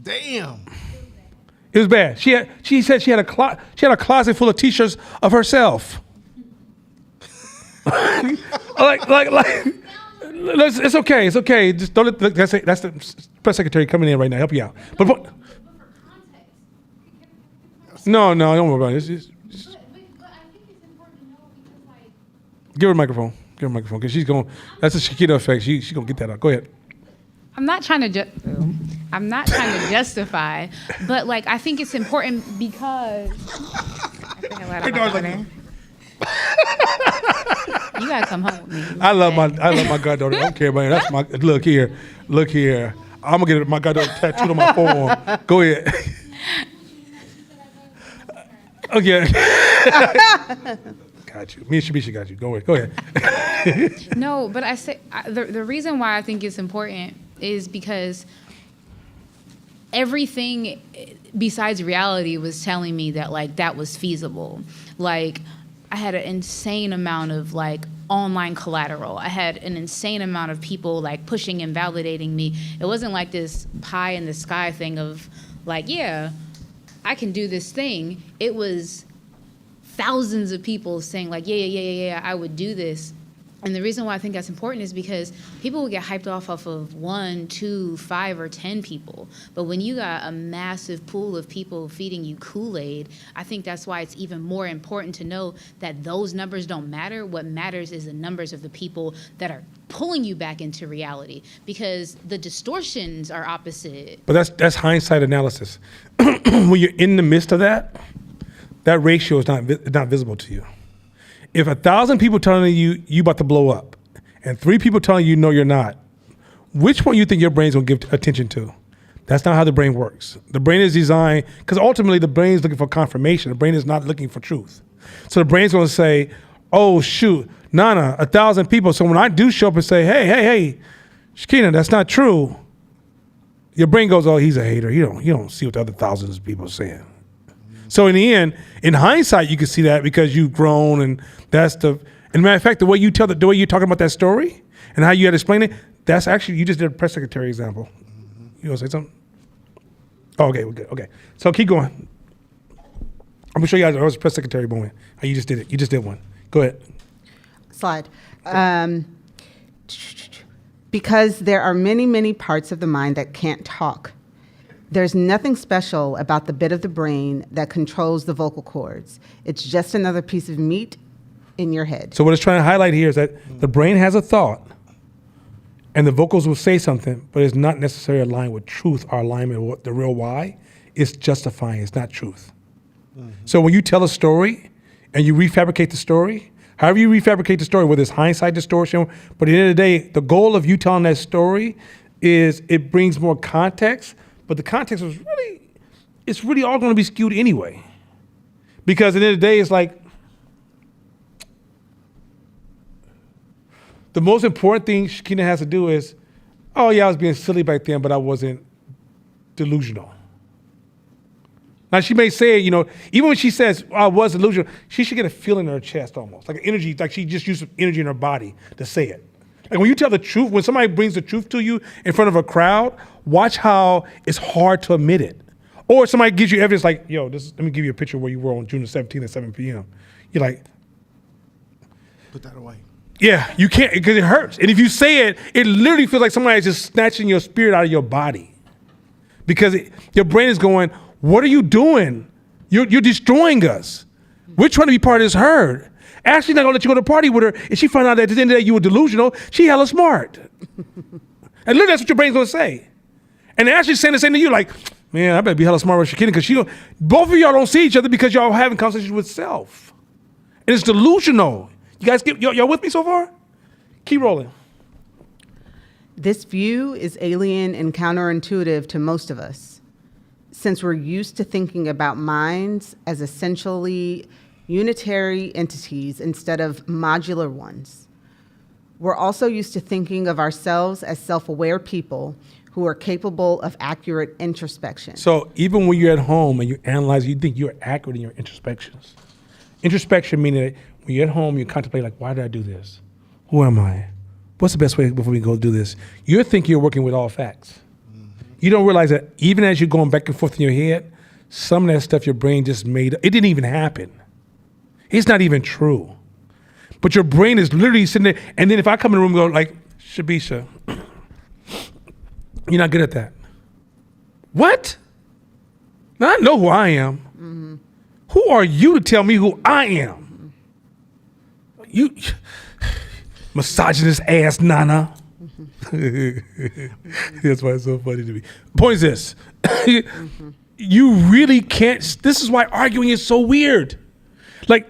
Damn. It was bad. She said she had a closet full of T-shirts of herself. It's okay. It's okay. Just don't let that's the press secretary coming in right now. Help you out. But no, don't worry about it. Just give her a microphone. Give her a microphone because she's going. That's a Shakita effect. She's gonna get that out. Go ahead. I'm not trying to justify, but like I think it's important because I think I let out my daughter. You gotta come home with me. I love my goddaughter. I don't care about it. That's my look here. I'm gonna get my goddaughter tattooed on my forearm. Go ahead. Okay. Got you. Me and Shabisha got you. Go ahead. No, but I say the reason why I think it's important is because everything besides reality was telling me that like that was feasible. Like I had an insane amount of like online collateral. I had an insane amount of people like pushing and validating me. It wasn't like this pie in the sky thing of like, yeah, I can do this thing. It was thousands of people saying like, yeah, I would do this. And the reason why I think that's important is because people will get hyped off of 1, 2, 5, or 10 people. But when you got a massive pool of people feeding you Kool-Aid, I think that's why it's even more important to know that those numbers don't matter. What matters is the numbers of the people that are pulling you back into reality, because the distortions are opposite. But that's hindsight analysis. When you're in the midst of that ratio is not visible to you. If 1,000 people telling you about to blow up, and 3 people telling you no, you're not, which one you think your brain's gonna give attention to? That's not how the brain works. The brain is designed, because ultimately the brain is looking for confirmation. The brain is not looking for truth. So the brain's gonna say, oh shoot, Nana, 1,000 people. So when I do show up and say, hey, Shakina, that's not true, your brain goes, oh, he's a hater. You don't see what the other thousands of people are saying. So in the end, in hindsight, you can see that because you've grown, and and matter of fact, the way you're talking about that story and how you had to explain it, that's actually, you just did a press secretary example. You want to say something? Oh, okay, we're good. Okay, so keep going. I'm gonna show you guys. I was a press secretary moment. How you just did it. You just did one. Go ahead. Slide. Because there are many, many parts of the mind that can't talk. There's nothing special about the bit of the brain that controls the vocal cords. It's just another piece of meat in your head. So what it's trying to highlight here is that the brain has a thought, and the vocals will say something, but it's not necessarily aligned with truth or alignment with the real why. It's justifying. It's not truth. Mm-hmm. So when you tell a story and you refabricate the story, however you refabricate the story, whether it's hindsight distortion, but at the end of the day, the goal of you telling that story is it brings more context. But the context it's really all going to be skewed anyway. Because at the end of the day, it's like, the most important thing Shakina has to do is, oh yeah, I was being silly back then, but I wasn't delusional. Now she may say, even when she says, I was delusional, she should get a feeling in her chest almost, like an energy, like she just used some energy in her body to say it. Like when you tell the truth, when somebody brings the truth to you in front of a crowd, watch how it's hard to admit it. Or somebody gives you evidence like, yo, let me give you a picture where you were on June the 17th at 7 p.m. You're like, Put that away. Yeah, you can't, because it hurts. And if you say it, it literally feels like somebody's just snatching your spirit out of your body. Because your brain is going, what are you doing? You're destroying us. We're trying to be part of this herd. Ashley's not gonna let you go to the party with her. If she found out that at the end of the day you were delusional, she hella smart. And literally that's what your brain's gonna say. And Ashley's saying the same to you, like, man, I better be hella smart with Shakina, because both of y'all don't see each other because y'all having conversations with self. And it's delusional. You guys y'all with me so far? Keep rolling. This view is alien and counterintuitive to most of us, since we're used to thinking about minds as essentially unitary entities instead of modular ones. We're also used to thinking of ourselves as self-aware people who are capable of accurate introspection. So even when you're at home and you analyze, you think you're accurate in your introspections. Introspection meaning that when you're at home, you contemplate like, why did I do this? Who am I? What's the best way before we go do this? You think you're working with all facts. You don't realize that even as you're going back and forth in your head, some of that stuff your brain just made up. It didn't even happen. It's not even true. But your brain is literally sitting there. And then if I come in the room and go like, Shabisha, you're not good at that. What? Now I know who I am. Mm-hmm. Who are you to tell me who I am? You misogynist ass nana. That's why it's so funny to me. Point is this. You really can't. This is why arguing is so weird. Like,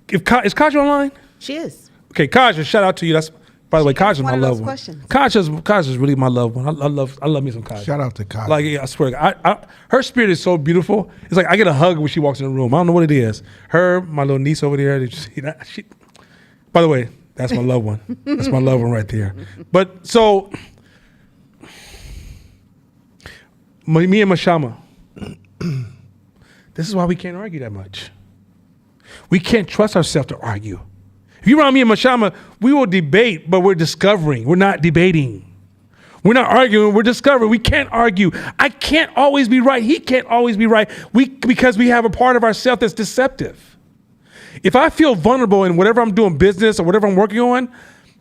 is Kaja online? She is. Okay, Kaja, shout out to you. That's, by the way, Kaja's my one of those loved one. questions. Kaja's really my loved one. I love me some Kaja. Shout out to Kaja. Like, yeah, I swear, to God, her spirit is so beautiful. It's like I get a hug when she walks in the room. I don't know what it is. Her, my little niece over there. Did you see that? By the way, that's my loved one. That's my loved one right there. But so, me and Mashama, this is why we can't argue that much. We can't trust ourselves to argue. If you're around me and Mashama, we will debate, but we're discovering. We're not debating. We're not arguing, we're discovering. We can't argue. I can't always be right. He can't always be right. Because we have a part of ourselves that's deceptive. If I feel vulnerable in whatever I'm doing business or whatever I'm working on,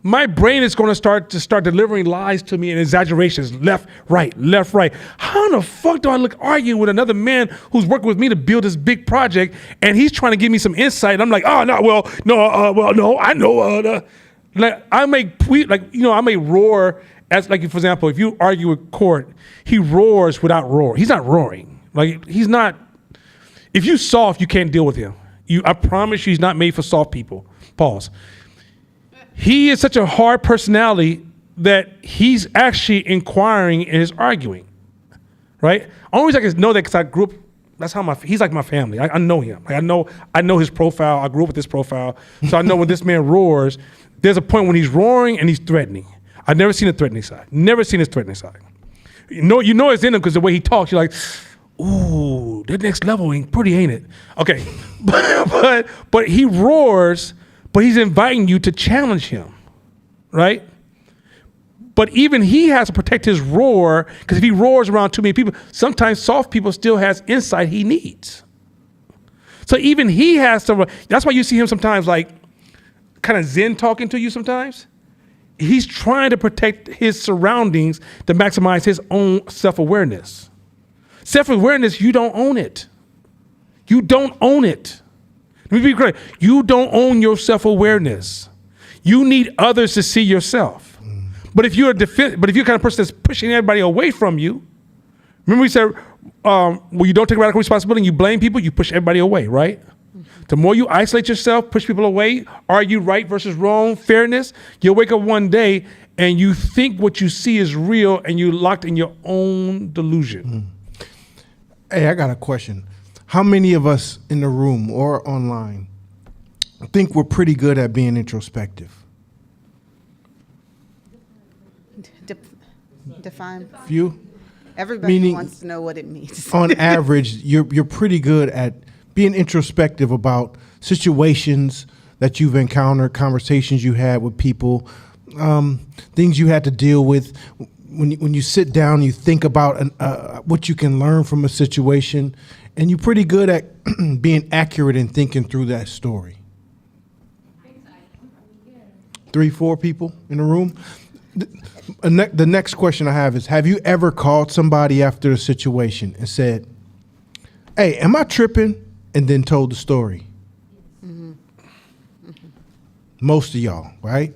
my brain is going to start delivering lies to me and exaggerations, left, right. How in the fuck do I look arguing with another man who's working with me to build this big project, and he's trying to give me some insight? And I'm like, oh no, no, I know. Like I may roar as like, for example, if you argue with Court, he roars without roar. He's not roaring. Like he's not. If you soft, you can't deal with him. I promise you, he's not made for soft people. Pause. He is such a hard personality that he's actually inquiring and is arguing, right? Only reason I can know that because I grew up. That's how he's like my family. I know him. Like I know his profile. I grew up with this profile, so I know when this man roars. There's a point when he's roaring and he's threatening. I've never seen a threatening side. Never seen his threatening side. You know it's in him because the way he talks, you're like, ooh, that next level ain't pretty, ain't it? Okay, but he roars. But he's inviting you to challenge him, right? But even he has to protect his roar, because if he roars around too many people, sometimes soft people still has insight he needs. So even he has to, that's why you see him sometimes like kind of zen talking to you sometimes. He's trying to protect his surroundings to maximize his own self-awareness. Self-awareness, you don't own it. You don't own it. Let me be clear. You don't own your self-awareness. You need others to see yourself. But if you're kind of person that's pushing everybody away from you, remember we said, well, you don't take radical responsibility and you blame people, you push everybody away, right? The more you isolate yourself, push people away, argue right versus wrong, fairness, you'll wake up one day and you think what you see is real and you're locked in your own delusion. Hey, I got a question. How many of us in the room or online think we're pretty good at being introspective? Define. Few? Everybody Meaning, wants to know what it means. On average, you're pretty good at being introspective about situations that you've encountered, conversations you had with people, things you had to deal with. When you sit down, you think about what you can learn from a situation, and you're pretty good at being accurate in thinking through that story. 3, 4 people in the room. The next question I have is, have you ever called somebody after a situation and said, hey, am I tripping? And then told the story? Mm-hmm. Mm-hmm. Most of y'all, right?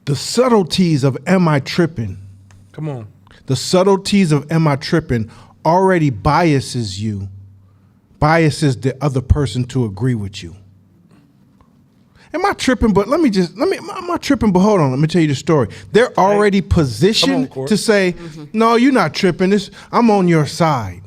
The subtleties of am I tripping? Come on. The subtleties of am I tripping already biases you biases the other person to agree with you. Am I tripping? But am I tripping? But hold on, let me tell you the story. They're already positioned Court. to say, no, you're not tripping. I'm on your side.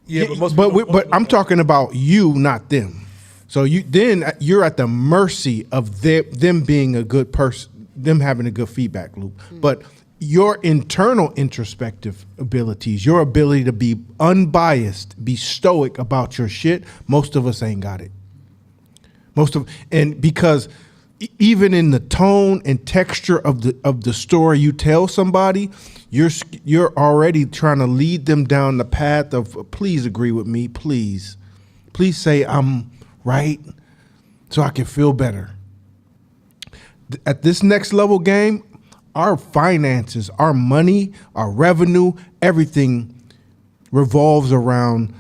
Yeah, but most But I'm talking about you, not them. So you're at the mercy of them being a good person, them having a good feedback loop. But your internal introspective abilities, your ability to be unbiased, be stoic about your shit, most of us ain't got it. And because even in the tone and texture of the story you tell somebody, you're already trying to lead them down the path of, please agree with me, please say I'm right so I can feel better. At this next level game, our finances, our money, our revenue, everything revolves around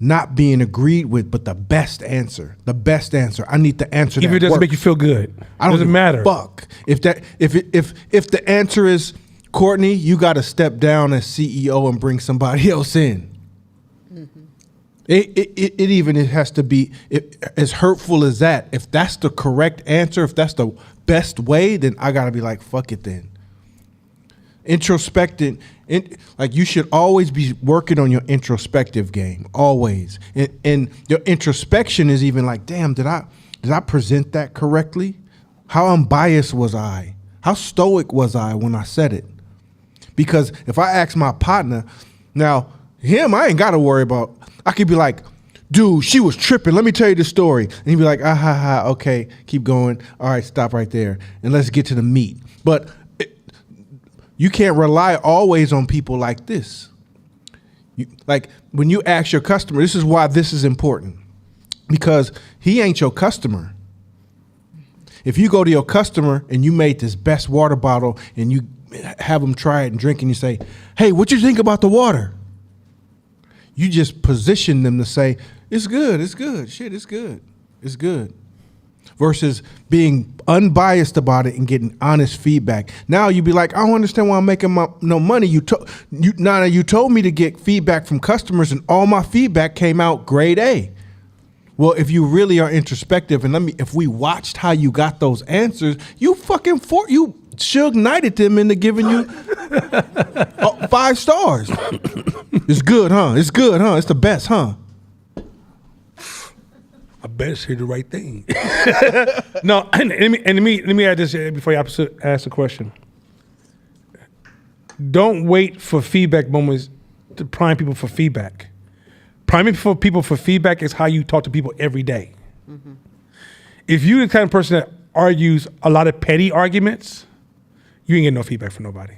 not being agreed with, but the best answer. The best answer. I need the answer even that if it doesn't works. make you feel good, I doesn't give a matter. Fuck. If the answer is, Courtney, you got to step down as CEO and bring somebody else in. It has to be as hurtful as that. If that's the correct answer, if that's the best way, then I gotta be like, fuck it then. Introspecting, like you should always be working on your introspective game, always. And your introspection is even like, damn, did I present that correctly? How unbiased was I? How stoic was I when I said it? Because if I ask my partner, now him, I ain't gotta worry about. I could be like, dude, she was tripping. Let me tell you the story. And he'd be like, okay, keep going. All right, stop right there. And let's get to the meat. But you can't rely always on people like this. Like when you ask your customer, this is why this is important. Because he ain't your customer. If you go to your customer and you made this best water bottle and you have them try it and drink and you say, hey, what you think about the water? You just position them to say, it's good, shit, it's good. Versus being unbiased about it and getting honest feedback. Now you be like, I don't understand why I'm making no money. You told me to get feedback from customers and all my feedback came out grade A. Well, if you really are introspective, and if we watched how you got those answers, you Suge Knighted them into giving you 5 stars. It's good, huh? It's good, huh? It's the best, huh? I better say the right thing. No, and let me add this before you ask the question. Don't wait for feedback moments to prime people for feedback. Priming people for feedback is how you talk to people every day. Mm-hmm. If you're the kind of person that argues a lot of petty arguments, you ain't getting no feedback from nobody.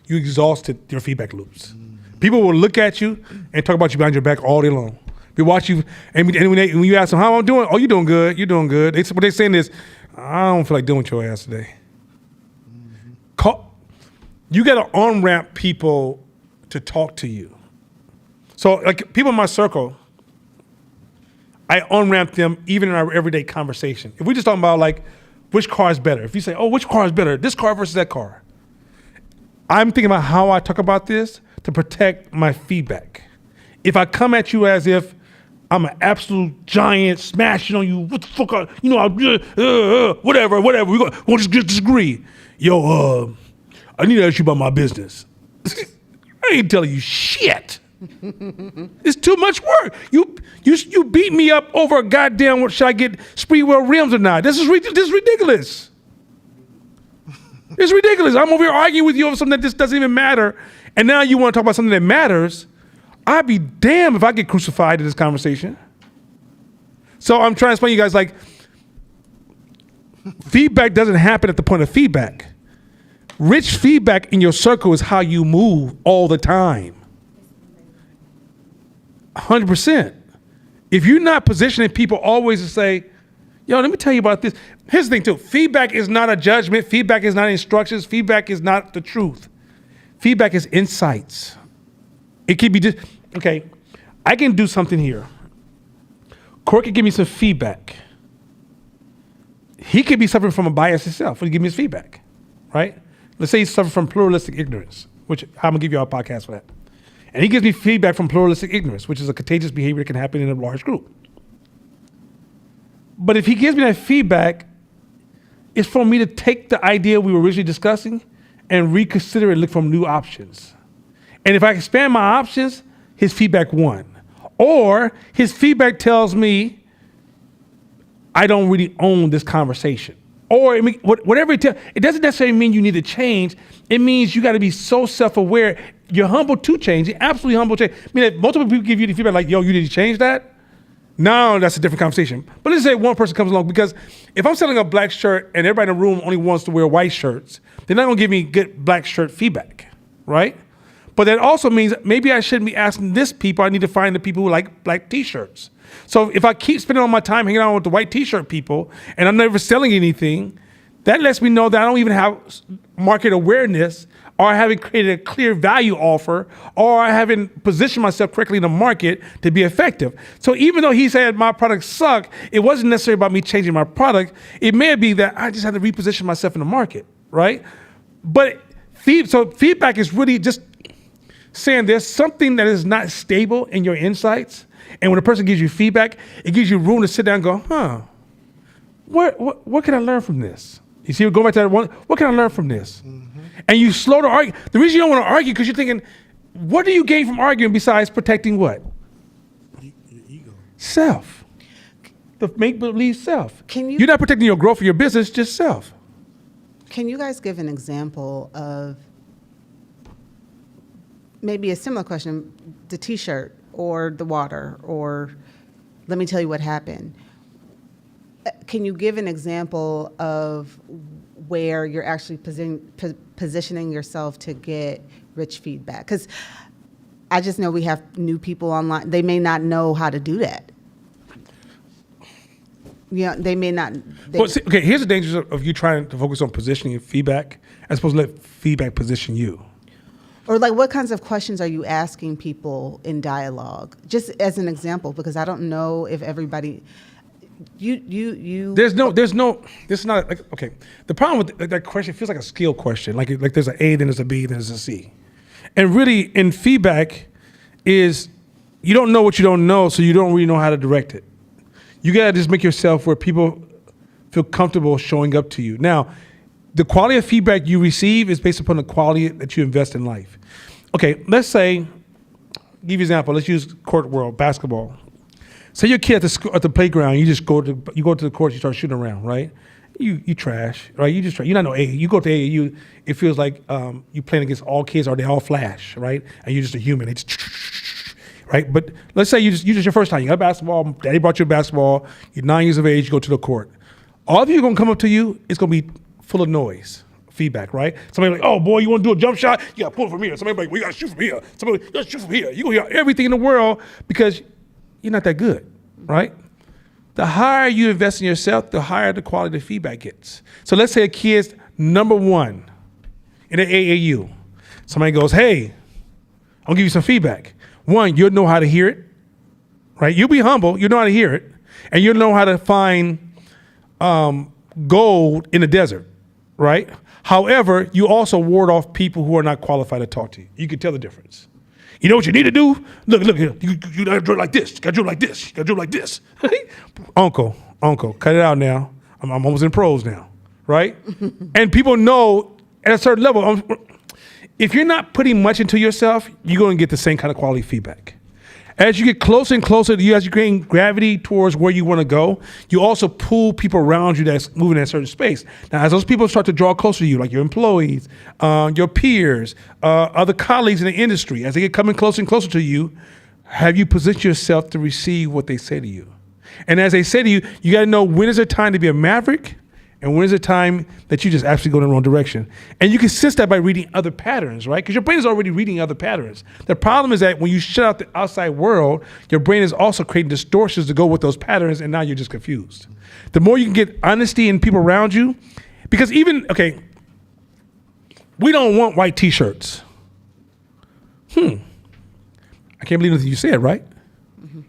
You exhausted your feedback loops. People will look at you and talk about you behind your back all day long. They watch you, and when you ask them, how I'm doing? Oh, you're doing good. You're doing good. What they're saying is, I don't feel like doing with your ass today. You got to on-ramp people to talk to you. So, like, people in my circle, I on-ramp them even in our everyday conversation. If we just talking about, like, which car is better? If you say, oh, which car is better? This car versus that car. I'm thinking about how I talk about this to protect my feedback. If I come at you as if I'm an absolute giant smashing on you, what the fuck, whatever, we're going to just disagree. Yo, I need to ask you about my business. I ain't telling you shit. It's too much work. You beat me up over a goddamn, should I get Speedwell rims or not? This is ridiculous. It's ridiculous. I'm over here arguing with you over something that just doesn't even matter. And now you want to talk about something that matters. I'd be damned if I get crucified in this conversation. So I'm trying to explain to you guys, like, feedback doesn't happen at the point of feedback. Rich feedback in your circle is how you move all the time. 100%. If you're not positioning people always to say, yo, let me tell you about this. Here's the thing too. Feedback is not a judgment. Feedback is not instructions. Feedback is not the truth. Feedback is insights. It could be just, okay, I can do something here. Court can give me some feedback. He could be suffering from a bias himself when he give me his feedback, right? Let's say he's suffering from pluralistic ignorance, which I'm gonna give you all a podcast for that. And he gives me feedback from pluralistic ignorance, which is a contagious behavior that can happen in a large group. But if he gives me that feedback, it's for me to take the idea we were originally discussing and reconsider it, look for new options. And if I expand my options, his feedback won. Or his feedback tells me I don't really own this conversation. Or whatever it doesn't necessarily mean you need to change. It means you got to be so self-aware. You're humble to change. You're absolutely humble to change. I mean, if multiple people give you the feedback like, yo, you need to change that. No, that's a different conversation. But let's say one person comes along, because if I'm selling a black shirt and everybody in the room only wants to wear white shirts, they're not going to give me good black shirt feedback, right? But that also means maybe I shouldn't be asking this people. I need to find the people who like black T-shirts. So if I keep spending all my time hanging out with the white T-shirt people and I'm never selling anything, that lets me know that I don't even have market awareness, or I haven't created a clear value offer, or I haven't positioned myself correctly in the market to be effective. So even though he said my products suck, it wasn't necessarily about me changing my product. It may be that I just had to reposition myself in the market, right? But feedback is really just saying there's something that is not stable in your insights. And when a person gives you feedback, it gives you room to sit down and go, what can I learn from this? You see, go back to that one, what can I learn from this? Mm-hmm. And you slow to argue. The reason you don't want to argue, because you're thinking, what do you gain from arguing besides protecting what? Your ego. Self. The make-believe self. You're not protecting your growth or your business, just self. Can you guys give an example of maybe a similar question, the T-shirt or the water, or let me tell you what happened? Can you give an example of where you're actually positioning yourself to get rich feedback? Because I just know we have new people online. They may not know how to do that. Yeah, they may not. Well, see, okay, here's the danger of you trying to focus on positioning and feedback as opposed to let feedback position you. Or like, what kinds of questions are you asking people in dialogue? Just as an example, because I don't know if everybody. There's not like, okay. The problem with that question, it feels like a skill question. Like there's an A, then there's a B, then there's a C. And really, in feedback, is you don't know what you don't know, so you don't really know how to direct it. You gotta just make yourself where people feel comfortable showing up to you. Now, the quality of feedback you receive is based upon the quality that you invest in life. Okay, let's say, give you an example. Let's use court world, basketball. Say your kid at the playground, you go to the court, you start shooting around, right? You trash, right? You're not no A. You go to AAU, it feels like you're playing against all kids, or they all flash, right? And you're just a human. It's right? But let's say you just your first time. You got basketball. Daddy brought you a basketball. You're 9 years of age. You go to the court. All of you are gonna come up to you. It's gonna be full of noise, feedback, right? Somebody like, oh boy, you want to do a jump shot? You got to pull from here. Somebody like, we got to shoot from here. Somebody, you got to shoot from here. You gonna hear everything in the world because you're not that good, right? The higher you invest in yourself, the higher the quality of feedback gets. So let's say a kid's number one in an AAU. Somebody goes, hey, I'll give you some feedback. One, you'll know how to hear it, right? You'll be humble, you'll know how to hear it, and you'll know how to find gold in the desert, right? However, you also ward off people who are not qualified to talk to you. You can tell the difference. You know what you need to do? Look here. You gotta drill like this. You gotta drill like this. You gotta drill like this. Uncle, cut it out now. I'm almost in pros now, right? And people know at a certain level, if you're not putting much into yourself, you're gonna get the same kind of quality feedback. As you get closer and closer to you, as you gain gravity towards where you want to go, you also pull people around you that's moving in a certain space. Now, as those people start to draw closer to you, like your employees, your peers, other colleagues in the industry, as they get coming closer and closer to you, have you positioned yourself to receive what they say to you? And as they say to you, you got to know when is it time to be a maverick and when is it time that you just actually go in the wrong direction. And you can sense that by reading other patterns, right? Because your brain is already reading other patterns. The problem is that when you shut out the outside world, your brain is also creating distortions to go with those patterns, and now you're just confused. The more you can get honesty in people around you, because even, okay, we don't want white T-shirts. I can't believe anything you said, right? Mm-hmm.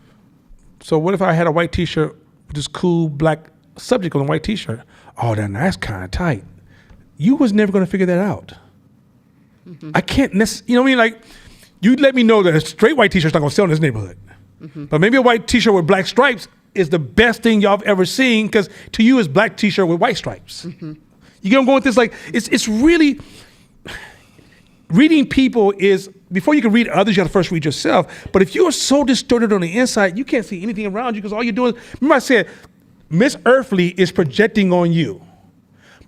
So what if I had a white T-shirt with this cool black subject on a white T-shirt? Oh, that's kind of tight. You was never going to figure that out. Mm-hmm. I can't necessarily, you know what I mean? Like, you let me know that a straight white t-shirt's not gonna sell in this neighborhood. But maybe a white t-shirt with black stripes is the best thing y'all have ever seen, because to you it's black t-shirt with white stripes. You get what I'm going with this? Like, it's really, reading people is, before you can read others, you have to first read yourself. But if you are so distorted on the inside, you can't see anything around you, because all you're doing is, remember I said, Miss Earthly is projecting on you.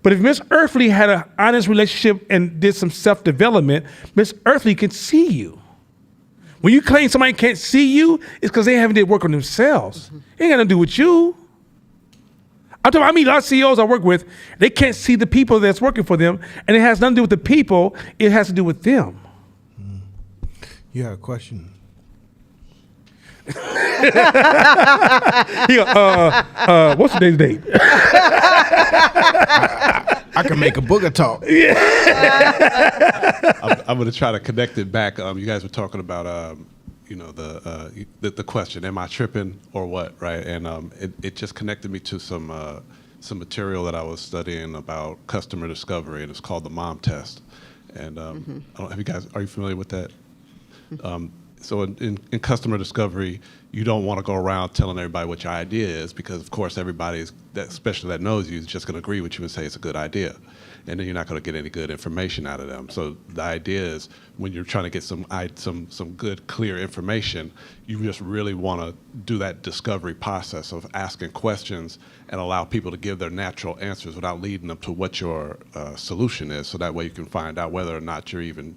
But if Miss Earthly had an honest relationship and did some self-development, Miss Earthly can see you. When you claim somebody can't see you, it's because they haven't did work on themselves. It ain't got nothing to do with you. I'm talking, I mean, a lot of CEOs I work with, they can't see the people that's working for them, and it has nothing to do with the people, it has to do with them. You have a question? He go, what's today's date? I can make a booger talk. I'm going to try to connect it back. You guys were talking about, the question, am I tripping or what, right? And it just connected me to some material that I was studying about customer discovery, and it's called the MOM test. And I don't, are you familiar with that? So in customer discovery, you don't want to go around telling everybody what your idea is, because of course everybody, especially that knows you, is just going to agree with you and say it's a good idea. And then you're not going to get any good information out of them. So the idea is, when you're trying to get some good, clear information, you just really want to do that discovery process of asking questions and allow people to give their natural answers without leading them to what your solution is. So that way you can find out whether or not you're even,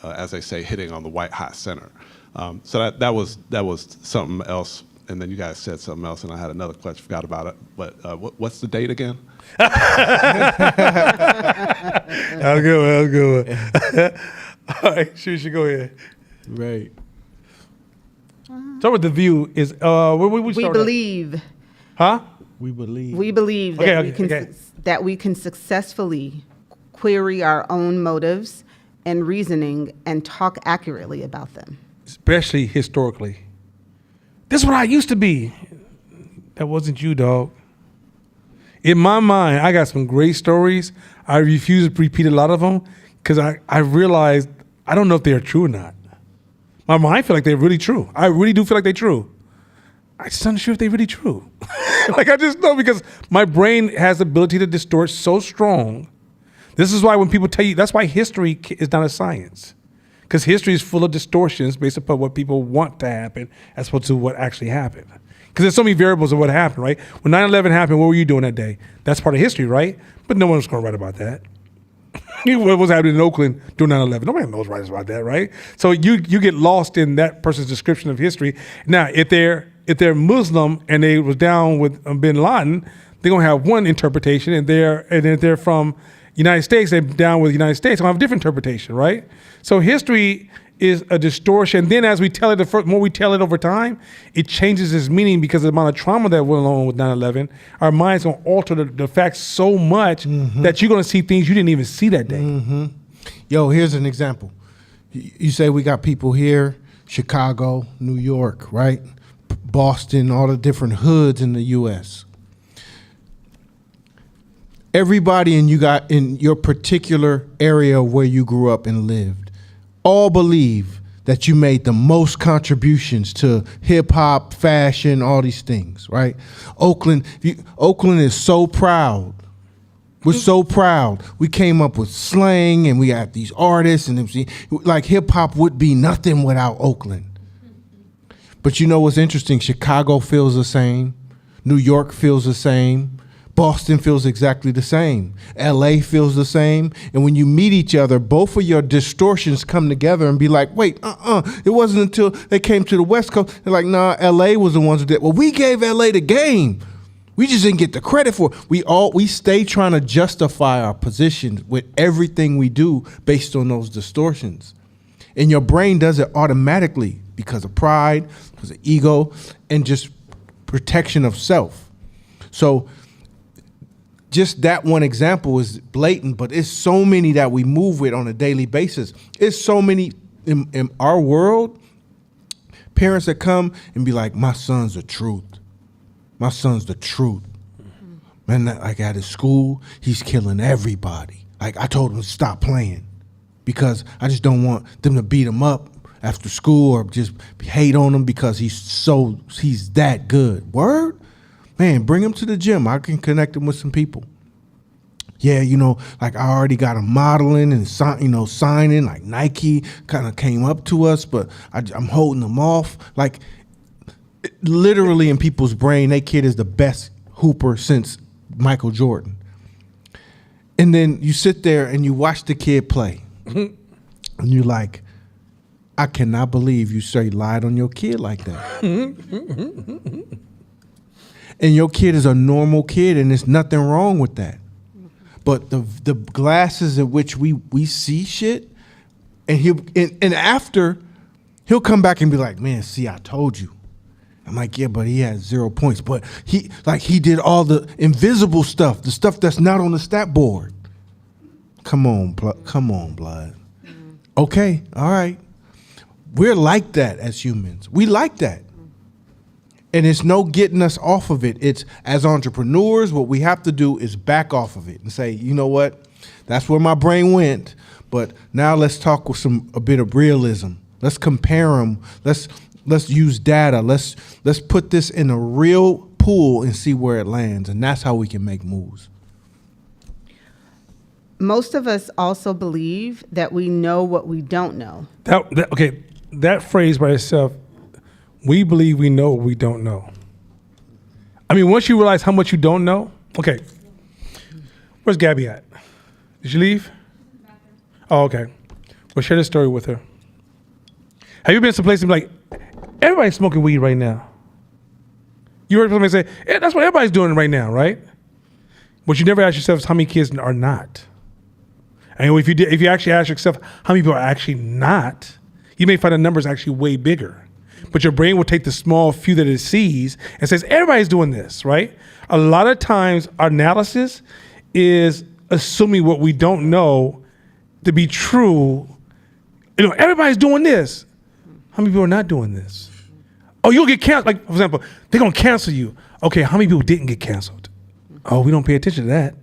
as they say, hitting on the white hot center. So that was something else. And then you guys said something else, and I had another question, forgot about it. But what's the date again? That was good one. All right, should go ahead. Right. Start with the view is, where we We start at? believe. Huh? We believe. We believe that Okay. that we can successfully query our own motives and reasoning and talk accurately about them. Especially historically. This is what I used to be. That wasn't you, dog. In my mind, I got some great stories. I refuse to repeat a lot of them because I realized I don't know if they're true or not. My mind feel like they're really true. I really do feel like they're true. I just not sure if they're really true. Like, I just know, because my brain has the ability to distort so strong. This is why when people tell you, that's why history is not a science. Because history is full of distortions based upon what people want to happen as opposed to what actually happened. Because there's so many variables of what happened, right? When 9/11 happened, what were you doing that day? That's part of history, right? But no one's going to write about that. What was happening in Oakland during 9/11? Nobody knows writes about that, right? So you get lost in that person's description of history. Now, if they're Muslim and they was down with bin Laden, they're going to have one interpretation, and if they're from United States, they're down with the United States, they're going to have a different interpretation, right? So history is a distortion. Then as we tell it, the more we tell it over time, it changes its meaning because of the amount of trauma that went along with 9/11. Our mind's going to alter the facts so much that you're going to see things you didn't even see that day. Yo, here's an example. You say we got people here, Chicago, New York, right? Boston, all the different hoods in the U.S. Everybody in your particular area where you grew up and lived, all believe that you made the most contributions to hip hop, fashion, all these things, right? Oakland is so proud. We're so proud. We came up with slang, and we have these artists, and like hip hop would be nothing without Oakland. But you know what's interesting? Chicago feels the same. New York feels the same. Boston feels exactly the same. LA feels the same. And when you meet each other, both of your distortions come together and be like, wait, it wasn't until they came to the West Coast. They're like, nah, LA was the ones who did. Well, we gave LA the game. We just didn't get the credit for it. We stay trying to justify our positions with everything we do based on those distortions. And your brain does it automatically because of pride, because of ego, and just protection of self. So just that one example is blatant, but it's so many that we move with on a daily basis. It's so many in our world, parents that come and be like, my son's the truth. My son's the truth. Man, like at his school, he's killing everybody. Like I told him to stop playing because I just don't want them to beat him up after school or just hate on him because he's that good. Word? Man, bring him to the gym. I can connect him with some people. Yeah, like I already got him modeling and signing, like Nike kind of came up to us, but I'm holding them off. Like literally in people's brain, that kid is the best hooper since Michael Jordan. And then you sit there and you watch the kid play. And you're like, I cannot believe you straight lied on your kid like that. And your kid is a normal kid and there's nothing wrong with that. But the glasses in which we see shit, and after he'll come back and be like, man, see, I told you. I'm like, yeah, but he had 0 points. But he did all the invisible stuff, the stuff that's not on the stat board. Come on, blood. Okay, all right. We're like that as humans. We like that. And it's no getting us off of it. It's as entrepreneurs, what we have to do is back off of it and say, you know what? That's where my brain went. But now let's talk with a bit of realism. Let's compare them. Let's use data. Let's put this in a real pool and see where it lands. And that's how we can make moves. Most of us also believe that we know what we don't know. That phrase by itself, we believe we know what we don't know. I mean, once you realize how much you don't know, okay. Where's Gabby at? Did she leave? Oh, okay. Well, share this story with her. Have you been someplace and be like, everybody's smoking weed right now? You heard somebody say, yeah, that's what everybody's doing right now, right? But you never ask yourself how many kids are not. And if you actually ask yourself how many people are actually not, you may find the numbers actually way bigger. But your brain will take the small few that it sees and says, everybody's doing this, right? A lot of times our analysis is assuming what we don't know to be true. Everybody's doing this. How many people are not doing this? Oh, you'll get canceled. Like, for example, they're going to cancel you. Okay, how many people didn't get canceled? Oh, we don't pay attention to that.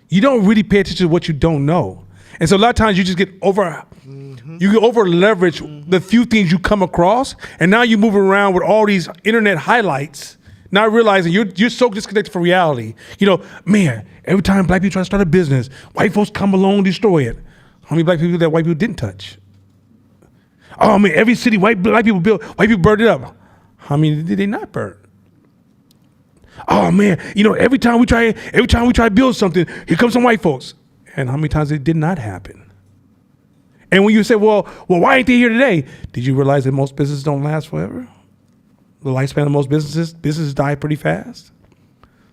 You don't really pay attention to what you don't know. And so a lot of times you just get you over leverage the few things you come across, and now you move around with all these internet highlights, not realizing you're so disconnected from reality. Man, every time black people try to start a business, white folks come along and destroy it. How many black people that white people didn't touch? Oh man, every city black people built, white people burned it up. How many did they not burn? Oh man, every time we try to build something, here comes some white folks. And how many times it did not happen? And when you say, well, why ain't they here today? Did you realize that most businesses don't last forever? The lifespan of most businesses die pretty fast.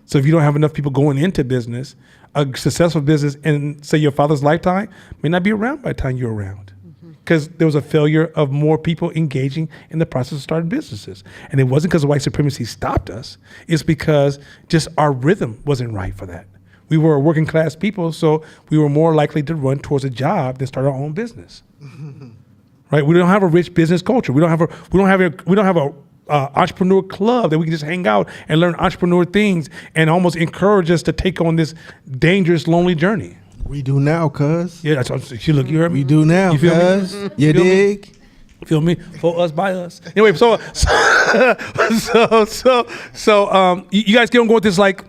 So if you don't have enough people going into business, a successful business in, say, your father's lifetime may not be around by the time you're around. Because there was a failure of more people engaging in the process of starting businesses. And it wasn't because white supremacy stopped us. It's because just our rhythm wasn't right for that. We were working class people, so we were more likely to run towards a job than start our own business. Right? We don't have a rich business culture. We don't have a entrepreneur club that we can just hang out and learn entrepreneur things and almost encourage us to take on this dangerous, lonely journey. We do now, cuz. Yeah, that's what you heard me? We do now, You feel me? cuz. You dig? Me? Feel me? For us, by us. Anyway, so you guys get on going with this, like,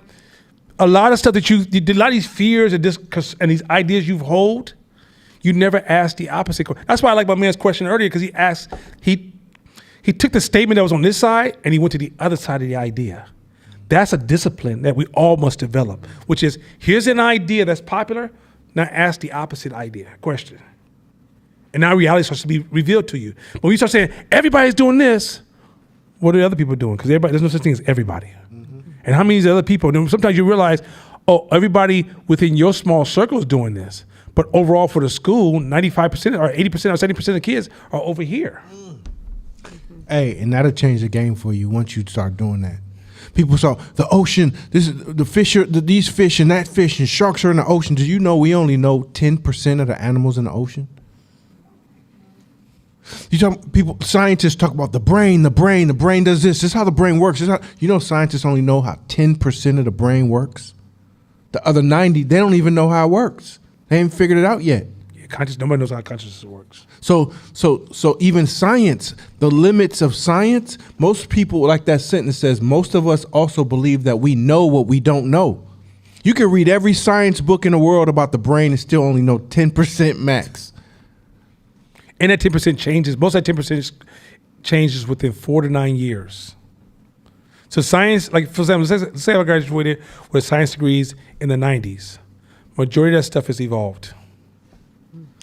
a lot of stuff that you did, a lot of these fears and these ideas you've hold, you never ask the opposite question. That's why I like my man's question earlier, because he took the statement that was on this side and he went to the other side of the idea. That's a discipline that we all must develop, which is, here's an idea that's popular, now ask the opposite question. And now reality starts to be revealed to you. But when you start saying, everybody's doing this, what are the other people doing? Because there's no such thing as everybody. And how many of these other people, sometimes you realize, oh, everybody within your small circle is doing this. But overall for the school, 95% or 80% or 70% of kids are over here. Hey, and that'll change the game for you once you start doing that. People saw the ocean, this is the fish, these fish and that fish and sharks are in the ocean. Did you know we only know 10% of the animals in the ocean? Scientists talk about the brain does this. This is how the brain works. Scientists only know how 10% of the brain works. The other 90, they don't even know how it works. They haven't figured it out yet. Yeah, Nobody knows how consciousness works. So even science, the limits of science, most people, like that sentence says, most of us also believe that we know what we don't know. You can read every science book in the world about the brain and still only know 10% max. And that 10% changes. Most of that 10% changes within 4 to 9 years. So science, like for example, let's say I graduated with science degrees in the 90s. Majority of that stuff has evolved.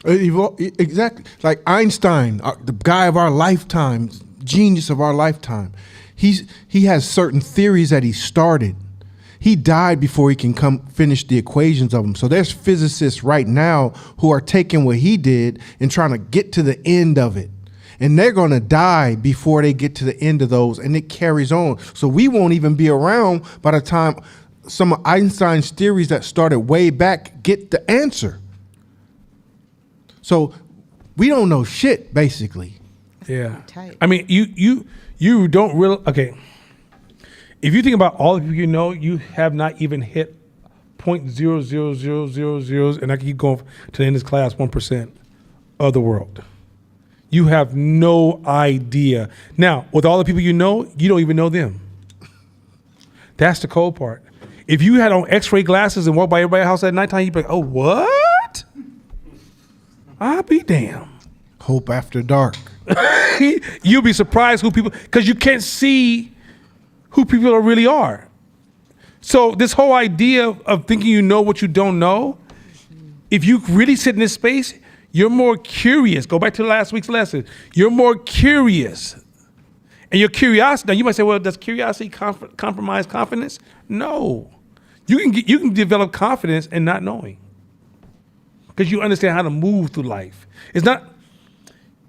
Exactly. Like Einstein, the guy of our lifetime, genius of our lifetime. He has certain theories that he started. He died before he can finish the equations of them. So there's physicists right now who are taking what he did and trying to get to the end of it. And they're going to die before they get to the end of those, and it carries on. So we won't even be around by the time some of Einstein's theories that started way back get the answer. So we don't know shit, basically. Yeah. Tight. I mean, you don't really, okay. If you think about all the people you know, you have not even hit 0.00000, and I can keep going to the end of this class, 1% of the world. You have no idea. Now, with all the people you know, you don't even know them. That's the cold part. If you had on x-ray glasses and walked by everybody's house at nighttime, you'd be like, oh, what? I'll be damned. Hope after dark. You'll be surprised who people, because you can't see who people really are. So this whole idea of thinking you know what you don't know, if you really sit in this space, you're more curious. Go back to last week's lesson. You're more curious. And your curiosity, now you might say, well, does curiosity compromise confidence? No. You can develop confidence in not knowing, because you understand how to move through life. It's not,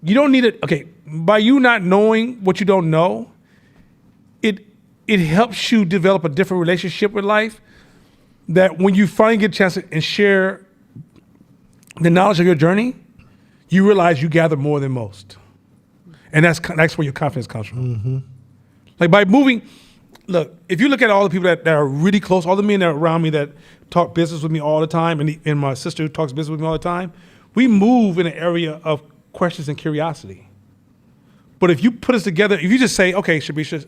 you don't need it, okay, by you not knowing what you don't know, it helps you develop a different relationship with life, that when you finally get a chance and share the knowledge of your journey, you realize you gather more than most. And that's where your confidence comes from. Mm-hmm. Like by moving, look, if you look at all the people that are really close, all the men that are around me that talk business with me all the time, and my sister who talks business with me all the time, we move in an area of questions and curiosity. But if you put us together, if you just say, okay, Shabisha,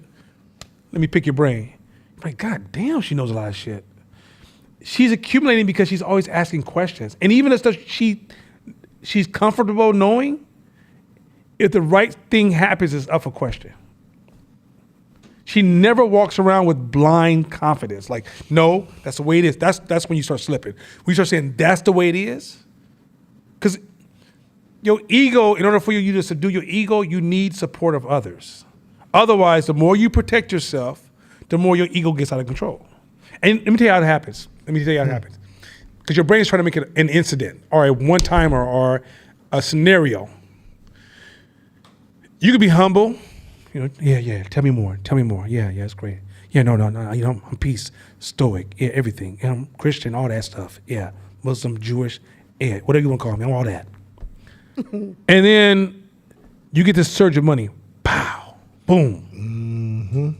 let me pick your brain. You're like, God damn, she knows a lot of shit. She's accumulating because she's always asking questions. And even as she's comfortable knowing, if the right thing happens, it's up for question. She never walks around with blind confidence. Like, no, that's the way it is. That's when you start slipping. When you start saying that's the way it is. Because your ego, in order for you to subdue your ego, you need support of others. Otherwise, the more you protect yourself, the more your ego gets out of control. And let me tell you how it happens. Because your brain is trying to make it an incident or a one-timer or a scenario. You could be humble. Yeah, tell me more. Yeah, it's great. Yeah, no, I'm peace, stoic, yeah, everything. Yeah, I'm Christian, all that stuff. Yeah, Muslim, Jewish, yeah, whatever you want to call me, I'm all that. And then you get this surge of money. Pow. Boom. Mm-hmm.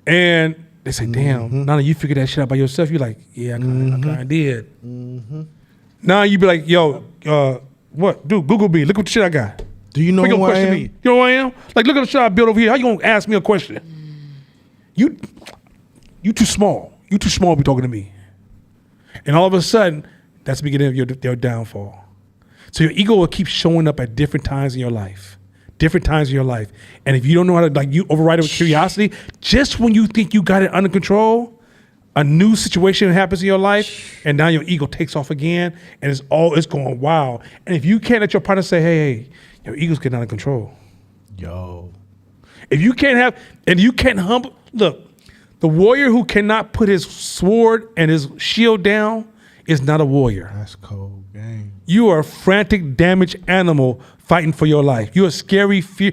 And they say, damn, now that you figured that shit out by yourself, you're like, yeah, I kind of did. Mm-hmm. Now you be like, yo, what? Dude, Google me. Look what the shit I got. Do you know who I am? Me. You know who I am? Like, look at the shit I built over here. How you gonna ask me a question? You too small. You too small to be talking to me. And all of a sudden, that's the beginning of your downfall. So your ego will keep showing up at different times in your life. And if you don't know how to, you override it with curiosity, just when you think you got it under control, a new situation happens in your life, and now your ego takes off again, and it's going wild. And if you can't let your partner say, hey, your ego's getting out of control. Yo. If you can't humble, look, the warrior who cannot put his sword and his shield down is not a warrior. That's cold game. You are a frantic, damaged animal fighting for your life. You're a scary fear.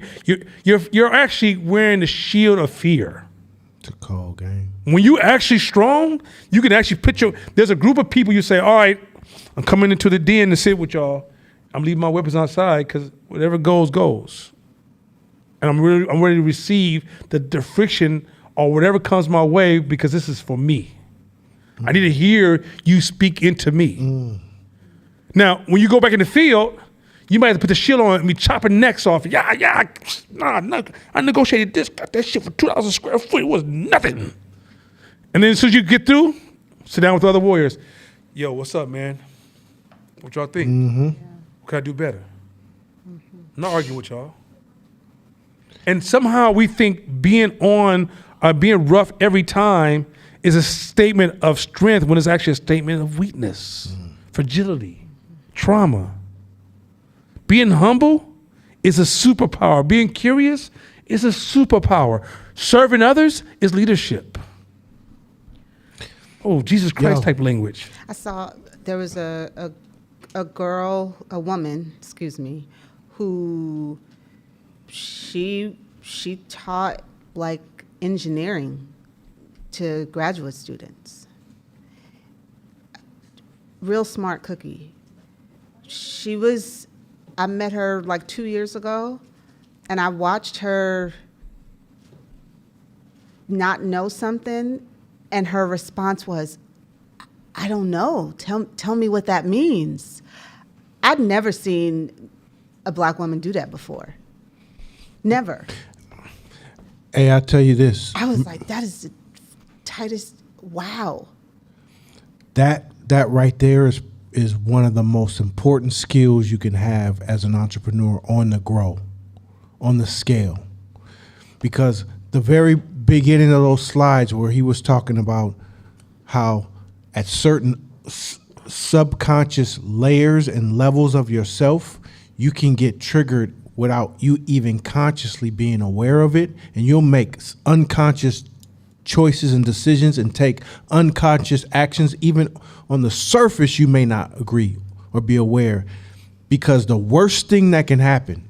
You're actually wearing the shield of fear. It's a cold game. When you actually strong, you can actually there's a group of people you say, all right, I'm coming into the den to sit with y'all. I'm leaving my weapons outside because whatever goes, goes. And I'm ready to receive the friction or whatever comes my way because this is for me. I need to hear you speak into me. Now, when you go back in the field, you might have to put the shield on and be chopping necks off. Yeah, nah, I negotiated this, got that shit for 2,000 square foot. It was nothing. And then as soon as you get through, sit down with the other warriors. Yo, what's up, man? What y'all think? What can I do better? I'm not arguing with y'all. And somehow we think being rough every time is a statement of strength when it's actually a statement of weakness, fragility, trauma. Being humble is a superpower. Being curious is a superpower. Serving others is leadership. Oh, Jesus Christ type language. I saw there was a woman, who she taught like engineering to graduate students. Real smart cookie. I met her like 2 years ago, and I watched her not know something, and her response was, I don't know. Tell me what that means. I'd never seen a black woman do that before. Never. Hey, I tell you this. I was like, that is the tightest, wow. That right there is one of the most important skills you can have as an entrepreneur on the scale. Because the very beginning of those slides where he was talking about how at certain subconscious layers and levels of yourself, you can get triggered without you even consciously being aware of it, and you'll make unconscious choices and decisions and take unconscious actions. Even on the surface, you may not agree or be aware, because the worst thing that can happen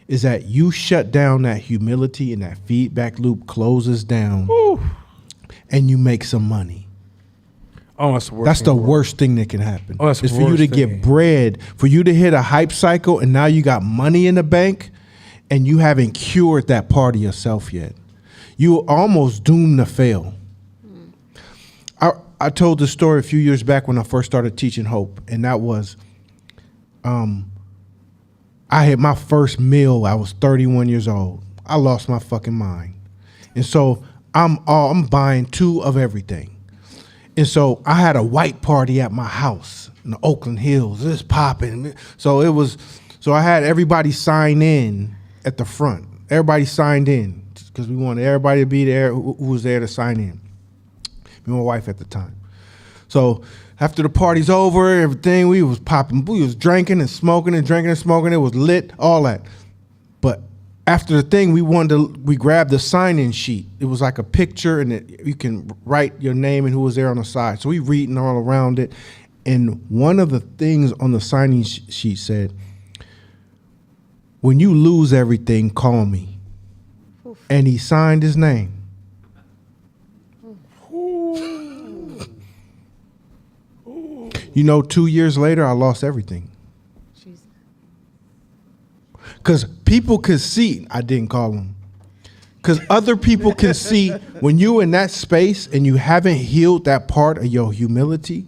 is that you shut down that humility and that feedback loop closes down. Woo. And you make some money. Oh, that's the worst. That's the worst thing that can happen. Oh, that's the for you to worst get thing. bread, for you to hit a hype cycle, and now you got money in the bank, and you haven't cured that part of yourself yet. You almost doomed to fail. I told the story a few years back when I first started teaching Hope, and that was, I had my first meal. I was 31 years old. I lost my fucking mind, and so I'm buying 2 of everything. And so I had a white party at my house in the Oakland Hills. It was popping. So I had everybody sign in at the front. Everybody signed in because we wanted everybody to be there who was there to sign in. Me and my wife at the time. So after the party's over, everything, we was popping. We was drinking and smoking and drinking and smoking. It was lit, all that. But after the thing, we grabbed the sign-in sheet. It was like a picture, and you can write your name and who was there on the side. So we reading all around it, and one of the things on the sign-in sheet said, "When you lose everything, call me." Oof. And he signed his name. You know, 2 years later, I lost everything. Because people could see, I didn't call them. Because other people can see when you're in that space and you haven't healed that part of your humility,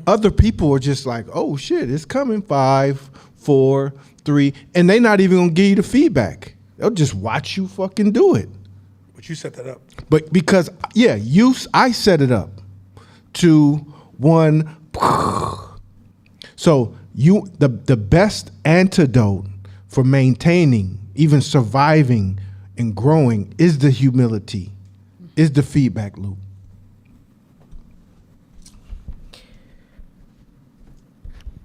other people are just like, oh shit, it's coming, 5, 4, 3, and they're not even gonna give you the feedback. They'll just watch you fucking do it. But you set that up. But because, I set it up. 2, 1, so the best antidote for maintaining, even surviving and growing is the humility, is the feedback loop.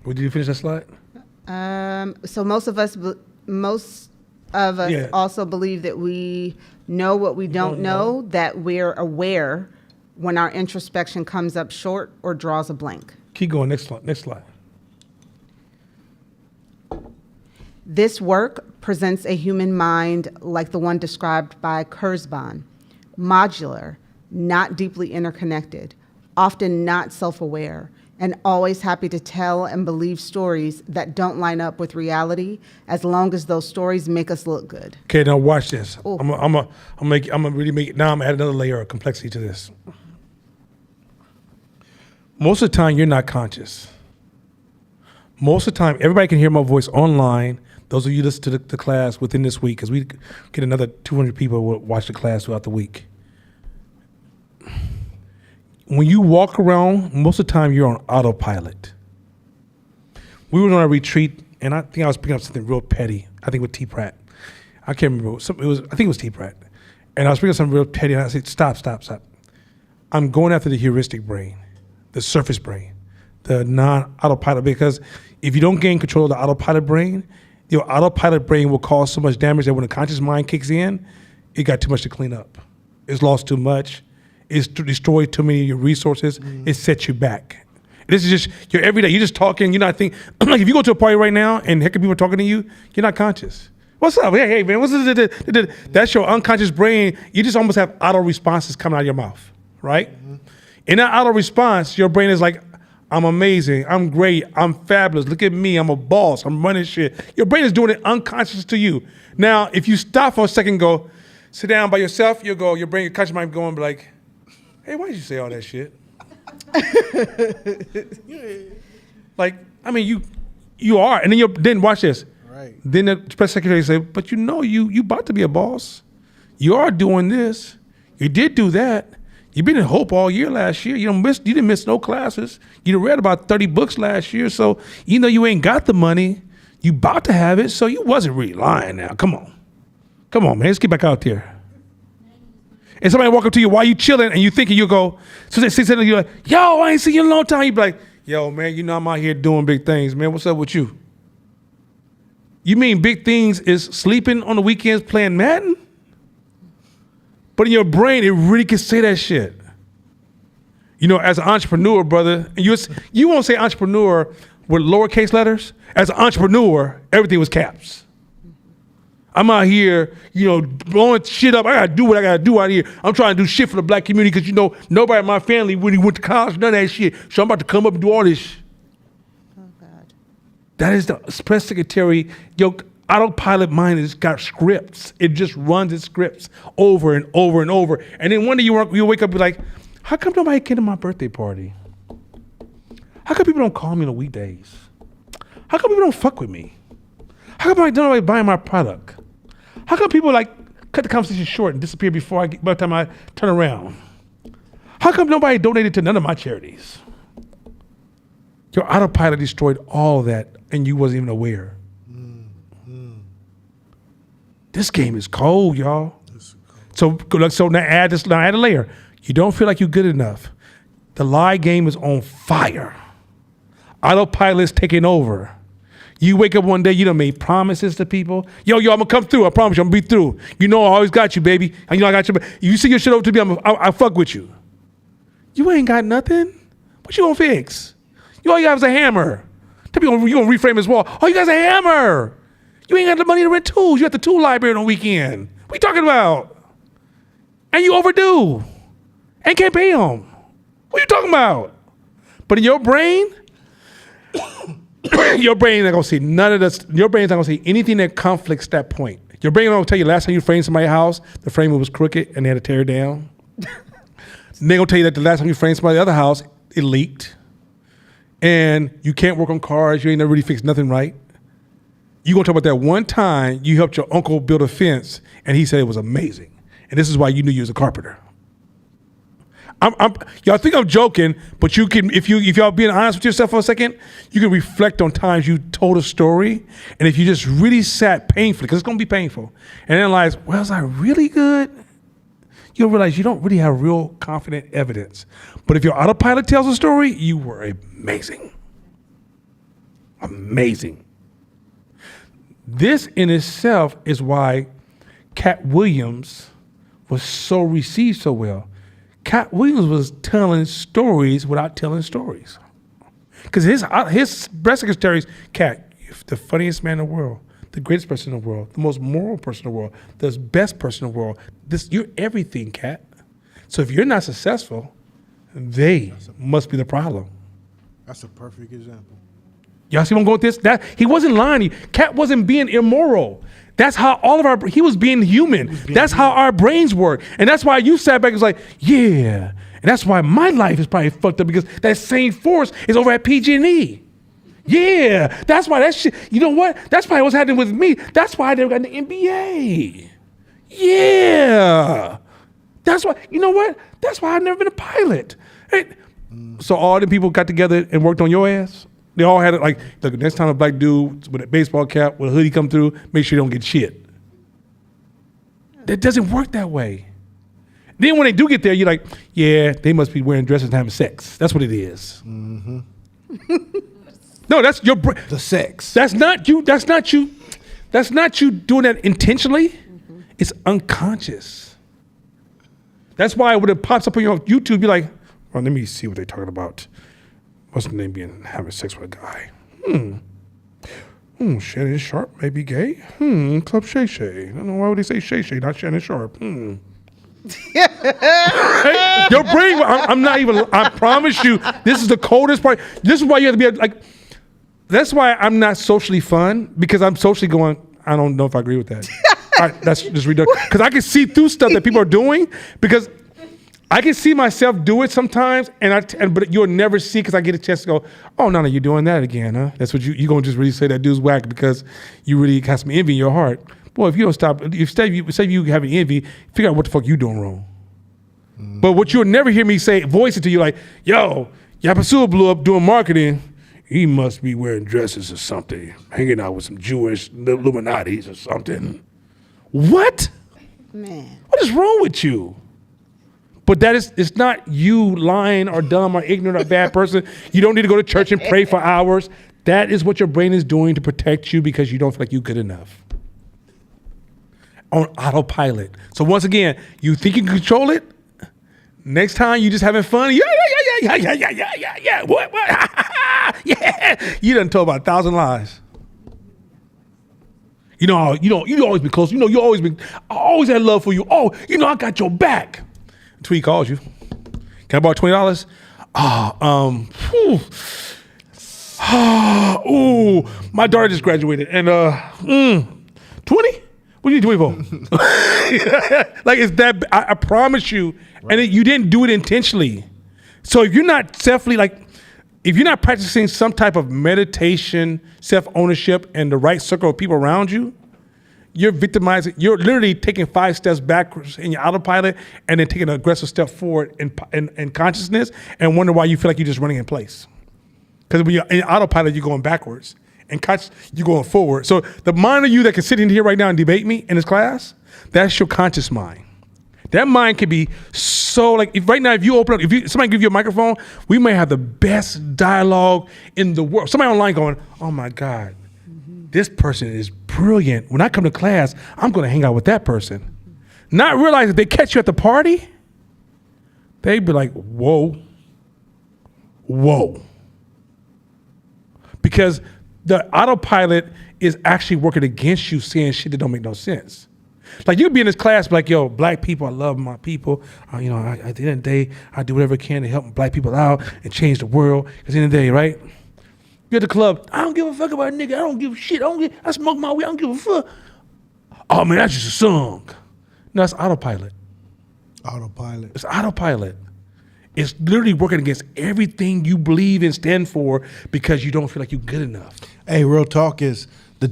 Did you finish that slide? So most of us also believe that we know what we don't know, that we're aware when our introspection comes up short or draws a blank. Keep going. Next slide. This work presents a human mind like the one described by Kurzban, modular, not deeply interconnected, often not self-aware, and always happy to tell and believe stories that don't line up with reality, as long as those stories make us look good. Okay, now watch this. Ooh. I'm gonna really make it. Now I'm gonna add another layer of complexity to this. Most of the time, you're not conscious. Most of the time, everybody can hear my voice online. Those of you listen to the class within this week, because we get another 200 people who will watch the class throughout the week. When you walk around, most of the time you're on autopilot. We were on a retreat, and I think I was picking up something real petty. I think with T. Pratt. I can't remember. I think it was T. Pratt. And I was picking up something real petty, and I said, stop. I'm going after the heuristic brain, the surface brain, the non-autopilot, because if you don't gain control of the autopilot brain, your autopilot brain will cause so much damage that when the conscious mind kicks in, it got too much to clean up. It's lost too much. It's destroyed too many of your resources. It sets you back. This is just your everyday. You're just talking. You're not thinking. Like if you go to a party right now and heck of people are talking to you, you're not conscious. What's up? Hey man, what's this? That's your unconscious brain. You just almost have auto responses coming out of your mouth, right? Mm-hmm. In that auto response, your brain is like, I'm amazing. I'm great. I'm fabulous. Look at me. I'm a boss. I'm running shit. Your brain is doing it unconscious to you. Now, if you stop for a second and go, sit down by yourself, you'll go, your brain, your conscious mind going, be like, hey, why did you say all that shit? Like, I mean, you are. And then watch this. Right. Then the press secretary say, but you about to be a boss. You are doing this. You did do that. You've been in Hope all year last year. You didn't miss no classes. You done read about 30 books last year. So even though you ain't got the money, you about to have it. So you wasn't really lying now. Come on, man. Let's get back out there. And somebody walk up to you while you chilling and you thinking you go, so they say something, you're like, yo, I ain't seen you in a long time. You be like, yo, man, I'm out here doing big things, man. What's up with you? You mean big things is sleeping on the weekends playing Madden? But in your brain, it really can say that shit. As an entrepreneur, brother, and you won't say entrepreneur with lowercase letters. As an entrepreneur, everything was caps. I'm out here, blowing shit up. I gotta do what I gotta do out here. I'm trying to do shit for the black community because nobody in my family really went to college, none of that shit. So I'm about to come up and do all this. Oh God. That is the press secretary. Your autopilot mind has got scripts. It just runs its scripts over and over and over. And then one day you wake up and be like, how come nobody came to my birthday party? How come people don't call me on the weekdays? How come people don't fuck with me? How come nobody buying my product? How come people cut the conversation short and disappear by the time I turn around? How come nobody donated to none of my charities? Your autopilot destroyed all that and you wasn't even aware. This game is cold, y'all. So now add a layer. You don't feel like you're good enough. The lie game is on fire. Autopilot's taking over. You wake up one day, you done made promises to people. Yo, I'm gonna come through. I promise you, I'm gonna be through. I always got you, baby. I got you. You see your shit over to me, I fuck with you. You ain't got nothing. What you gonna fix? All you got is a hammer. You gonna reframe his wall. All you got is a hammer. You ain't got the money to rent tools. You at the tool library on the weekend. What you talking about? And you overdue. And can't pay them. What you talking about? But in your brain, your brain ain't gonna see none of this. Your brain's not gonna see anything that conflicts that point. Your brain gonna tell you last time you framed somebody's house, the frame was crooked and they had to tear it down. They gonna tell you that the last time you framed somebody's other house, it leaked. And you can't work on cars, you ain't never really fixed nothing right. You gonna talk about that one time you helped your uncle build a fence and he said it was amazing. And this is why you knew you was a carpenter. Y'all think I'm joking, but you can, if y'all being honest with yourself for a second, you can reflect on times you told a story, and if you just really sat painfully, because it's gonna be painful, and analyze, well, was I really good? You'll realize you don't really have real confident evidence. But if your autopilot tells a story, you were amazing. Amazing. This in itself is why Cat Williams was so received so well. Cat Williams was telling stories without telling stories. Because his press secretaries, Cat, you're the funniest man in the world, the greatest person in the world, the most moral person in the world, the best person in the world. You're everything, Cat. So if you're not successful, they must be the problem. That's a perfect example. Y'all see where I'm going with this? He wasn't lying. Cat wasn't being immoral. That's how he was being human. That's how our brains work. And that's why you sat back and was like, yeah. And that's why my life is probably fucked up, because that same force is over at PG&E. Yeah, that's why that shit. You know what? That's probably what's happening with me. That's why I never got in the NBA. Yeah, that's why. You know what? That's why I've never been a pilot. Hey, so all the people got together and worked on your ass. They all had it like, look, next time a black dude with a baseball cap with a hoodie come through, make sure you don't get shit. That doesn't work that way. Then when they do get there, you're like, yeah, they must be wearing dresses and having sex. That's what it is. Mm-hmm. No, that's your The sex. That's not you. That's not you. That's not you doing that intentionally. Mm-hmm. It's unconscious. That's why when it pops up on your YouTube, you're like, well, let me see what they're talking about. What's the name being having sex with a guy? Shannon Sharp may be gay. Club Shay Shay. I don't know why would they say Shay Shay, not Shannon Sharp. Right? Your brain. I'm not even. I promise you, this is the coldest part. This is why you have to be like. That's why I'm not socially fun, because I'm socially going, I don't know if I agree with that. That's just ridiculous. Because I can see through stuff that people are doing, because I can see myself do it sometimes, but you'll never see, because I get a chance to go, oh, no, you're doing that again, huh? That's what you're going to just really say that dude's whack because you really have some envy in your heart. Boy, if you don't stop, say you have an envy, figure out what the fuck you doing wrong. But what you'll never hear me say, voice it to you like, yo, Yapasua blew up doing marketing. He must be wearing dresses or something, hanging out with some Jewish Illuminatis or something. What? Man. What is wrong with you? But it's not you lying or dumb or ignorant or bad person. You don't need to go to church and pray for hours. That is what your brain is doing to protect you because you don't feel like you're good enough. On autopilot. So once again, you think you can control it? Next time you just having fun, yeah. What? Yeah. You done told about 1,000 lies. You always been close. You always had love for you. Oh, I got your back. Until he calls you. Can I borrow $20? My daughter just graduated and 20? What do you do 20 for? Like it's that. I promise you. Right. And you didn't do it intentionally. So if you're not if you're not practicing some type of meditation, self-ownership, and the right circle of people around you, you're victimizing. You're literally taking 5 steps backwards in your autopilot, and then taking an aggressive step forward in consciousness, and wonder why you feel like you're just running in place. Because when you're in autopilot, you're going backwards. And you're going forward. So the mind of you that can sit in here right now and debate me in this class, that's your conscious mind. That mind can be so if right now, if you open up, somebody give you a microphone, we may have the best dialogue in the world. Somebody online going, oh my God, this person is brilliant. When I come to class, I'm going to hang out with that person. Not realize if they catch you at the party, they'd be like, whoa. Because the autopilot is actually working against you, saying shit that don't make no sense. Like you could be in this class, like, yo, black people, I love my people. At the end of the day, I do whatever I can to help black people out and change the world. Because at the end of the day, right? You're at the club, I don't give a fuck about a nigga. I don't give a shit. I smoke my weed. I don't give a fuck. Oh man, that's just a song. No, it's autopilot. It's autopilot. It's literally working against everything you believe and stand for because you don't feel like you're good enough. Hey, real talk is the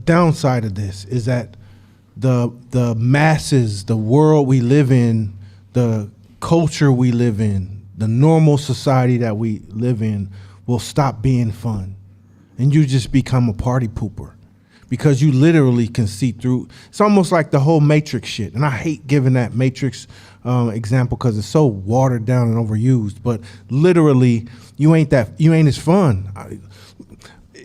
downside of this is that the masses, the world we live in, the culture we live in, the normal society that we live in will stop being fun. And you just become a party pooper because you literally can see through. It's almost like the whole Matrix shit. And I hate giving that Matrix example because it's so watered down and overused. But literally, you ain't as fun.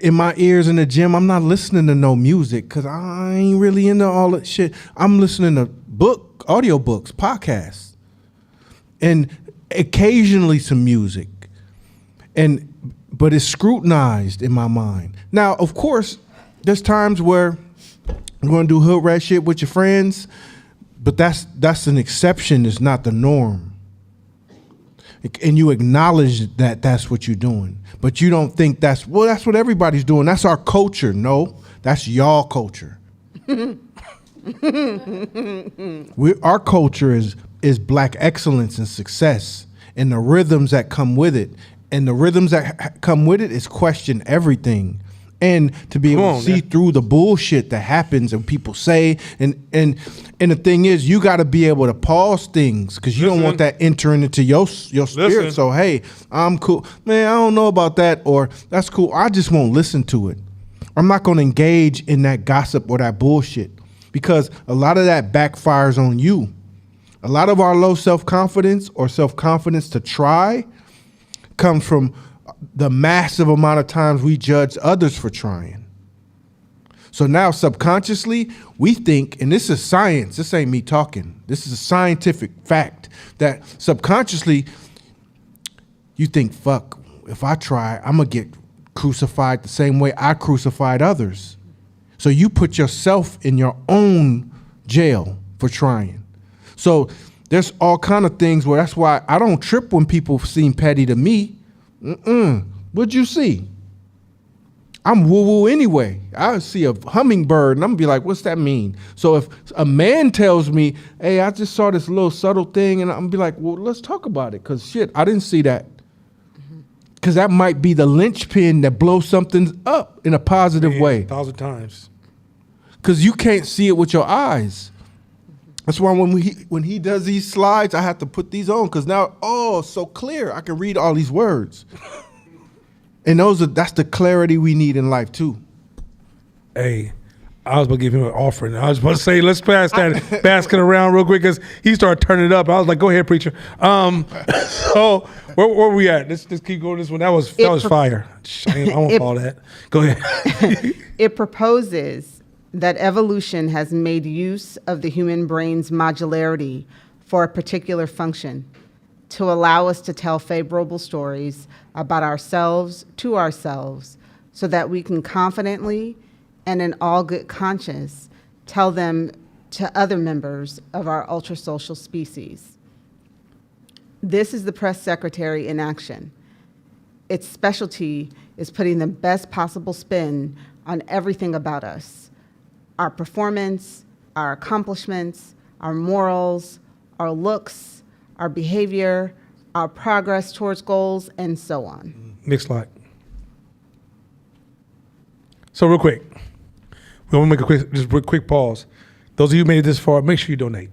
In my ears in the gym, I'm not listening to no music because I ain't really into all that shit. I'm listening to audiobooks, podcasts, and occasionally some music. But it's scrutinized in my mind. Now, of course, there's times where you're going to do hood rat shit with your friends, but that's an exception. It's not the norm. And you acknowledge that that's what you're doing. But you don't think that's what everybody's doing. That's our culture. No, that's y'all culture. Our culture is black excellence and success and the rhythms that come with it. And the rhythms that come with it is question everything. And to be able to see through the bullshit that happens and people say, and the thing is, you got to be able to pause things because you don't want that entering into your spirit. So hey, I'm cool, man. I don't know about that, or that's cool. I just won't listen to it. I'm not going to engage in that gossip or that bullshit because a lot of that backfires on you. A lot of our low self-confidence or self-confidence to try comes from the massive amount of times we judge others for trying. So now subconsciously we think, and this is science, this ain't me talking, this is a scientific fact, that subconsciously you think, fuck, if I try, I'm gonna get crucified the same way I crucified others. So you put yourself in your own jail for trying. So there's all kind of things where that's why I don't trip when people seem petty to me. What'd you see? I'm woo-woo anyway. I see a hummingbird and I'm gonna be like, what's that mean? So if a man tells me, hey, I just saw this little subtle thing, and I'm gonna be like, well, let's talk about it, because shit, I didn't see that. Because that might be the linchpin that blows something up in a positive way. 1,000 times. Because you can't see it with your eyes. That's why when he does these slides, I have to put these on because now, so clear. I can read all these words. And that's the clarity we need in life too. Hey, I was about to give him an offering. I was about to say, let's pass that basket around real quick because he started turning it up. I was like, go ahead, preacher. So where were we at? Let's keep going this one. That was fire. I won't follow that. Go ahead. It proposes that evolution has made use of the human brain's modularity for a particular function to allow us to tell favorable stories about ourselves to ourselves so that we can confidently and in all good conscience tell them to other members of our ultrasocial species. This is the press secretary in action. Its specialty is putting the best possible spin on everything about us. Our performance, our accomplishments, our morals, our looks, our behavior, our progress towards goals, and so on. Next slide. So real quick, we want to make a quick pause. Those of you who made it this far, make sure you donate.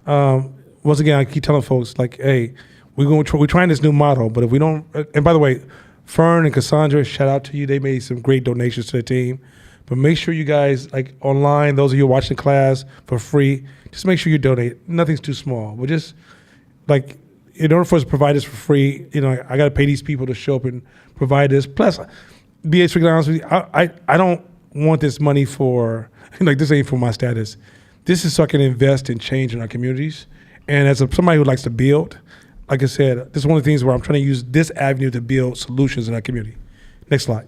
Once again, I keep telling folks, like, hey, we're trying this new model, but if we don't, and by the way, Fern and Cassandra, shout out to you. They made some great donations to the team. But make sure you guys, like online, those of you watching class for free, just make sure you donate. Nothing's too small. But just like, in order for us to provide this for free, I got to pay these people to show up and provide this. Plus, be strictly honest with you, I don't want this money for, this ain't for my status. This is so I can invest in change in our communities. And as somebody who likes to build, like I said, this is one of the things where I'm trying to use this avenue to build solutions in our community. Next slide.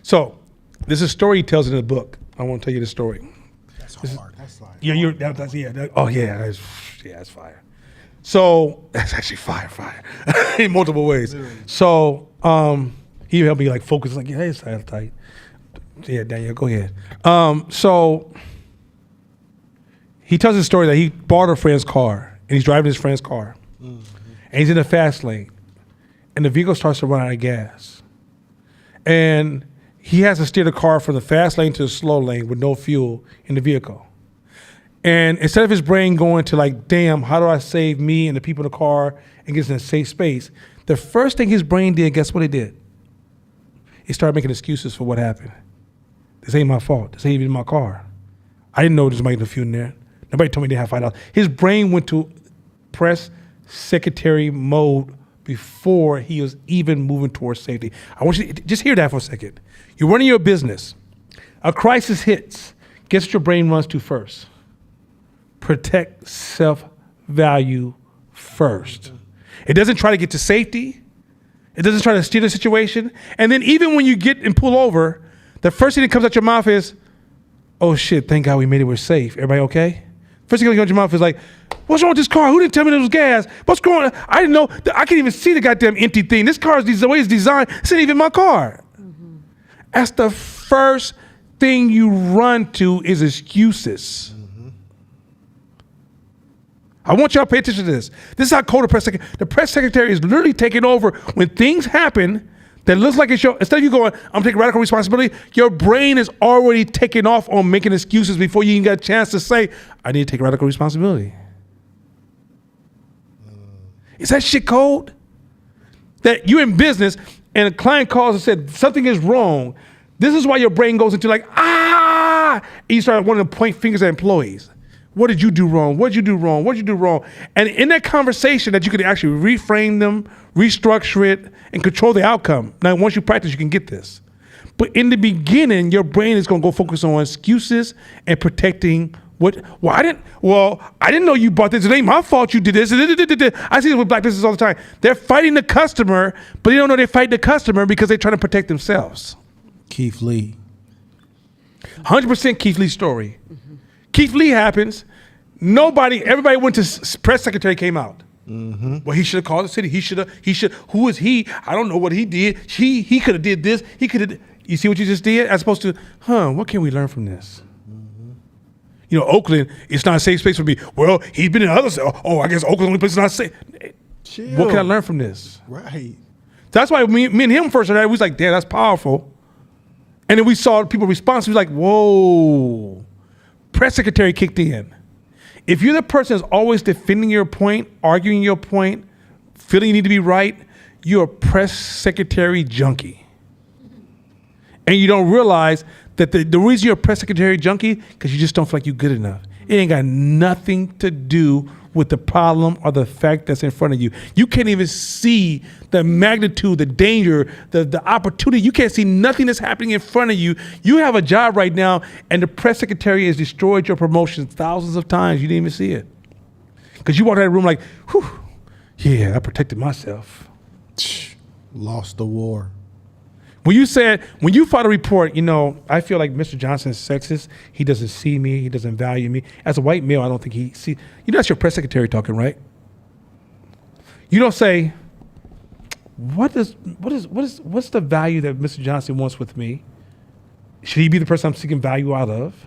So, this is a story he tells in the book. I want to tell you the story. That's hard. That's like That's fire. So that's actually fire in multiple ways. So he helped me focus, it's tight. Yeah, Daniel, go ahead. So he tells a story that he bought a friend's car and he's driving his friend's car, and he's in the fast lane, and the vehicle starts to run out of gas, and he has to steer the car from the fast lane to the slow lane with no fuel in the vehicle. And instead of his brain going to damn, how do I save me and the people in the car and get in a safe space? The first thing his brain did, guess what it did? He started making excuses for what happened. This ain't my fault. This ain't even my car. I didn't know there was no fuel in there. Nobody told me they had $5. His brain went to press secretary mode before he was even moving towards safety. I want you to just hear that for a second. You're running your business. A crisis hits. Guess what your brain runs to first? Protect self-value first. It doesn't try to get to safety. It doesn't try to steer the situation. And then even when you get and pull over, the first thing that comes out your mouth is, oh shit, thank God we made it, we're safe. Everybody okay? First thing that comes out your mouth is what's wrong with this car? Who didn't tell me there was gas? What's going on? I didn't know. I can't even see the goddamn empty thing. This car is the way it's designed. This ain't even my car. Mm-hmm. That's the first thing you run to is excuses. Mm-hmm. I want y'all to pay attention to this. This is how cold the press secretary is literally taking over when things happen that looks like it's your, instead of you going, I'm taking radical responsibility, your brain is already taking off on making excuses before you even got a chance to say, I need to take radical responsibility. Is that shit cold? That you're in business and a client calls and said, something is wrong. This is why your brain goes into like, and you start wanting to point fingers at employees. What did you do wrong? What did you do wrong? What did you do wrong? And in that conversation that you could actually reframe them, restructure it, and control the outcome. Now, once you practice, you can get this. But in the beginning, your brain is going to go focus on excuses and protecting what, I didn't know you bought this. It ain't my fault you did this. I see this with black businesses all the time. They're fighting the customer, but they don't know they're fighting the customer because they're trying to protect themselves. Keith Lee. 100% Keith Lee's story. Keith Lee happens. Everybody went to press secretary came out. Well, he should have called the city. He should. Who is he? I don't know what he did. He could have did this. He could have. You see what you just did? As opposed to, what can we learn from this? You know, Oakland, it's not a safe space for me. Well, he's been in others. Oh, I guess Oakland's the only place that's not safe. Chill. What can I learn from this? Right. That's why me and him first heard that. We was like, damn, that's powerful. And then we saw people respond. So we was like, whoa. Press secretary kicked in. If you're the person that's always defending your point, arguing your point, feeling you need to be right, you're a press secretary junkie. And you don't realize that the reason you're a press secretary junkie, because you just don't feel like you're good enough. It ain't got nothing to do with the problem or the fact that's in front of you. You can't even see the magnitude, the danger, the opportunity. You can't see nothing that's happening in front of you. You have a job right now, and the press secretary has destroyed your promotion thousands of times. You didn't even see it. Because you walked out of the room like, whew, yeah, I protected myself. Lost the war. When you filed a report, I feel like Mr. Johnson is sexist. He doesn't see me. He doesn't value me. As a white male, I don't think he see. That's your press secretary talking, right? You don't say, what's the value that Mr. Johnson wants with me? Should he be the person I'm seeking value out of?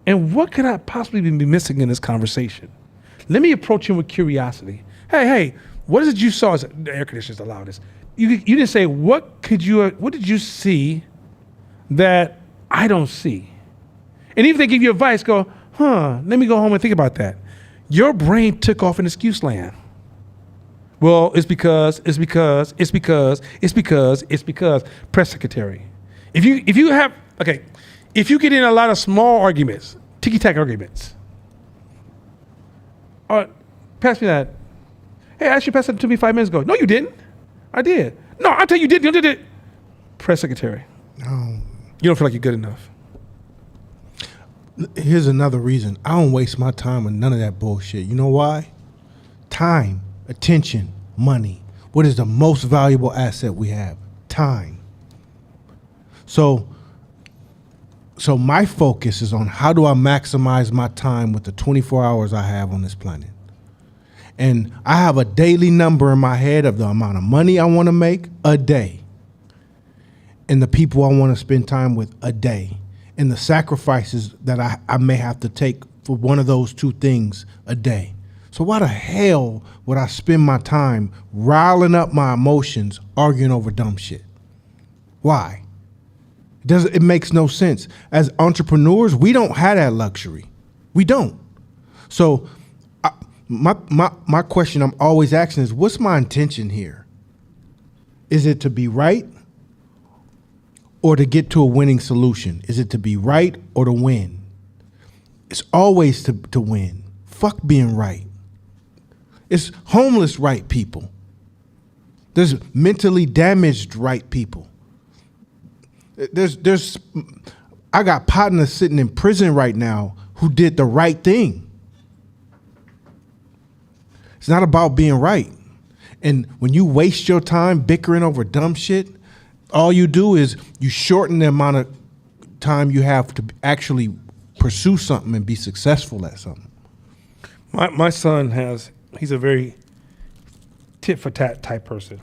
And what could I possibly be missing in this conversation? Let me approach him with curiosity. Hey, what is it you saw? The air conditioners allow this. You didn't say, what did you see that I don't see? And even if they give you advice, go, let me go home and think about that. Your brain took off in excuse land. Well, it's because, press secretary. If you get in a lot of small arguments, ticky-tack arguments, pass me that. Hey, I should pass that to me 5 minutes ago. No, you didn't. I did. No, I'll tell you, you did it. Press secretary. No. You don't feel like you're good enough. Here's another reason. I don't waste my time with none of that bullshit. You know why? Time, attention, money. What is the most valuable asset we have? Time. So my focus is on how do I maximize my time with the 24 hours I have on this planet. And I have a daily number in my head of the amount of money I want to make a day, and the people I want to spend time with a day, and the sacrifices that I may have to take for one of those two things a day. So why the hell would I spend my time riling up my emotions arguing over dumb shit? Why? It makes no sense. As entrepreneurs, we don't have that luxury. We don't. So my question I'm always asking is, what's my intention here? Is it to be right or to get to a winning solution? Is it to be right or to win? It's always to win. Fuck being right. It's homeless right people. There's mentally damaged right people. I got partners sitting in prison right now who did the right thing. It's not about being right. And when you waste your time bickering over dumb shit, all you do is you shorten the amount of time you have to actually pursue something and be successful at something. My son he's a very tit for tat type person.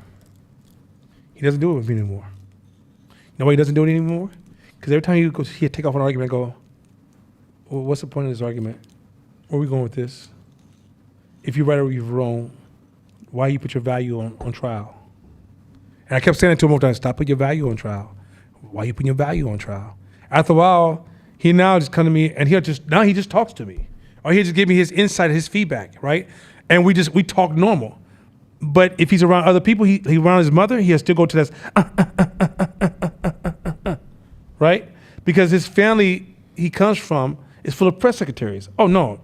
He doesn't do it with me anymore. You know why he doesn't do it anymore? Because every time he'd take off an argument and go, well, what's the point of this argument? Where are we going with this? if you're right or you're wrong, why you put your value on trial? And I kept saying it to him all the time, stop putting your value on trial. Why you putting your value on trial? After a while, he now just come to me and he just talks to me. Or he'll just give me his insight, his feedback, right? And we talk normal. But if he's around other people, he around his mother, he'll still go to this, right? Because his family he comes from is full of press secretaries. Oh no,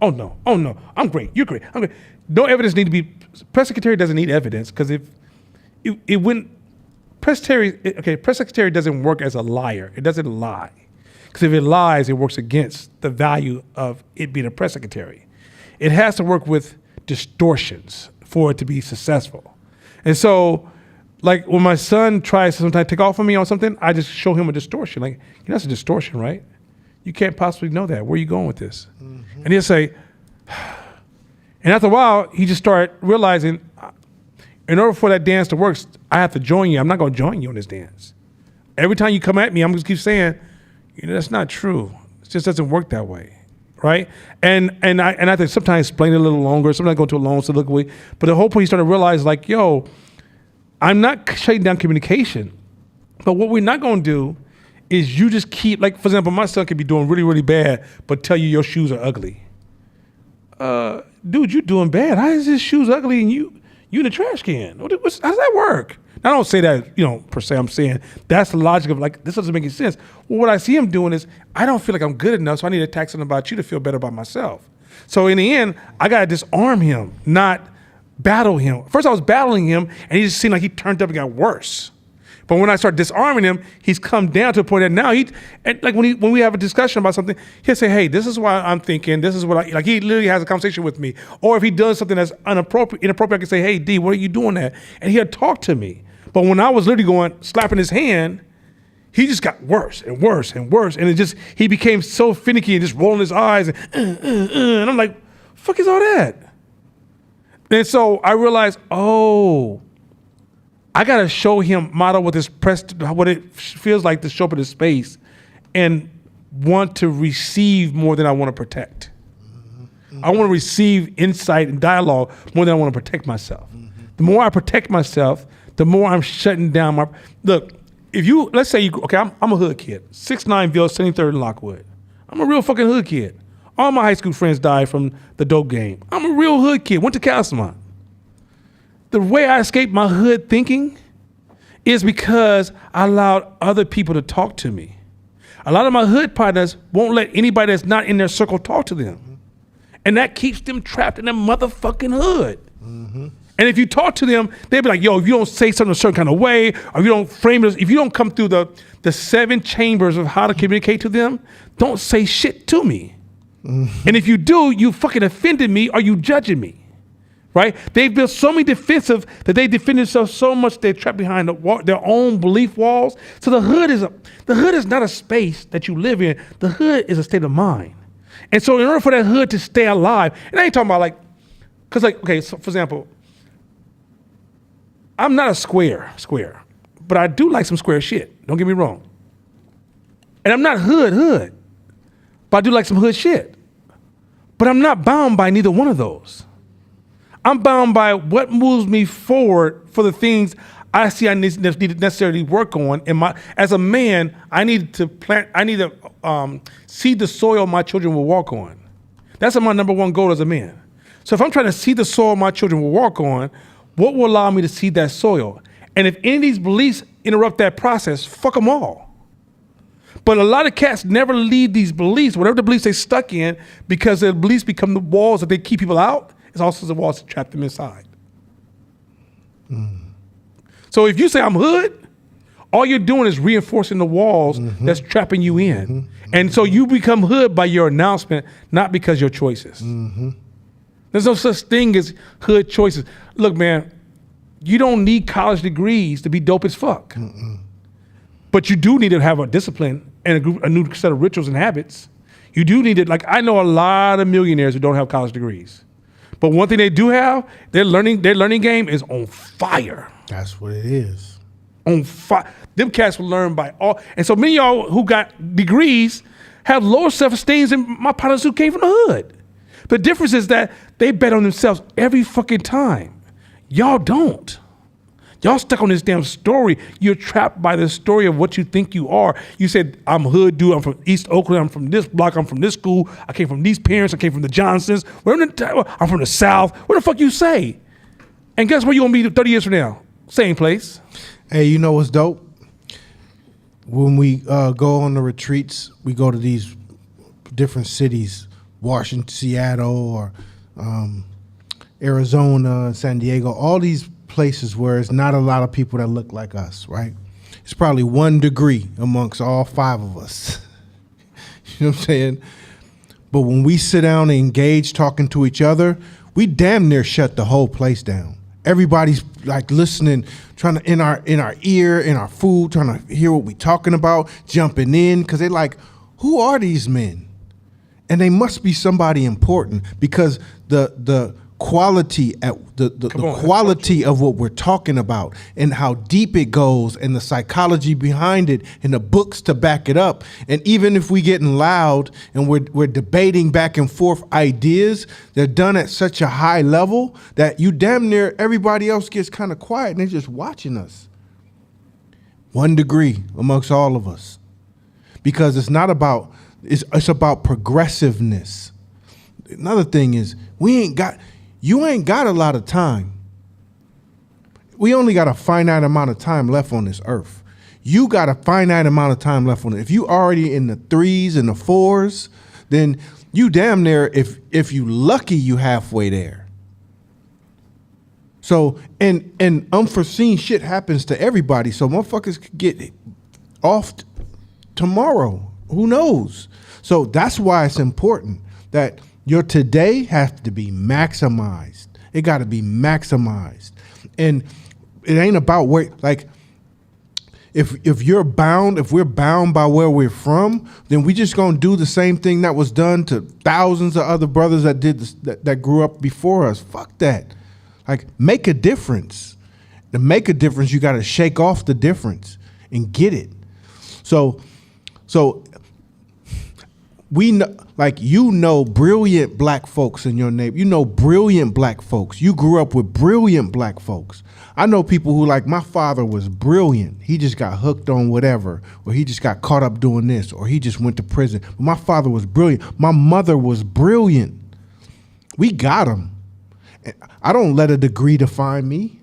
I'm great, you're great, I'm great. No evidence need to be, press secretary doesn't need evidence because if it wouldn't, press secretary doesn't work as a liar. It doesn't lie. Because if it lies, it works against the value of it being a press secretary. It has to work with distortions for it to be successful. And so, like when my son tries to sometimes take off on me on something, I just show him a distortion. Like, that's a distortion, right? You can't possibly know that. Where are you going with this? Mm-hmm. And he'll say, and after a while, he just start realizing, in order for that dance to work, I have to join you. I'm not going to join you on this dance. Every time you come at me, I'm going to keep saying, that's not true. It just doesn't work that way, right? And I have to sometimes explain it a little longer. Sometimes go to a long soliloquy. But the whole point, he started to realize, like, yo, I'm not shutting down communication. But what we're not going to do is you just keep, like, for example, my son could be doing really, really bad, but tell you your shoes are ugly. Dude, you're doing bad. How is his shoes ugly and you in the trash can? How does that work? I don't say that, per se. I'm saying that's the logic of, like, this doesn't make any sense. Well, what I see him doing is, I don't feel like I'm good enough, so I need to attack something about you to feel better about myself. So in the end, I got to disarm him, not battle him. First, I was battling him, and he just seemed like he turned up and got worse. But when I start disarming him, he's come down to a point that now when we have a discussion about something, he'll say, hey, this is why I'm thinking, this is what he literally has a conversation with me. Or if he does something that's inappropriate, I can say, hey, D, what are you doing that? And he'll talk to me. But when I was literally slapping his hand, he just got worse and worse and worse. And he became so finicky and just rolling his eyes. And I'm like, fuck is all that? And so I realized, I got to show him, model what it feels like to show up in this space and want to receive more than I want to protect. Mm-hmm. I want to receive insight and dialogue more than I want to protect myself. Mm-hmm. The more I protect myself, the more I'm shutting down look, let's say I'm a hood kid, 6'9" Ville, 73rd in Lockwood. I'm a real fucking hood kid. All my high school friends died from the dope game. I'm a real hood kid, went to Castlemont. The way I escaped my hood thinking is because I allowed other people to talk to me. A lot of my hood partners won't let anybody that's not in their circle talk to them. Mm-hmm. And that keeps them trapped in their motherfucking hood. Mm-hmm. And if you talk to them, they'll be like, yo, if you don't say something a certain kind of way, or if you don't frame it, if you don't come through the 7 chambers of how to communicate to them, don't say shit to me. Mm-hmm. And if you do, you fucking offended me or you judging me. Right? They've built so many defensive that they defend themselves so much they're trapped behind their own belief walls. So the hood is not a space that you live in. The hood is a state of mind. And so in order for that hood to stay alive, and I ain't talking about so for example, I'm not a square, but I do like some square shit. Don't get me wrong. And I'm not hood, but I do like some hood shit. But I'm not bound by neither one of those. I'm bound by what moves me forward for the things I see I need to necessarily work on. As a man, I need to seed the soil my children will walk on. That's my number one goal as a man. So if I'm trying to seed the soil my children will walk on, what will allow me to seed that soil? And if any of these beliefs interrupt that process, fuck them all. But a lot of cats never leave these beliefs, whatever the beliefs they stuck in, because their beliefs become the walls that they keep people out. It's also the walls that trap them inside. Mm. So if you say I'm hood, all you're doing is reinforcing the walls that's trapping you in. Mm-hmm. And so you become hood by your announcement, not because of your choices. Mm-hmm. There's no such thing as hood choices. Look, man, you don't need college degrees to be dope as fuck. Mm-mm. But you do need to have a discipline and a new set of rituals and habits. You do need it. I know a lot of millionaires who don't have college degrees. But one thing they do have, their learning game is on fire. That's what it is. On fire. Them cats will learn by all. And so many of y'all who got degrees have lower self-esteem than my partners who came from the hood. The difference is that they bet on themselves every fucking time. Y'all don't. Y'all stuck on this damn story. You're trapped by the story of what you think you are. You said, I'm hood dude, I'm from East Oakland, I'm from this block, I'm from this school, I came from these parents, I came from the Johnsons, I'm from the South. What the fuck you say? And guess where you gonna be 30 years from now? Same place. Hey, you know what's dope? When we go on the retreats, we go to these different cities, Washington, Seattle, or Arizona, San Diego, all these places where it's not a lot of people that look like us, right? It's probably 1 degree amongst all 5 of us. You know what I'm saying? But when we sit down and engage talking to each other, we damn near shut the whole place down. Everybody's like listening, trying to in our ear, in our food, trying to hear what we talking about, jumping in, because they're like, who are these men? And they must be somebody important, because the quality quality of what we're talking about and how deep it goes and the psychology behind it and the books to back it up. And even if we getting loud and we're debating back and forth ideas, they're done at such a high level that you damn near everybody else gets kind of quiet and they're just watching us. 1 degree amongst all of us. Because it's not about, it's about progressiveness. Another thing is you ain't got a lot of time. We only got a finite amount of time left on this earth. You got a finite amount of time left on it. If you already in the 3s and the 4s, then you damn near, if you lucky, you halfway there. So, and unforeseen shit happens to everybody. So motherfuckers could get off tomorrow. Who knows? So that's why it's important that your today has to be maximized. It got to be maximized. And it ain't about where, like, if we're bound by where we're from, then we just gonna do the same thing that was done to thousands of other brothers that did this, that grew up before us. Fuck that. Like, make a difference. To make a difference, you got to shake off the difference and get it. So we know, like, you know, brilliant black folks in your neighborhood. You know, brilliant black folks. You grew up with brilliant black folks. I know people who, like, my father was brilliant. He just got hooked on whatever, or he just got caught up doing this, or he just went to prison. But my father was brilliant. My mother was brilliant. We got them. I don't let a degree define me.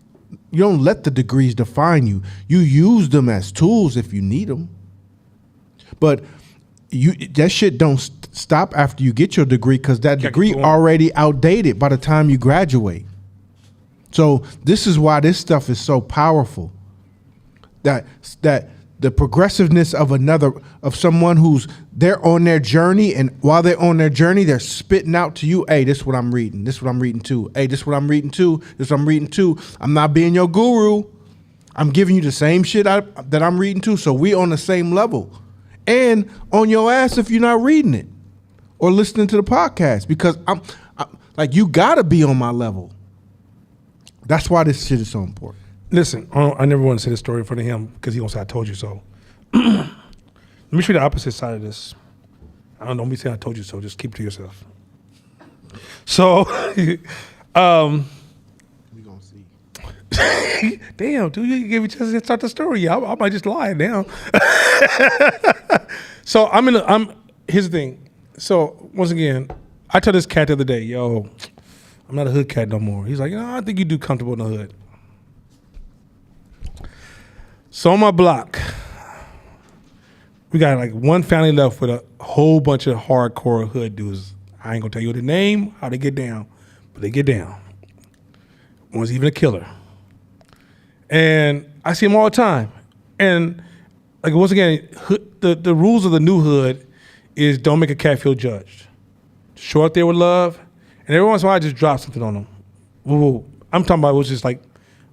You don't let the degrees define you. You use them as tools if you need them. But that shit don't stop after you get your degree, because that degree already outdated by the time you graduate. So this is why this stuff is so powerful. That the progressiveness of someone who's they're on their journey, and while they're on their journey, they're spitting out to you, hey, this is what I'm reading. This is what I'm reading too. Hey, this is what I'm reading too. This is what I'm reading too. I'm not being your guru. I'm giving you the same shit that I'm reading too. So we on the same level. And on your ass if you're not reading it or listening to the podcast, because I'm like, you gotta be on my level. That's why this shit is so important. Listen, I never want to say this story in front of him because he gonna say I told you so. Let me show you the opposite side of this. Don't be saying I told you so. Just keep it to yourself. So, We gonna see. damn, dude, you gave me a chance to start the story. I might just lie now. So here's the thing. So once again, I told this cat the other day, yo, I'm not a hood cat no more. He's like, I think you do comfortable in the hood. So on my block, we got like one family left with a whole bunch of hardcore hood dudes. I ain't gonna tell you the name, how they get down, but they get down. One's even a killer. And I see them all the time. And like, once again, the rules of the new hood is don't make a cat feel judged. Show up there with love. And every once in a while, I just drop something on them. Whoa. I'm talking about, it was just like,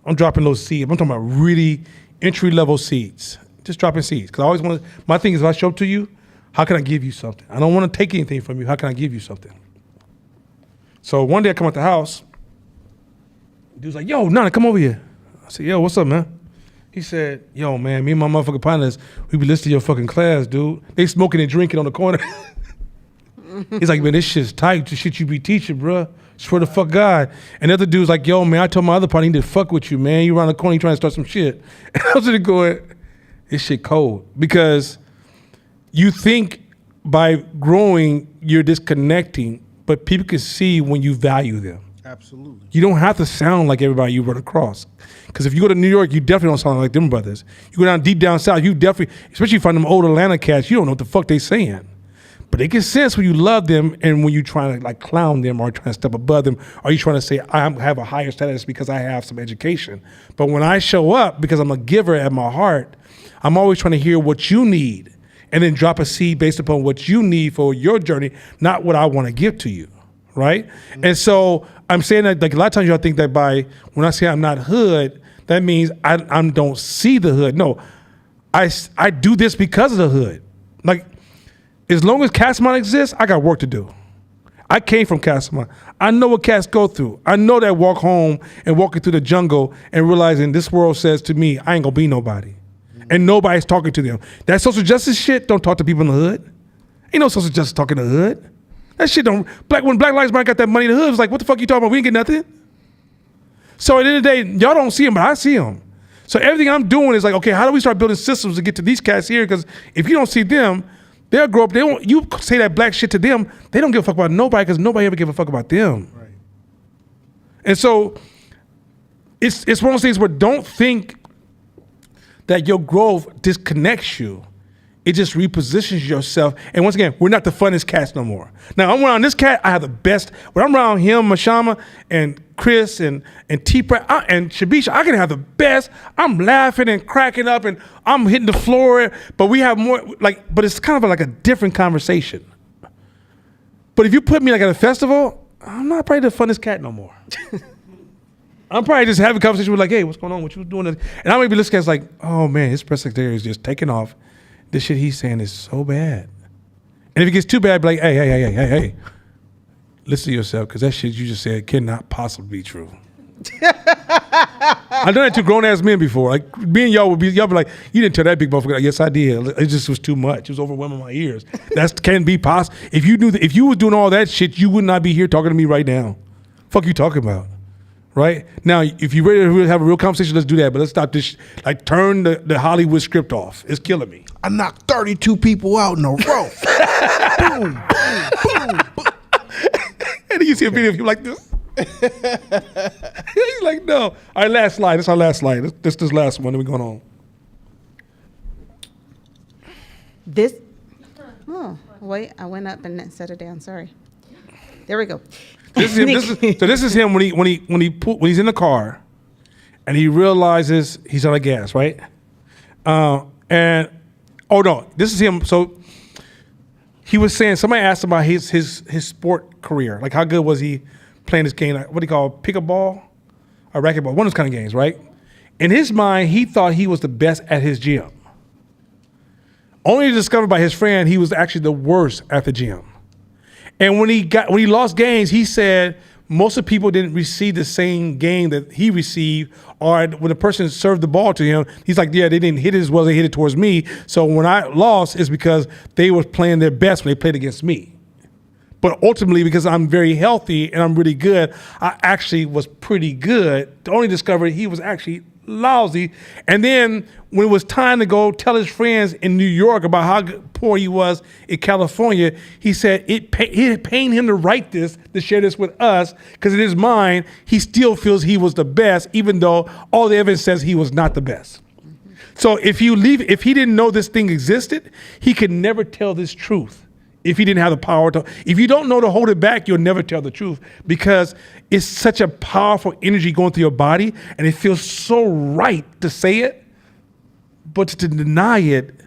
I'm dropping those seeds. I'm talking about really entry-level seeds. Just dropping seeds. Because I always want to, my thing is, if I show up to you, how can I give you something? I don't want to take anything from you. How can I give you something? So one day I come out the house. Dude's like, yo, Nana, come over here. I said, yo, what's up, man? He said, yo, man, me and my motherfucking partners, we be listening to your fucking class, dude. They smoking and drinking on the corner. He's like, man, this shit's tight. The shit you be teaching, bruh. Swear to fuck God. And the other dude's like, yo, man, I told my other partner he need to fuck with you, man. You around the corner, you trying to start some shit. And I was sitting going, this shit cold. Because you think by growing, you're disconnecting, but people can see when you value them. Absolutely. You don't have to sound like everybody you run across. Because if you go to New York, you definitely don't sound like them brothers. You go down deep down south, you definitely, especially from them old Atlanta cats, you don't know what the fuck they saying. But they can sense when you love them and when you're trying to like clown them or trying to step above them, or you trying to say, I have a higher status because I have some education. But when I show up, because I'm a giver at my heart, I'm always trying to hear what you need and then drop a seed based upon what you need for your journey, not what I want to give to you, right? Mm-hmm. And so I'm saying that like a lot of times y'all think that by, when I say I'm not hood, that means I don't see the hood. No, I do this because of the hood. Like, as long as Castlemont exists, I got work to do. I came from Castlemont. I know what cats go through. I know that walk home and walking through the jungle and realizing this world says to me, I ain't gonna be nobody. And nobody's talking to them. That social justice shit, don't talk to people in the hood. Ain't no social justice talking in the hood. That shit don't, when Black Lives Matter got that money in the hood, it was like, what the fuck you talking about? We ain't get nothing. So at the end of the day, y'all don't see them, but I see them. So everything I'm doing is like, okay, how do we start building systems to get to these cats here? Because if you don't see them, they'll grow up, you say that black shit to them, they don't give a fuck about nobody because nobody ever give a fuck about them. Right. And so it's one of those things where don't think that your growth disconnects you. It just repositions yourself. And once again, we're not the funnest cats no more. Now, I'm around this cat, I have the best. When I'm around him, Mashama, and Chris, and T-Pratt, and Shabisha, I can have the best. I'm laughing and cracking up, and I'm hitting the floor. But we have more, but it's kind of like a different conversation. But if you put me like at a festival, I'm not probably the funnest cat no more. I'm probably just having a conversation with like, hey, what's going on? What you doing? And I may be listening as like, oh man, his press secretary is just taking off. This shit he's saying is so bad. And if it gets too bad, I'd be like, hey, listen to yourself, because that shit you just said cannot possibly be true. I've done that to grown ass men before. Like me and y'all be like, you didn't tell that big motherfucker. Like, yes, I did. It just was too much. It was overwhelming my ears. That can be possible. If you was doing all that shit, you would not be here talking to me right now. Fuck you talking about? Right? Now, if you're ready to have a real conversation, let's do that. But let's stop this. Like, turn the Hollywood script off. It's killing me. I knocked 32 people out in a row. Boom, boom, boom, boom. And then you see a video of you like this. He's like, no. All right, last slide. This is our last slide. This last one. Then we're going on. Wait, I went up and then set it down. Sorry. There we go. This is him when he's in the car, and he realizes he's out of gas, right? This is him. So he was saying, somebody asked him about his sport career, like how good was he playing this game? Like, what do you call pickleball or racquetball? One of those kind of games, right? In his mind, he thought he was the best at his gym. Only to discover by his friend he was actually the worst at the gym. And when he lost games, he said most of the people didn't receive the same game that he received, or when the person served the ball to him, he's like, yeah, they didn't hit it as well as they hit it towards me. So when I lost, it's because they were playing their best when they played against me. But ultimately, because I'm very healthy and I'm really good, I actually was pretty good. To only discover he was actually lousy. And then when it was time to go tell his friends in New York about how poor he was in California, he said it pained him to write this, to share this with us, because in his mind, he still feels he was the best, even though all the evidence says he was not the best. So if he didn't know this thing existed, he could never tell this truth. If he didn't have the power to, if you don't know to hold it back, you'll never tell the truth, because it's such a powerful energy going through your body, and it feels so right to say it, but to deny it,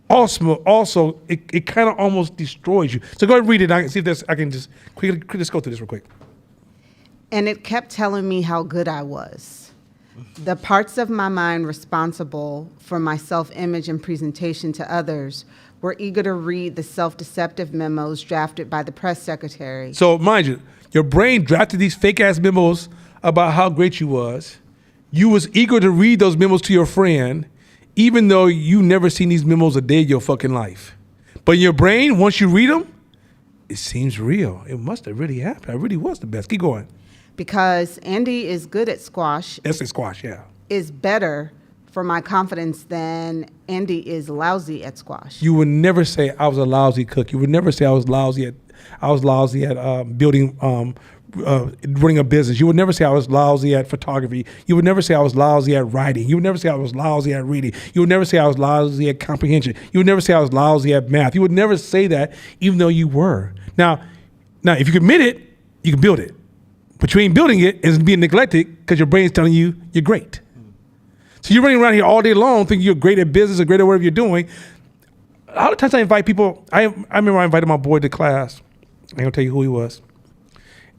also it kind of almost destroys you. So go ahead and read it. I can see if I can just quickly just go through this real quick. And it kept telling me how good I was. The parts of my mind responsible for my self-image and presentation to others were eager to read the self-deceptive memos drafted by the press secretary. So mind you, your brain drafted these fake-ass memos about how great you was. You was eager to read those memos to your friend, even though you never seen these memos a day of your fucking life. But in your brain, once you read them, It seems real. It must have really happened. I really was the best. Keep going. Because Andy is good at squash That's a squash, yeah. is better for my confidence than Andy is lousy at squash. You would never say I was a lousy cook. You would never say I was lousy at building, running a business. You would never say I was lousy at photography. You would never say I was lousy at writing. You would never say I was lousy at reading. You would never say I was lousy at comprehension. You would never say I was lousy at math. You would never say that, even though you were. Now, if you commit it, you can build it. But you ain't building it, and it's being neglected because your brain's telling you you're great. So you're running around here all day long thinking you're great at business or great at whatever you're doing. A lot of times I invite people. I remember I invited my boy to class. I ain't gonna tell you who he was.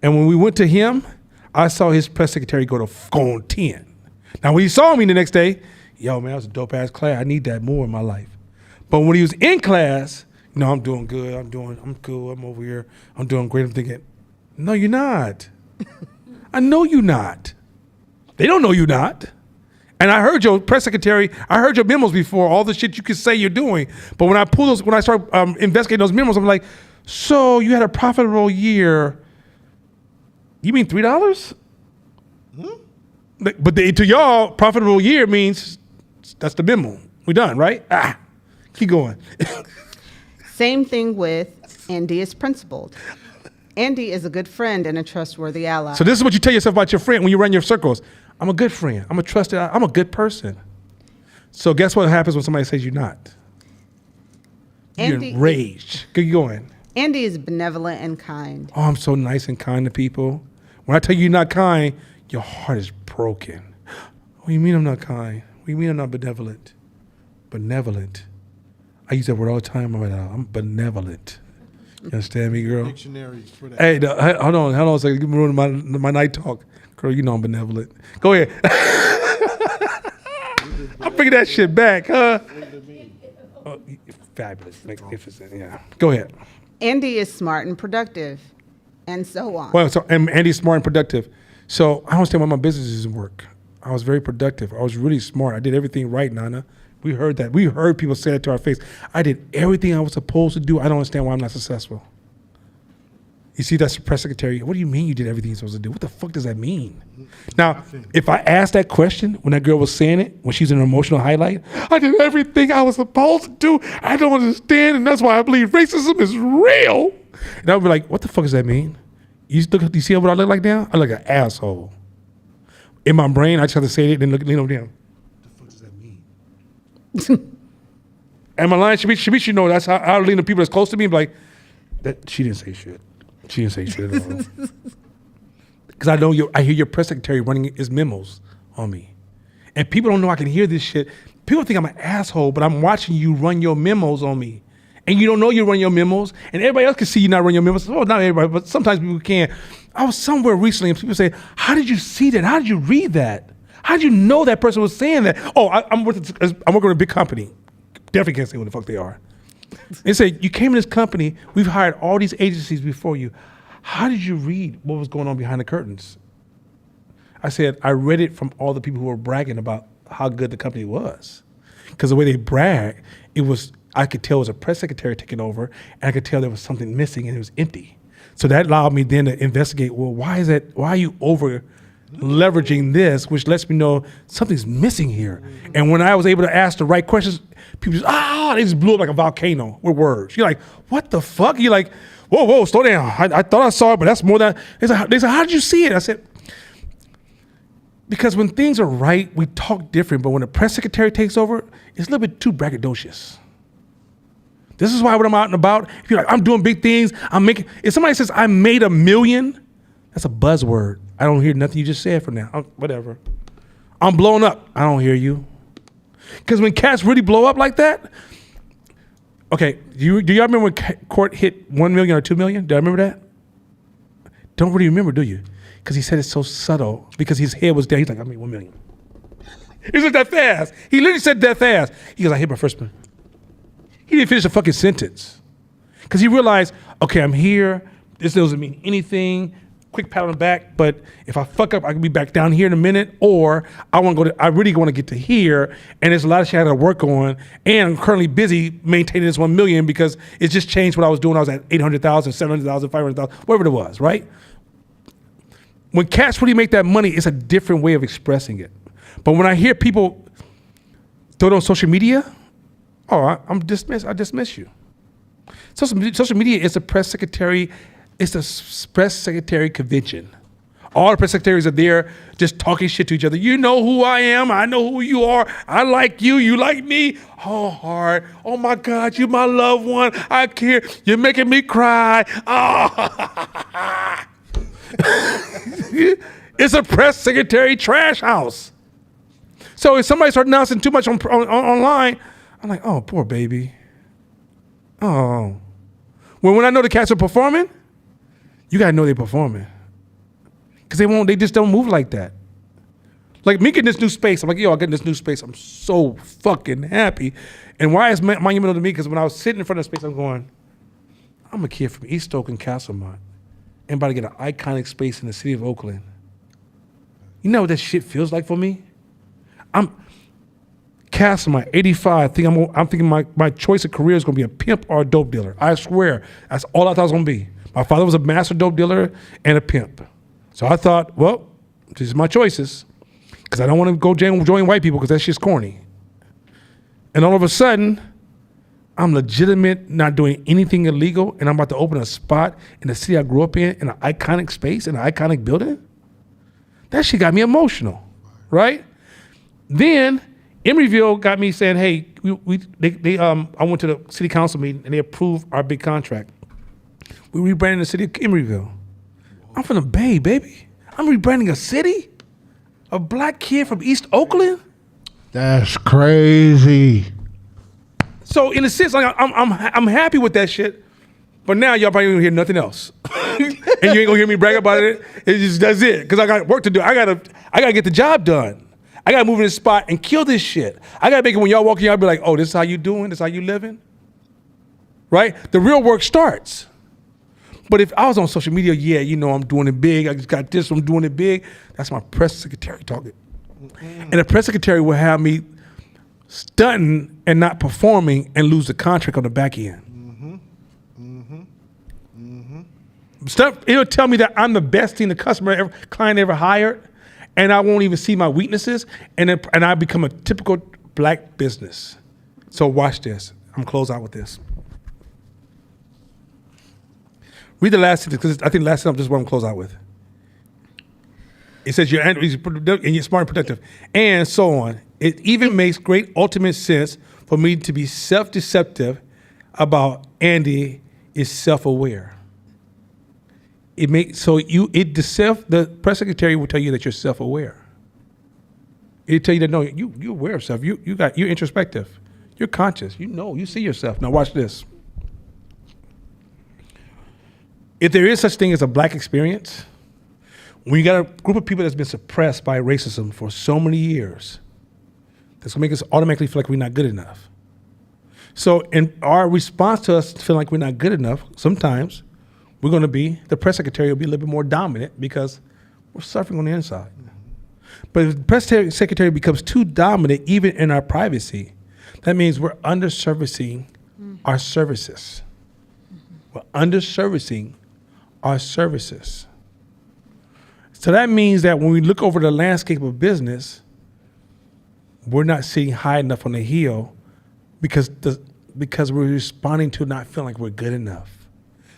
And when we went to him, I saw his press secretary go on 10. Now when he saw me the next day, yo man, that was a dope ass class. I need that more in my life. But when he was in class, I'm doing good. I'm cool. I'm over here. I'm doing great. I'm thinking, no, you're not. I know you're not. They don't know you're not. And I heard your press secretary, I heard your memos before, all the shit you could say you're doing. But when I start investigating those memos, I'm like, so you had a profitable year. You mean $3? But to y'all, profitable year means that's the memo. We done, right? Keep going. Same thing with Andy is principled. Andy is a good friend and a trustworthy ally. So this is what you tell yourself about your friend when you run your circles. I'm a good friend. I'm a good person. So guess what happens when somebody says you're not? You're enraged. Keep going. Andy is benevolent and kind. Oh, I'm so nice and kind to people. When I tell you you're not kind, your heart is broken. What do you mean I'm not kind? What do you mean I'm not benevolent? Benevolent. I use that word all the time. I'm benevolent. You understand me, girl? Dictionary for that. Hey, hold on a second. Give me room to my night talk. Girl, you know I'm benevolent. Go ahead. I'm bringing that shit back, huh? Oh, fabulous, magnificent, yeah. Go ahead. Andy is smart and productive, and so on. Well, and Andy's smart and productive. So I don't understand why my business doesn't work. I was very productive. I was really smart. I did everything right, Nana. We heard that. We heard people say that to our face. I did everything I was supposed to do. I don't understand why I'm not successful. You see, that's the press secretary. What do you mean you did everything you're supposed to do? What the fuck does that mean? Now, if I asked that question when that girl was saying it, when she's in an emotional highlight, I did everything I was supposed to do. I don't understand, and that's why I believe racism is real. And I would be like, what the fuck does that mean? You see what I look like now? I look like an asshole. In my brain, I just have to say it and then lean over there. What the fuck does that mean? And my line, she should know that's how I lean to people that's close to me and be like, that she didn't say shit. She didn't say shit at all. Because I hear your press secretary running his memos on me. And people don't know I can hear this shit. People think I'm an asshole, but I'm watching you run your memos on me. And you don't know you run your memos, and everybody else can see you not run your memos. Well, not everybody, but sometimes people can. I was somewhere recently, and people say, how did you see that? How did you read that? How did you know that person was saying that? Oh, I'm working with a big company. Definitely can't say what the fuck they are. They say, you came in this company, we've hired all these agencies before you. How did you read what was going on behind the curtains? I said, I read it from all the people who were bragging about how good the company was. Because the way they brag, I could tell it was a press secretary taking over, and I could tell there was something missing and it was empty. So that allowed me then to investigate, well, why are you over leveraging this, which lets me know something's missing here. And when I was able to ask the right questions, people just, they just blew up like a volcano with words. You're like, what the fuck? You're like, whoa, slow down. I thought I saw it, but that's more than, they said, how did you see it? I said, because when things are right, we talk different, but when the press secretary takes over, it's a little bit too braggadocious. This is why when I'm out and about, if you're like, I'm doing big things, if somebody says I made $1 million, that's a buzzword. I don't hear nothing you just said for now. Whatever. I'm blowing up. I don't hear you. Because when cats really blow up like that, okay, do y'all remember when Court hit 1 million or 2 million? Do I remember that? Don't really remember, do you? Because he said it so subtle, because his head was down. He's like, I made 1 million. He said that fast. He literally said that fast. He goes, I hit my first one. He didn't finish the fucking sentence. Because he realized, okay, I'm here. This doesn't mean anything. quick pat on the back, but if I fuck up, I can be back down here in a minute, or I really want to get to here, and there's a lot of shit I got to work on, and I'm currently busy maintaining this 1 million because it just changed what I was doing. I was at 800,000, 700,000, 500,000, whatever it was, right? When cats really make that money, it's a different way of expressing it. But when I hear people throw it on social media, I'm dismissed. I dismiss you. Social media is a press secretary. It's a press secretary convention. All the press secretaries are there just talking shit to each other. You know who I am. I know who you are. I like you. You like me. Oh, heart. Oh, my God. You're my loved one. I care. You're making me cry. Oh. It's a press secretary trash house. So if somebody starts announcing too much online, I'm like, oh, poor baby. Oh. When I know the cats are performing, you gotta know they're performing. Cause they just don't move like that. Like me getting this new space, I'm like, yo, I get this new space. I'm so fucking happy. And why is monumental to me? Because when I was sitting in front of the space, I'm going, I'm a kid from East Oak and Castlemont. And about to get an iconic space in the city of Oakland. You know what that shit feels like for me? I'm Castlemont, 85. I'm thinking my choice of career is gonna be a pimp or a dope dealer. I swear, that's all I thought it was gonna be. My father was a master dope dealer and a pimp. So I thought, well, these are my choices. Because I don't want to go join white people because that shit's corny. And all of a sudden, I'm legitimate, not doing anything illegal, and I'm about to open a spot in the city I grew up in an iconic space, in an iconic building. That shit got me emotional, right? Then Emeryville got me saying, hey, I went to the city council meeting and they approved our big contract. We rebranded the city of Emeryville. I'm from the Bay, baby. I'm rebranding a city? A black kid from East Oakland? That's crazy. So in a sense, like I'm happy with that shit, but now y'all probably gonna hear nothing else, and you ain't gonna hear me brag about it. That's it, because I got work to do. I gotta get the job done. I gotta move in this spot and kill this shit. I gotta make it when y'all walk in, y'all be like, oh, this is how you doing. This is how you living, right? The real work starts. But if I was on social media, yeah, you know, I'm doing it big. I just got this. I'm doing it big. That's my press secretary talking, and the press secretary will have me stunting and not performing and lose the contract on the back end. It'll tell me that I'm the best thing the client ever hired, and I won't even see my weaknesses, and I become a typical black business. So watch this. I'm gonna close out with this. Read the last sentence, because I think the last sentence is what I'm gonna close out with. It says you're smart and productive, and so on. It even makes great ultimate sense for me to be self-deceptive about Andy is self-aware. The press secretary will tell you that you're self-aware. It'll tell you that no, you're aware of self. You're introspective. You're conscious. You see yourself. Now watch this. If there is such thing as a black experience, when you got a group of people that's been suppressed by racism for so many years, that's gonna make us automatically feel like we're not good enough. So in our response to us feeling like we're not good enough, sometimes the press secretary will be a little bit more dominant because we're suffering on the inside. But if the press secretary becomes too dominant, even in our privacy, that means we're underservicing our services. We're underservicing our services. So that means that when we look over the landscape of business, we're not sitting high enough on the hill because we're responding to not feeling like we're good enough.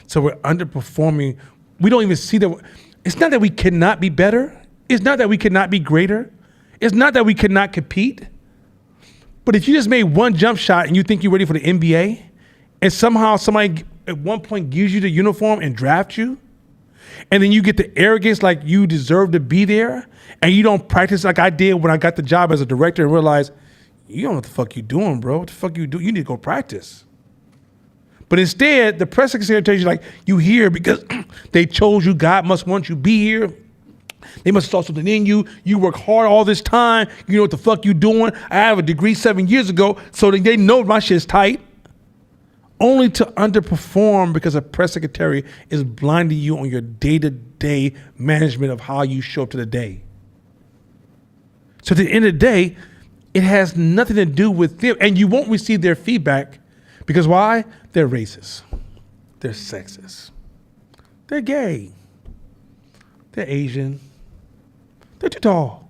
So we're underperforming. We don't even see that. It's not that we cannot be better. It's not that we cannot be greater. It's not that we cannot compete. But if you just made one jump shot and you think you're ready for the NBA, and somehow somebody at one point gives you the uniform and drafts you, and then you get the arrogance like you deserve to be there, and you don't practice like I did when I got the job as a director and realized, you don't know what the fuck you doing, bro. What the fuck you do? You need to go practice. But instead, the press secretary tells you, like, you here because they chose you. God must want you be here. They must have saw something in you. You work hard all this time. You know what the fuck you doing. I have a degree 7 years ago, so they know my shit's tight. only to underperform because a press secretary is blinding you on your day-to-day management of how you show up to the day. So at the end of the day, it has nothing to do with them, and you won't receive their feedback because why? They're racist. They're sexist. They're gay. They're Asian. They're too tall.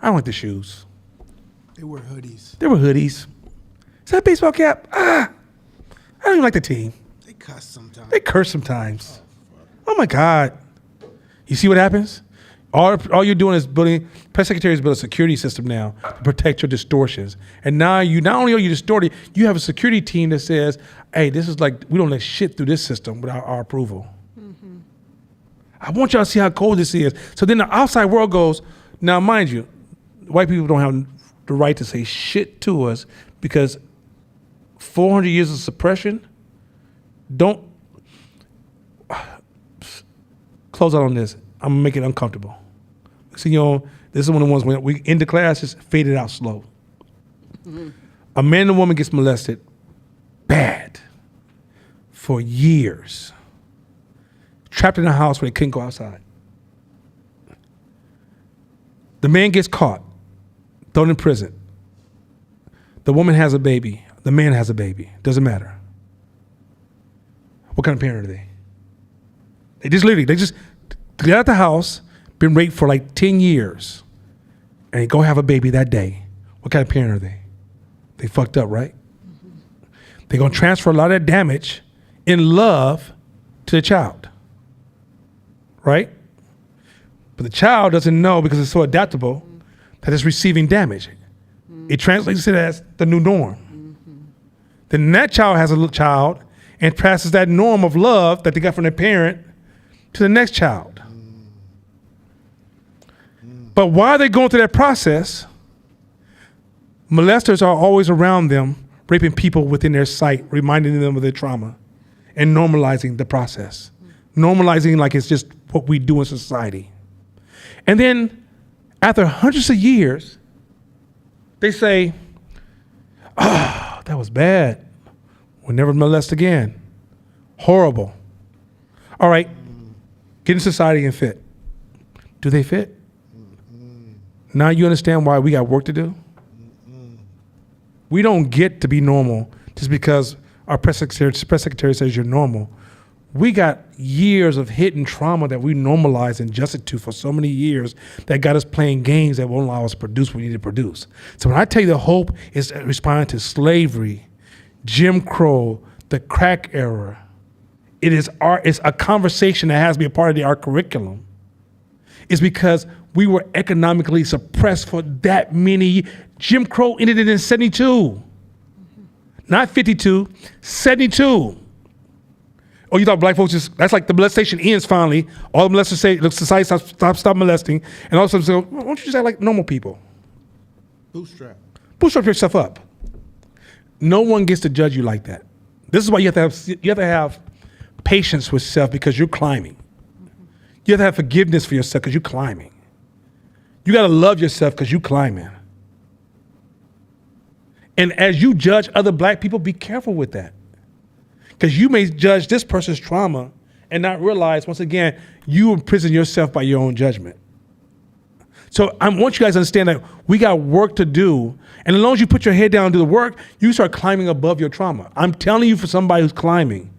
I don't like the shoes. They wear hoodies. They were hoodies. Is that a baseball cap? I don't even like the team. They cuss sometimes. They curse sometimes. Oh my God. You see what happens? All you're doing is building, press secretaries build a security system now to protect your distortions. And now you, not only are you distorting, you have a security team that says, hey, this is like, we don't let shit through this system without our approval. I want y'all to see how cold this is. So then the outside world goes, now mind you, white people don't have the right to say shit to us because 400 years of suppression, don't, close out on this. I'm gonna make it uncomfortable. So, this is one of the ones when we end the class, just fade it out slow. A man and a woman gets molested bad for years. Trapped in a house where they couldn't go outside. The man gets caught, thrown in prison. The woman has a baby. The man has a baby. Doesn't matter. What kind of parent are they? They just get out the house, been raped for like 10 years, and they go have a baby that day. What kind of parent are they? They fucked up, right? They're gonna transfer a lot of that damage in love to the child, right? But the child doesn't know because it's so adaptable that it's receiving damage. It translates it as the new norm. Then that child has a little child and passes that norm of love that they got from their parent to the next child. But while they're going through that process, molesters are always around them, raping people within their sight, reminding them of their trauma, and normalizing the process. Normalizing like it's just what we do in society. And then after hundreds of years, they say, oh, that was bad. We'll never molest again. Horrible. All right, get in society and fit. Do they fit? Now you understand why we got work to do? We don't get to be normal just because our press secretary says you're normal. We got years of hidden trauma that we normalized and adjusted to for so many years that got us playing games that won't allow us to produce what we need to produce. So when I tell you the hope is responding to slavery, Jim Crow, the crack era, it's a conversation that has to be a part of our curriculum. It's because we were economically suppressed for that many. Jim Crow ended it in 72. Not 52, 72. Oh, you thought black folks that's like the molestation ends finally. All the molesters say, look, society stop molesting. And all of a sudden say, why don't you just act like normal people? Bootstrap. Bootstrap yourself up. No one gets to judge you like that. This is why you have to have patience with self because you're climbing. You have to have forgiveness for yourself because you're climbing. You got to love yourself because you're climbing. And as you judge other black people, be careful with that. Because you may judge this person's trauma and not realize, once again, you imprison yourself by your own judgment. So I want you guys to understand that we got work to do. And as long as you put your head down and do the work, you start climbing above your trauma. I'm telling you, for somebody who's climbing,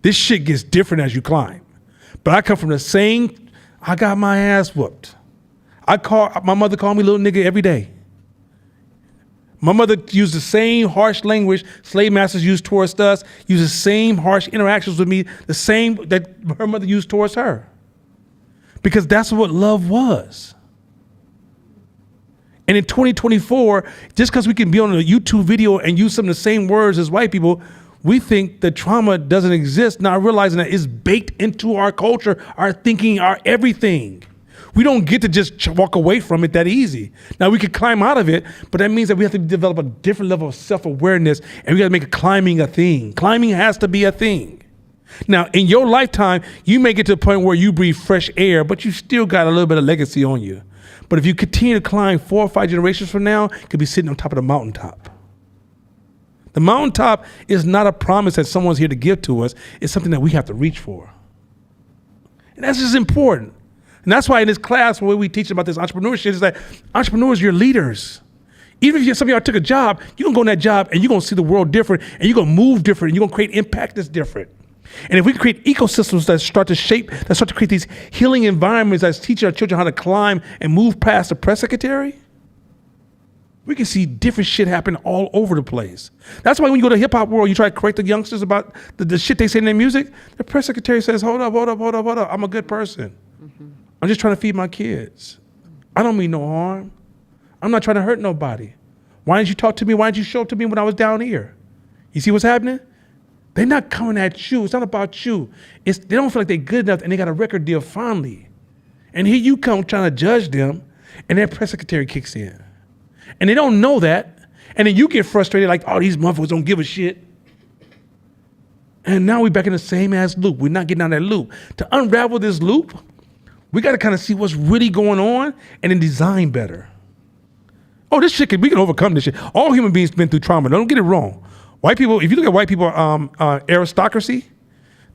this shit gets different as you climb. But I come from the same, I got my ass whooped. My mother called me little nigga every day. My mother used the same harsh language slave masters used towards us, used the same harsh interactions with me, the same that her mother used towards her. Because that's what love was. And in 2024, just because we can be on a YouTube video and use some of the same words as white people, we think that trauma doesn't exist, not realizing that it's baked into our culture, our thinking, our everything. We don't get to just walk away from it that easy. Now, we could climb out of it, but that means that we have to develop a different level of self-awareness, and we got to make climbing a thing. Climbing has to be a thing. Now, in your lifetime, you may get to a point where you breathe fresh air, but you still got a little bit of legacy on you. But if you continue to climb 4 or 5 generations from now, you could be sitting on top of the mountaintop. The mountaintop is not a promise that someone's here to give to us. It's something that we have to reach for. And that's just important. And that's why in this class where we teach about this entrepreneurship is that entrepreneurs, you're leaders. Even if some of y'all took a job, you're going to go in that job and you're going to see the world different and you're going to move different and you're going to create impact that's different. And if we create ecosystems that start to create these healing environments that's teaching our children how to climb and move past the press secretary, we can see different shit happen all over the place. That's why when you go to the hip hop world, you try to correct the youngsters about the shit they say in their music. The press secretary says, hold up. I'm a good person. I'm just trying to feed my kids. I don't mean no harm. I'm not trying to hurt nobody. Why didn't you talk to me? Why didn't you show up to me when I was down here? You see what's happening? They're not coming at you. It's not about you. They don't feel like they're good enough and they got a record deal finally. And here you come trying to judge them and their press secretary kicks in. And they don't know that. And then you get frustrated like, oh, these motherfuckers don't give a shit. And now we're back in the same ass loop. We're not getting out of that loop. To unravel this loop, we got to kind of see what's really going on and then design better. Oh, we can overcome this shit. All human beings been through trauma. Don't get it wrong. White people, if you look at white people aristocracy,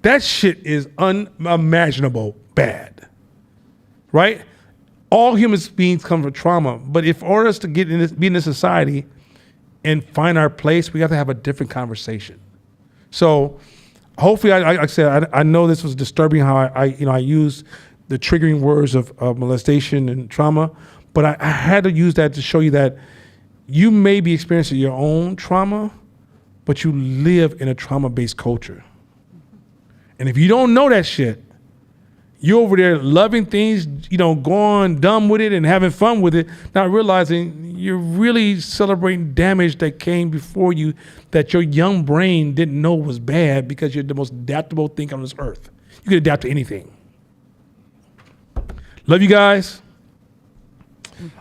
that shit is unimaginable bad, right? All human beings come from trauma, but if for us to be in this society and find our place, we have to have a different conversation. So hopefully, like I said, I know this was disturbing how I used the triggering words of molestation and trauma, but I had to use that to show you that you may be experiencing your own trauma, but you live in a trauma-based culture. And if you don't know that shit, you're over there loving things, going dumb with it and having fun with it, not realizing you're really celebrating damage that came before you that your young brain didn't know was bad because you're the most adaptable thing on this earth. You can adapt to anything. Love you guys.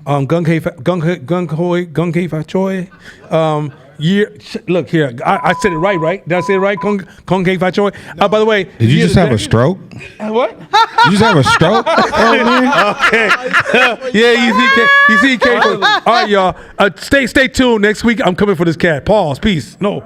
Gung hei fa choi. Look here, I said it right? Did I say it right? Kong hei fa choi. By the way, Did you just have a stroke? What? You just have a stroke? Okay. Yeah, you see, K. All right, y'all. Stay tuned. Next week, I'm coming for this cat. Pause. Peace. No.